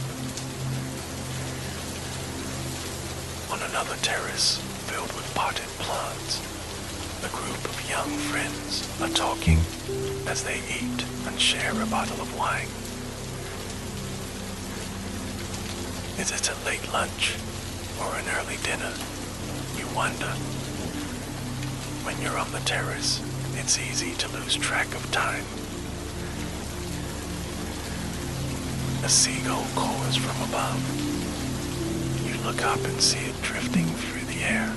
Speaker 2: On another terrace filled with potted plants, a group of young friends are talking as they eat and share a bottle of wine. Is it a late lunch or an early dinner? You wonder. When you're on the terrace, it's easy to lose track of time. A seagull calls from above. You look up and see it drifting through the air,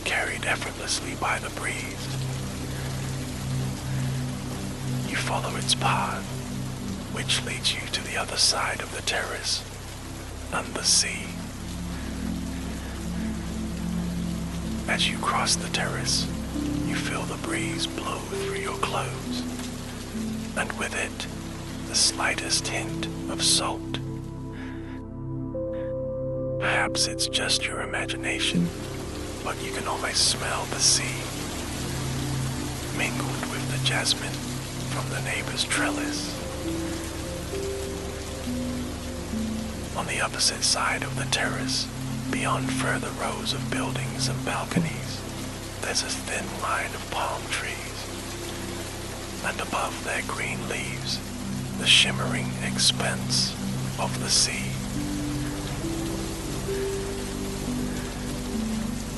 Speaker 2: carried effortlessly by the breeze. You follow its path, which leads you to the other side of the terrace and the sea. As you cross the terrace, you feel the breeze blow through your clothes, and with it, the slightest hint of salt. Perhaps it's just your imagination, but you can almost smell the sea, mingled with the jasmine from the neighbor's trellis. On the opposite side of the terrace, beyond further rows of buildings and balconies, there's a thin line of palm trees, and above their green leaves, the shimmering expanse of the sea.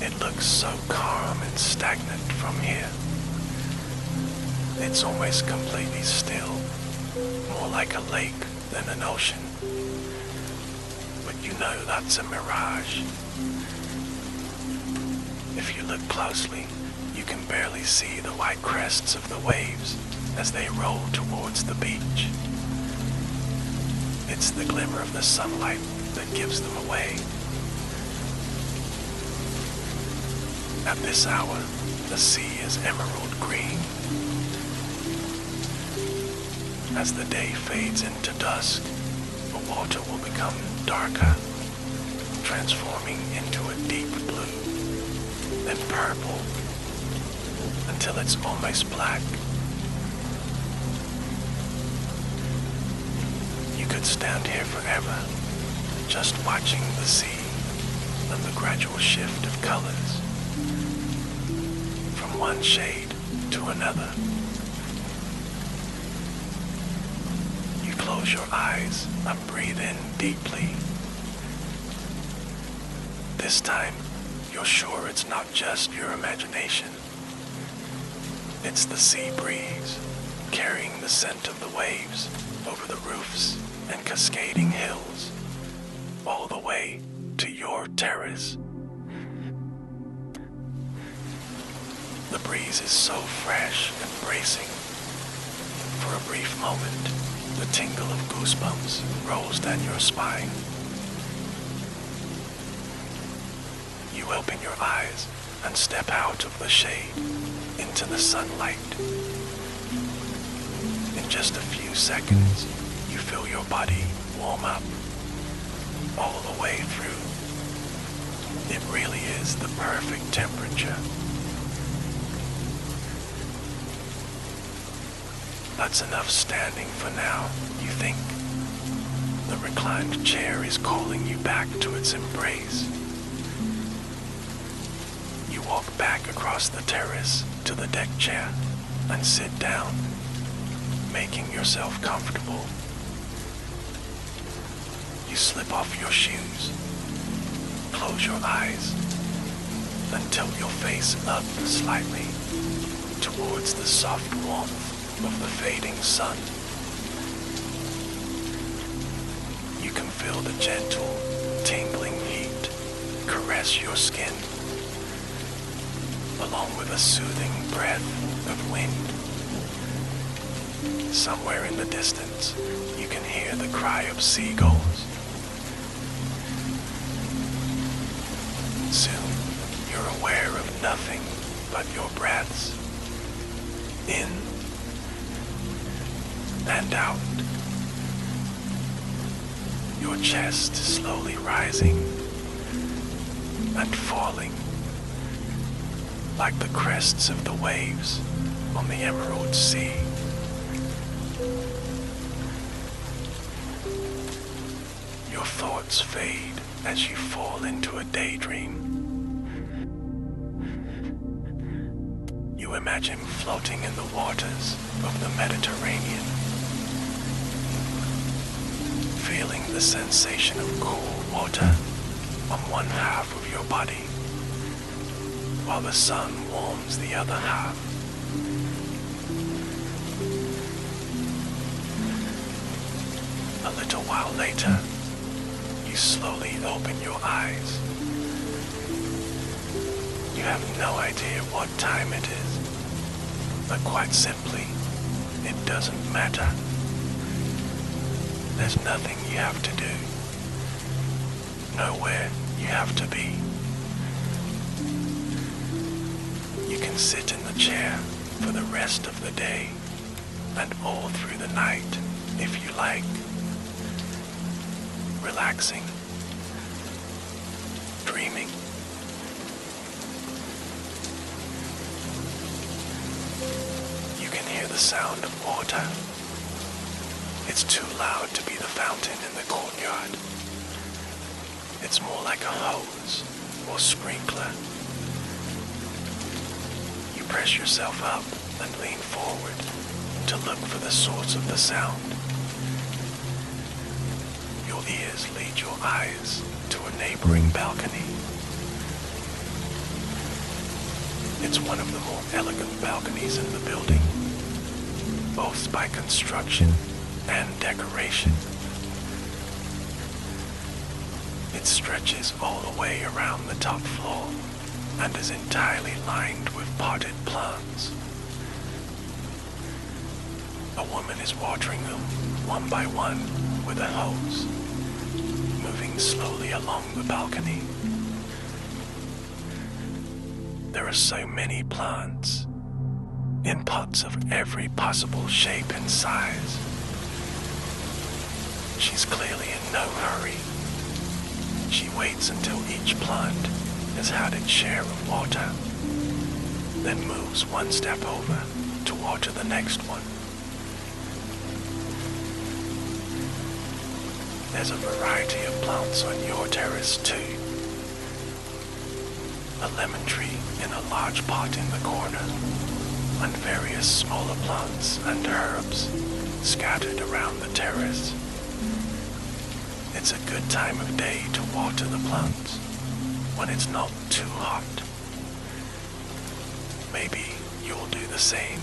Speaker 2: It looks so calm and stagnant from here. It's almost completely still, more like a lake than an ocean. But you know that's a mirage. If you look closely, you can barely see the white crests of the waves as they roll towards the beach. It's the glimmer of the sunlight that gives them away. At this hour, the sea is emerald green. As the day fades into dusk, the water will become darker, transforming into a deep blue, then purple, until it's almost black. You could stand here forever, just watching the sea and the gradual shift of colors, from one shade to another. You close your eyes and breathe in deeply. This time, you're sure it's not just your imagination. It's the sea breeze, carrying the scent of the waves over the roofs and cascading hills, all the way to your terrace. The breeze is so fresh and bracing. For a brief moment, the tingle of goosebumps rolls down your spine. You open your eyes and step out of the shade into the sunlight. In just a few seconds, you feel your body warm up all the way through. It really is the perfect temperature. That's enough standing for now, you think. The reclined chair is calling you back to its embrace. You walk back across the terrace to the deck chair and sit down, making yourself comfortable. You slip off your shoes, close your eyes, and tilt your face up slightly towards the soft warmth of the fading sun. You can feel the gentle, tingling heat caress your skin, along with a soothing breath of wind. Somewhere in the distance, you can hear the cry of seagulls. Soon, you're aware of nothing but your breaths, in and out. Your chest slowly rising and falling like the crests of the waves on the emerald sea. Your thoughts fade as you fall into a daydream. You imagine floating in the waters of the Mediterranean, feeling the sensation of cool water on one half of your body, while the sun warms the other half. A little while later, you slowly open your eyes. You have no idea what time it is, but quite simply, it doesn't matter. There's nothing you have to do, nowhere you have to be. You can sit in the chair for the rest of the day and all through the night if you like, relaxing, dreaming. You can hear the sound of water. It's too loud to be the fountain in the courtyard. It's more like a hose or sprinkler. You press yourself up and lean forward to look for the source of the sound. Your ears lead your eyes to a neighboring balcony. It's one of the more elegant balconies in the building, both by construction and decoration. It stretches all the way around the top floor and is entirely lined with potted plants. A woman is watering them one by one with a hose, moving slowly along the balcony. There are so many plants, in pots of every possible shape and size. She's clearly in no hurry. She waits until each plant has had its share of water, then moves one step over to water the next one. There's a variety of plants on your terrace too. A lemon tree in a large pot in the corner, and various smaller plants and herbs scattered around the terrace. It's a good time of day to water the plants when it's not too hot. Maybe you'll do the same.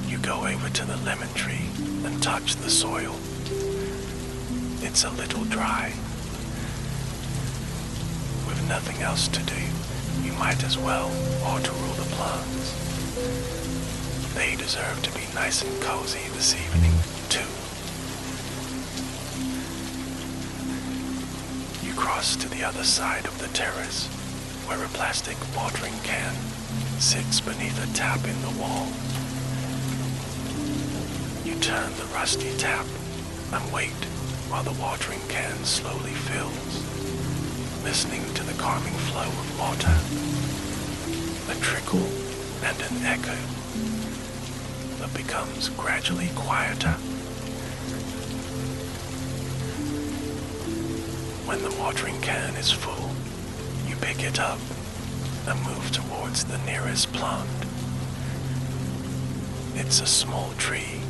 Speaker 2: You go over to the lemon tree and touch the soil. It's a little dry. With nothing else to do, you might as well water all the plants. They deserve to be nice and cozy this evening, too. You cross to the other side of the terrace, where a plastic watering can sits beneath a tap in the wall. You turn the rusty tap and wait while the watering can slowly fills, listening to the calming flow of water, a trickle and an echo that becomes gradually quieter. When the watering can is full, you pick it up and move towards the nearest plant. It's a small tree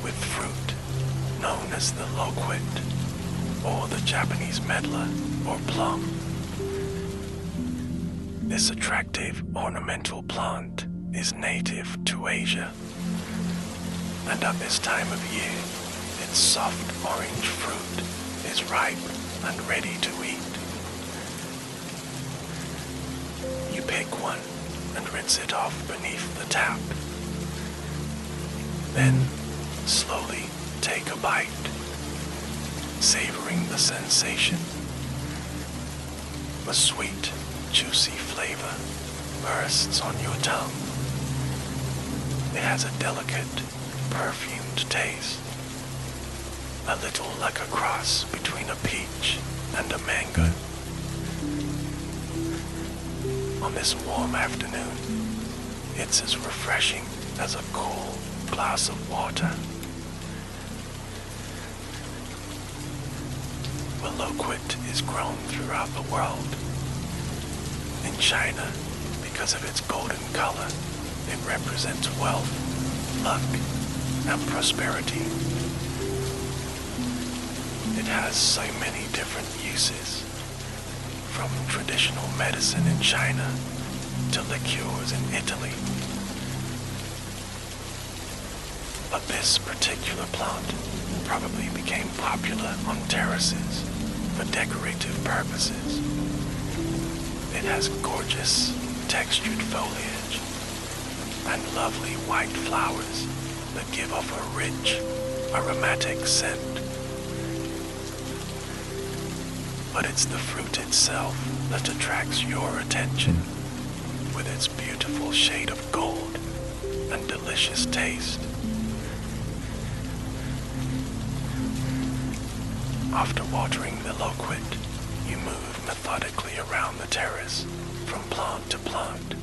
Speaker 2: with fruit known as the loquat, or the Japanese medlar, or plum. This attractive ornamental plant is native to Asia. and at this time of year, its soft orange fruit is ripe and ready to eat. You pick one and rinse it off beneath the tap. Then, slowly take a bite, savoring the sensation. A sweet, juicy flavor bursts on your tongue. It has a delicate, perfumed taste, a little like a cross between a peach and a mango. On this warm afternoon, it's as refreshing as a cool glass of water. Loquat is grown throughout the world. In China, because of its golden color, it represents wealth, luck, and prosperity. It has so many different uses, from traditional medicine in China to liqueurs in Italy. But this particular plant probably became popular on terraces for decorative purposes. It has gorgeous, textured foliage and lovely white flowers that give off a rich, aromatic scent. But it's the fruit itself that attracts your attention with its beautiful shade of gold and delicious taste. After watering the loquat, you move methodically around the terrace from plant to plant.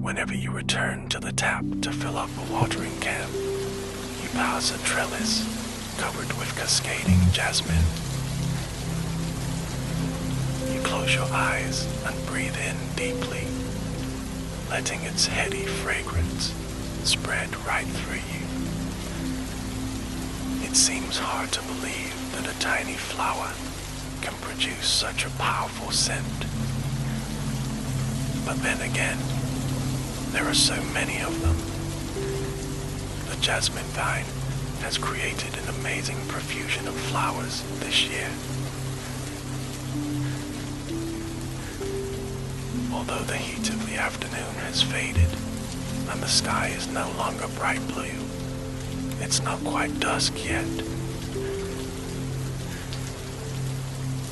Speaker 2: Whenever you return to the tap to fill up a watering can, you pass a trellis covered with cascading jasmine. You close your eyes and breathe in deeply, letting its heady fragrance spread right through you. It seems hard to believe that a tiny flower can produce such a powerful scent. But then again, there are so many of them. The jasmine vine has created an amazing profusion of flowers this year. Although the heat of the afternoon has faded and the sky is no longer bright blue, it's not quite dusk yet.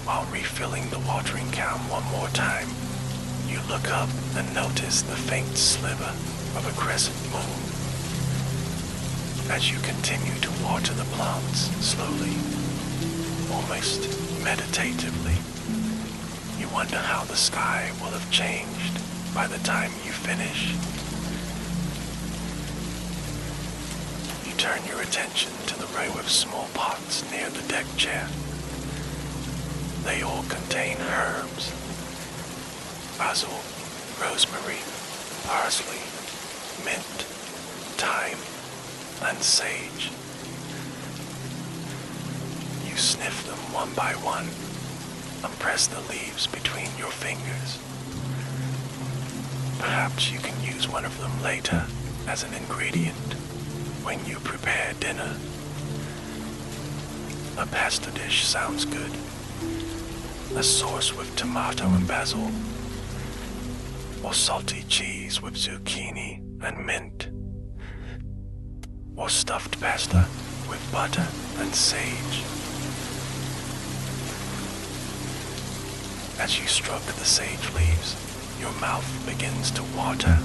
Speaker 2: While refilling the watering can one more time, you look up and notice the faint sliver of a crescent moon. As you continue to water the plants slowly, almost meditatively, you wonder how the sky will have changed by the time you finish. Turn your attention to the row of small pots near the deck chair. They all contain herbs: basil, rosemary, parsley, mint, thyme, and sage. You sniff them one by one and press the leaves between your fingers. Perhaps you can use one of them later as an ingredient when you prepare dinner. A pasta dish sounds good. A sauce with tomato and basil, or salty cheese with zucchini and mint, or stuffed pasta with butter and sage. As you stroke the sage leaves, your mouth begins to water.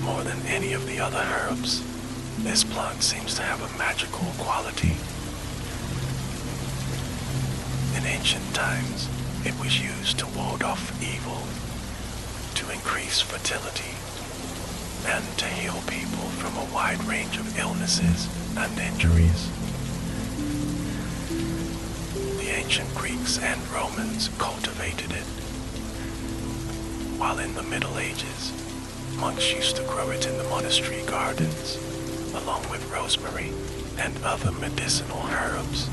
Speaker 2: More than any of the other herbs, this plant seems to have a magical quality. In ancient times, it was used to ward off evil, to increase fertility, and to heal people from a wide range of illnesses and injuries. The ancient Greeks and Romans cultivated it, while in the Middle Ages, monks used to grow it in the monastery gardens, along with rosemary and other medicinal herbs.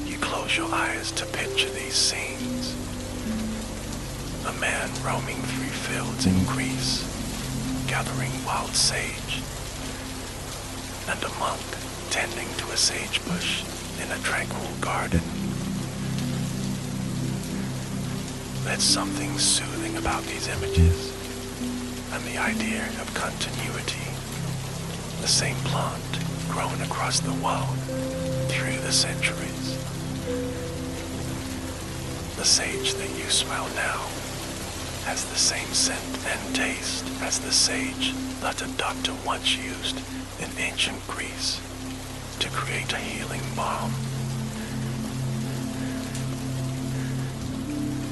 Speaker 2: You close your eyes to picture these scenes. a man roaming through fields in Greece, gathering wild sage, and a monk tending to a sage bush in a tranquil garden. There's something soothing about these images, and the idea of continuity, the same plant grown across the world through the centuries. The sage that you smell now has the same scent and taste as the sage that a doctor once used in ancient Greece to create a healing balm.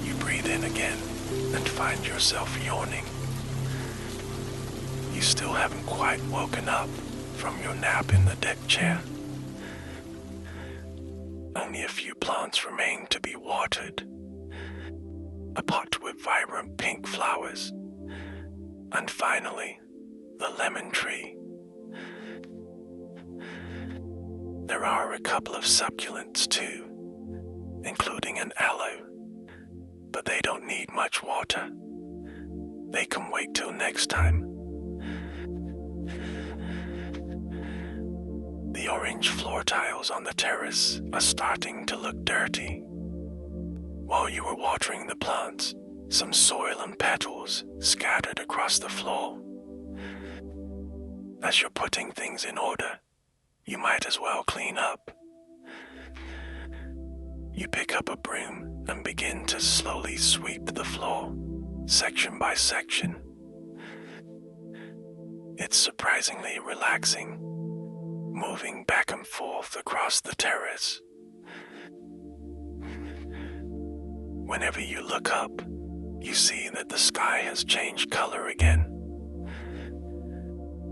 Speaker 2: You breathe in again and find yourself yawning. You still haven't quite woken up from your nap in the deck chair. Only a few plants remain to be watered. A pot with vibrant pink flowers, and finally, the lemon tree. There are a couple of succulents too, including an aloe, but they don't need much water. They can wait till next time. The orange floor tiles on the terrace are starting to look dirty. While you were watering the plants, some soil and petals scattered across the floor. As you're putting things in order, you might as well clean up. You pick up a broom and begin to slowly sweep the floor, section by section. It's surprisingly relaxing, moving back and forth across the terrace. Whenever you look up, you see that the sky has changed color again.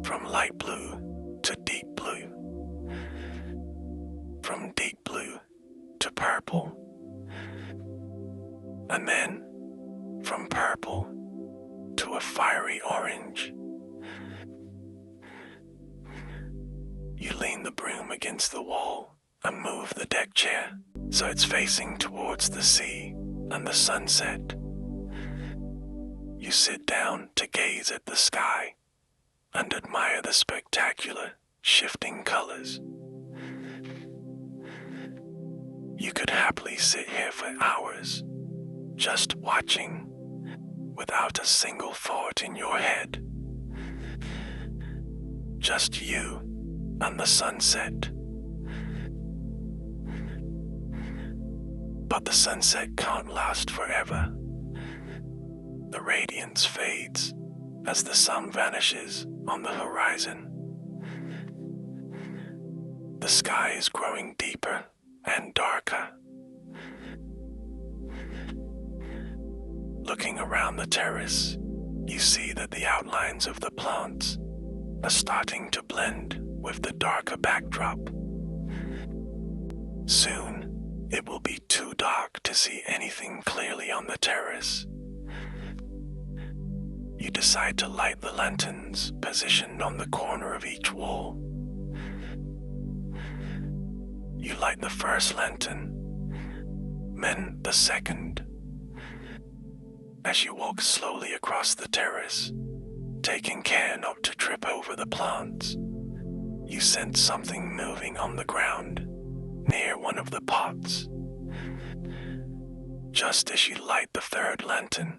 Speaker 2: From light blue to deep blue. From deep blue to purple. And then, from purple to a fiery orange. You lean the broom against the wall and move the deck chair so it's facing towards the sea and the sunset. You sit down to gaze at the sky and admire the spectacular, shifting colors. You could happily sit here for hours, just watching, without a single thought in your head. Just you and the sunset. But the sunset can't last forever. The radiance fades as the sun vanishes on the horizon. The sky is growing deeper and darker. Looking around the terrace, you see that the outlines of the plants are starting to blend with the darker backdrop. Soon, it will be too dark to see anything clearly on the terrace. You decide to light the lanterns positioned on the corner of each wall. You light the first lantern, then the second. As you walk slowly across the terrace, taking care not to trip over the plants, you sense something moving on the ground near one of the pots. Just as you light the third lantern,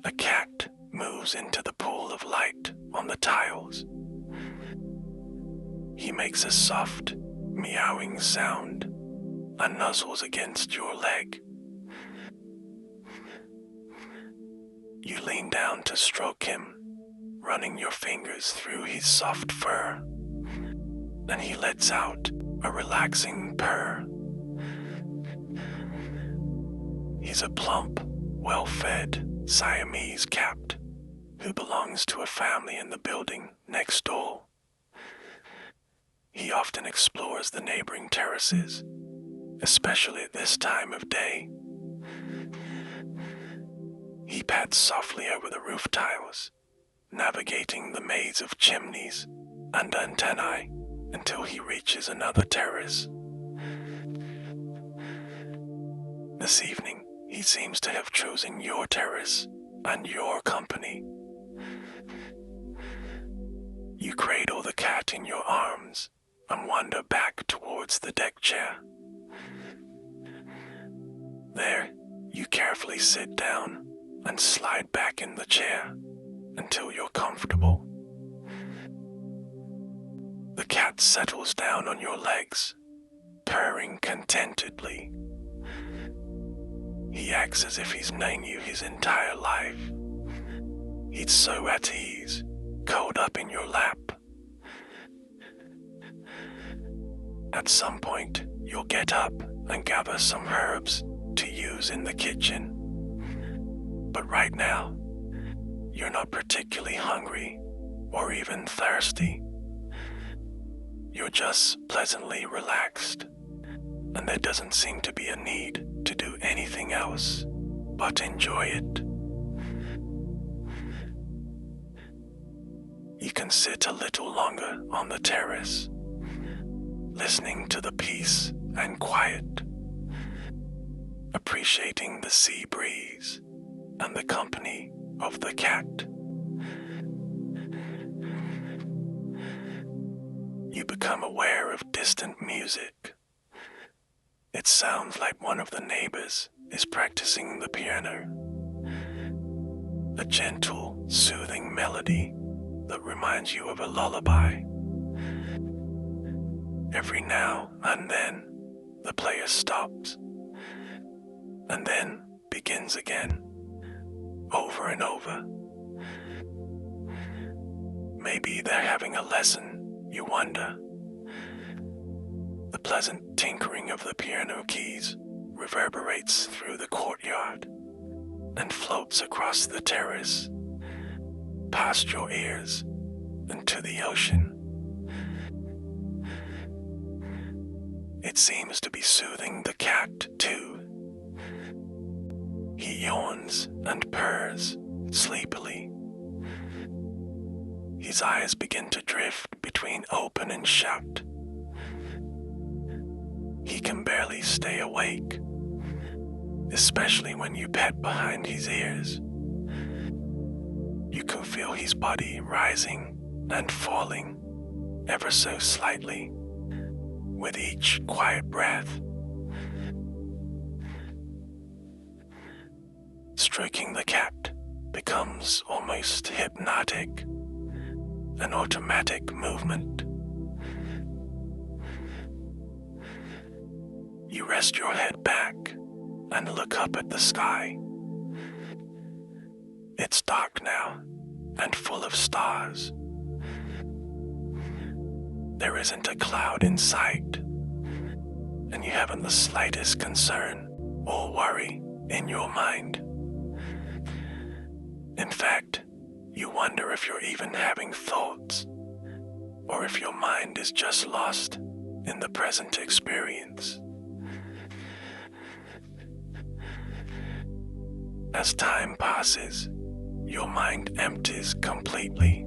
Speaker 2: a cat moves into the pool of light on the tiles. He makes a soft, meowing sound and nuzzles against your leg. You lean down to stroke him, running your fingers through his soft fur. Then he lets out a relaxing purr. He's a plump, well-fed Siamese cat who belongs to a family in the building next door. He often explores the neighboring terraces, especially at this time of day. He pats softly over the roof tiles, navigating the maze of chimneys and antennae until he reaches another terrace. This evening, he seems to have chosen your terrace and your company. You cradle the cat in your arms and wander back towards the deck chair. There, you carefully sit down and slide back in the chair until you're comfortable. The cat settles down on your legs, purring contentedly. He acts as if he's known you his entire life. He's so at ease, curled up in your lap. At some point, you'll get up and gather some herbs to use in the kitchen. But right now, you're not particularly hungry or even thirsty. You're just pleasantly relaxed, and there doesn't seem to be a need to do anything else but enjoy it. You can sit a little longer on the terrace, listening to the peace and quiet, appreciating the sea breeze and the company of the cat. You become aware of distant music. It sounds like one of the neighbors is practicing the piano. A gentle, soothing melody that reminds you of a lullaby. Every now and then, the player stops, and then begins again, over and over. Maybe they're having a lesson, you wonder. The pleasant tinkering of the piano keys reverberates through the courtyard and floats across the terrace, past your ears and to the ocean. It seems to be soothing the cat, too. He yawns and purrs sleepily. His eyes begin to drift between open and shut. He can barely stay awake, especially when you pet behind his ears. You can feel his body rising and falling ever so slightly with each quiet breath. Stroking the cat becomes almost hypnotic, an automatic movement. You rest your head back and look up at the sky. It's dark now and full of stars. There isn't a cloud in sight, and you haven't the slightest concern or worry in your mind. In fact, you wonder if you're even having thoughts, or if your mind is just lost in the present experience. As time passes, your mind empties completely.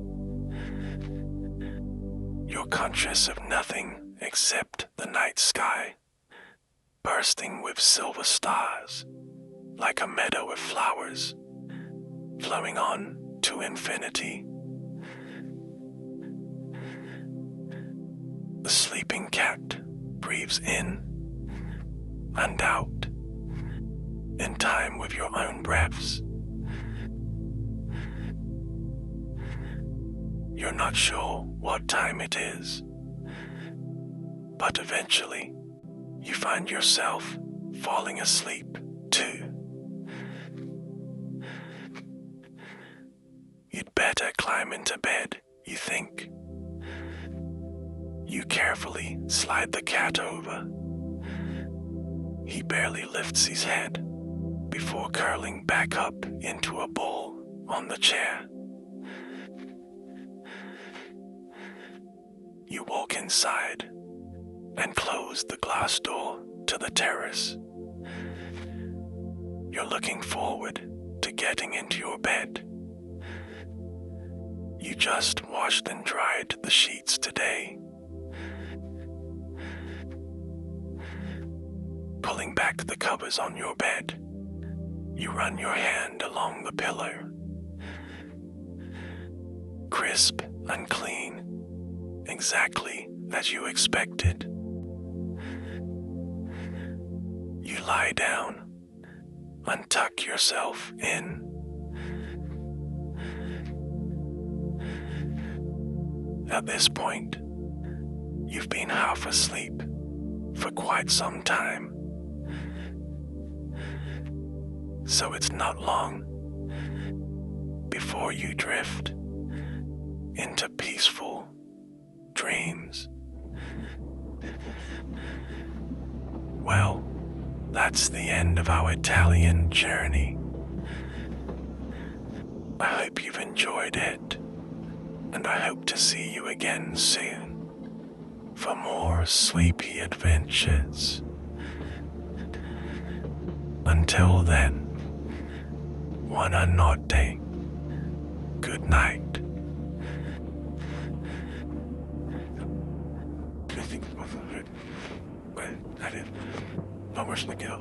Speaker 2: You're conscious of nothing except the night sky, bursting with silver stars, like a meadow of flowers, flowing on to infinity. The sleeping cat breathes in and out, in time with your own breaths. You're not sure what time it is, but eventually you find yourself falling asleep too. You'd better climb into bed, you think. You carefully slide the cat over. He barely lifts his head before curling back up into a ball on the chair. You walk inside and close the glass door to the terrace. You're looking forward to getting into your bed. You just washed and dried the sheets today. Pulling back the covers on your bed, You run your hand along the pillow. Crisp and clean, exactly as you expected. You lie down and tuck yourself in. At this point, you've been half asleep for quite some time. So it's not long before you drift into peaceful dreams. Well, that's the end of our Italian journey. I hope you've enjoyed it, and I hope to see you again soon for more sleepy adventures. Until then, buonanotte. Good night. Vamos legal.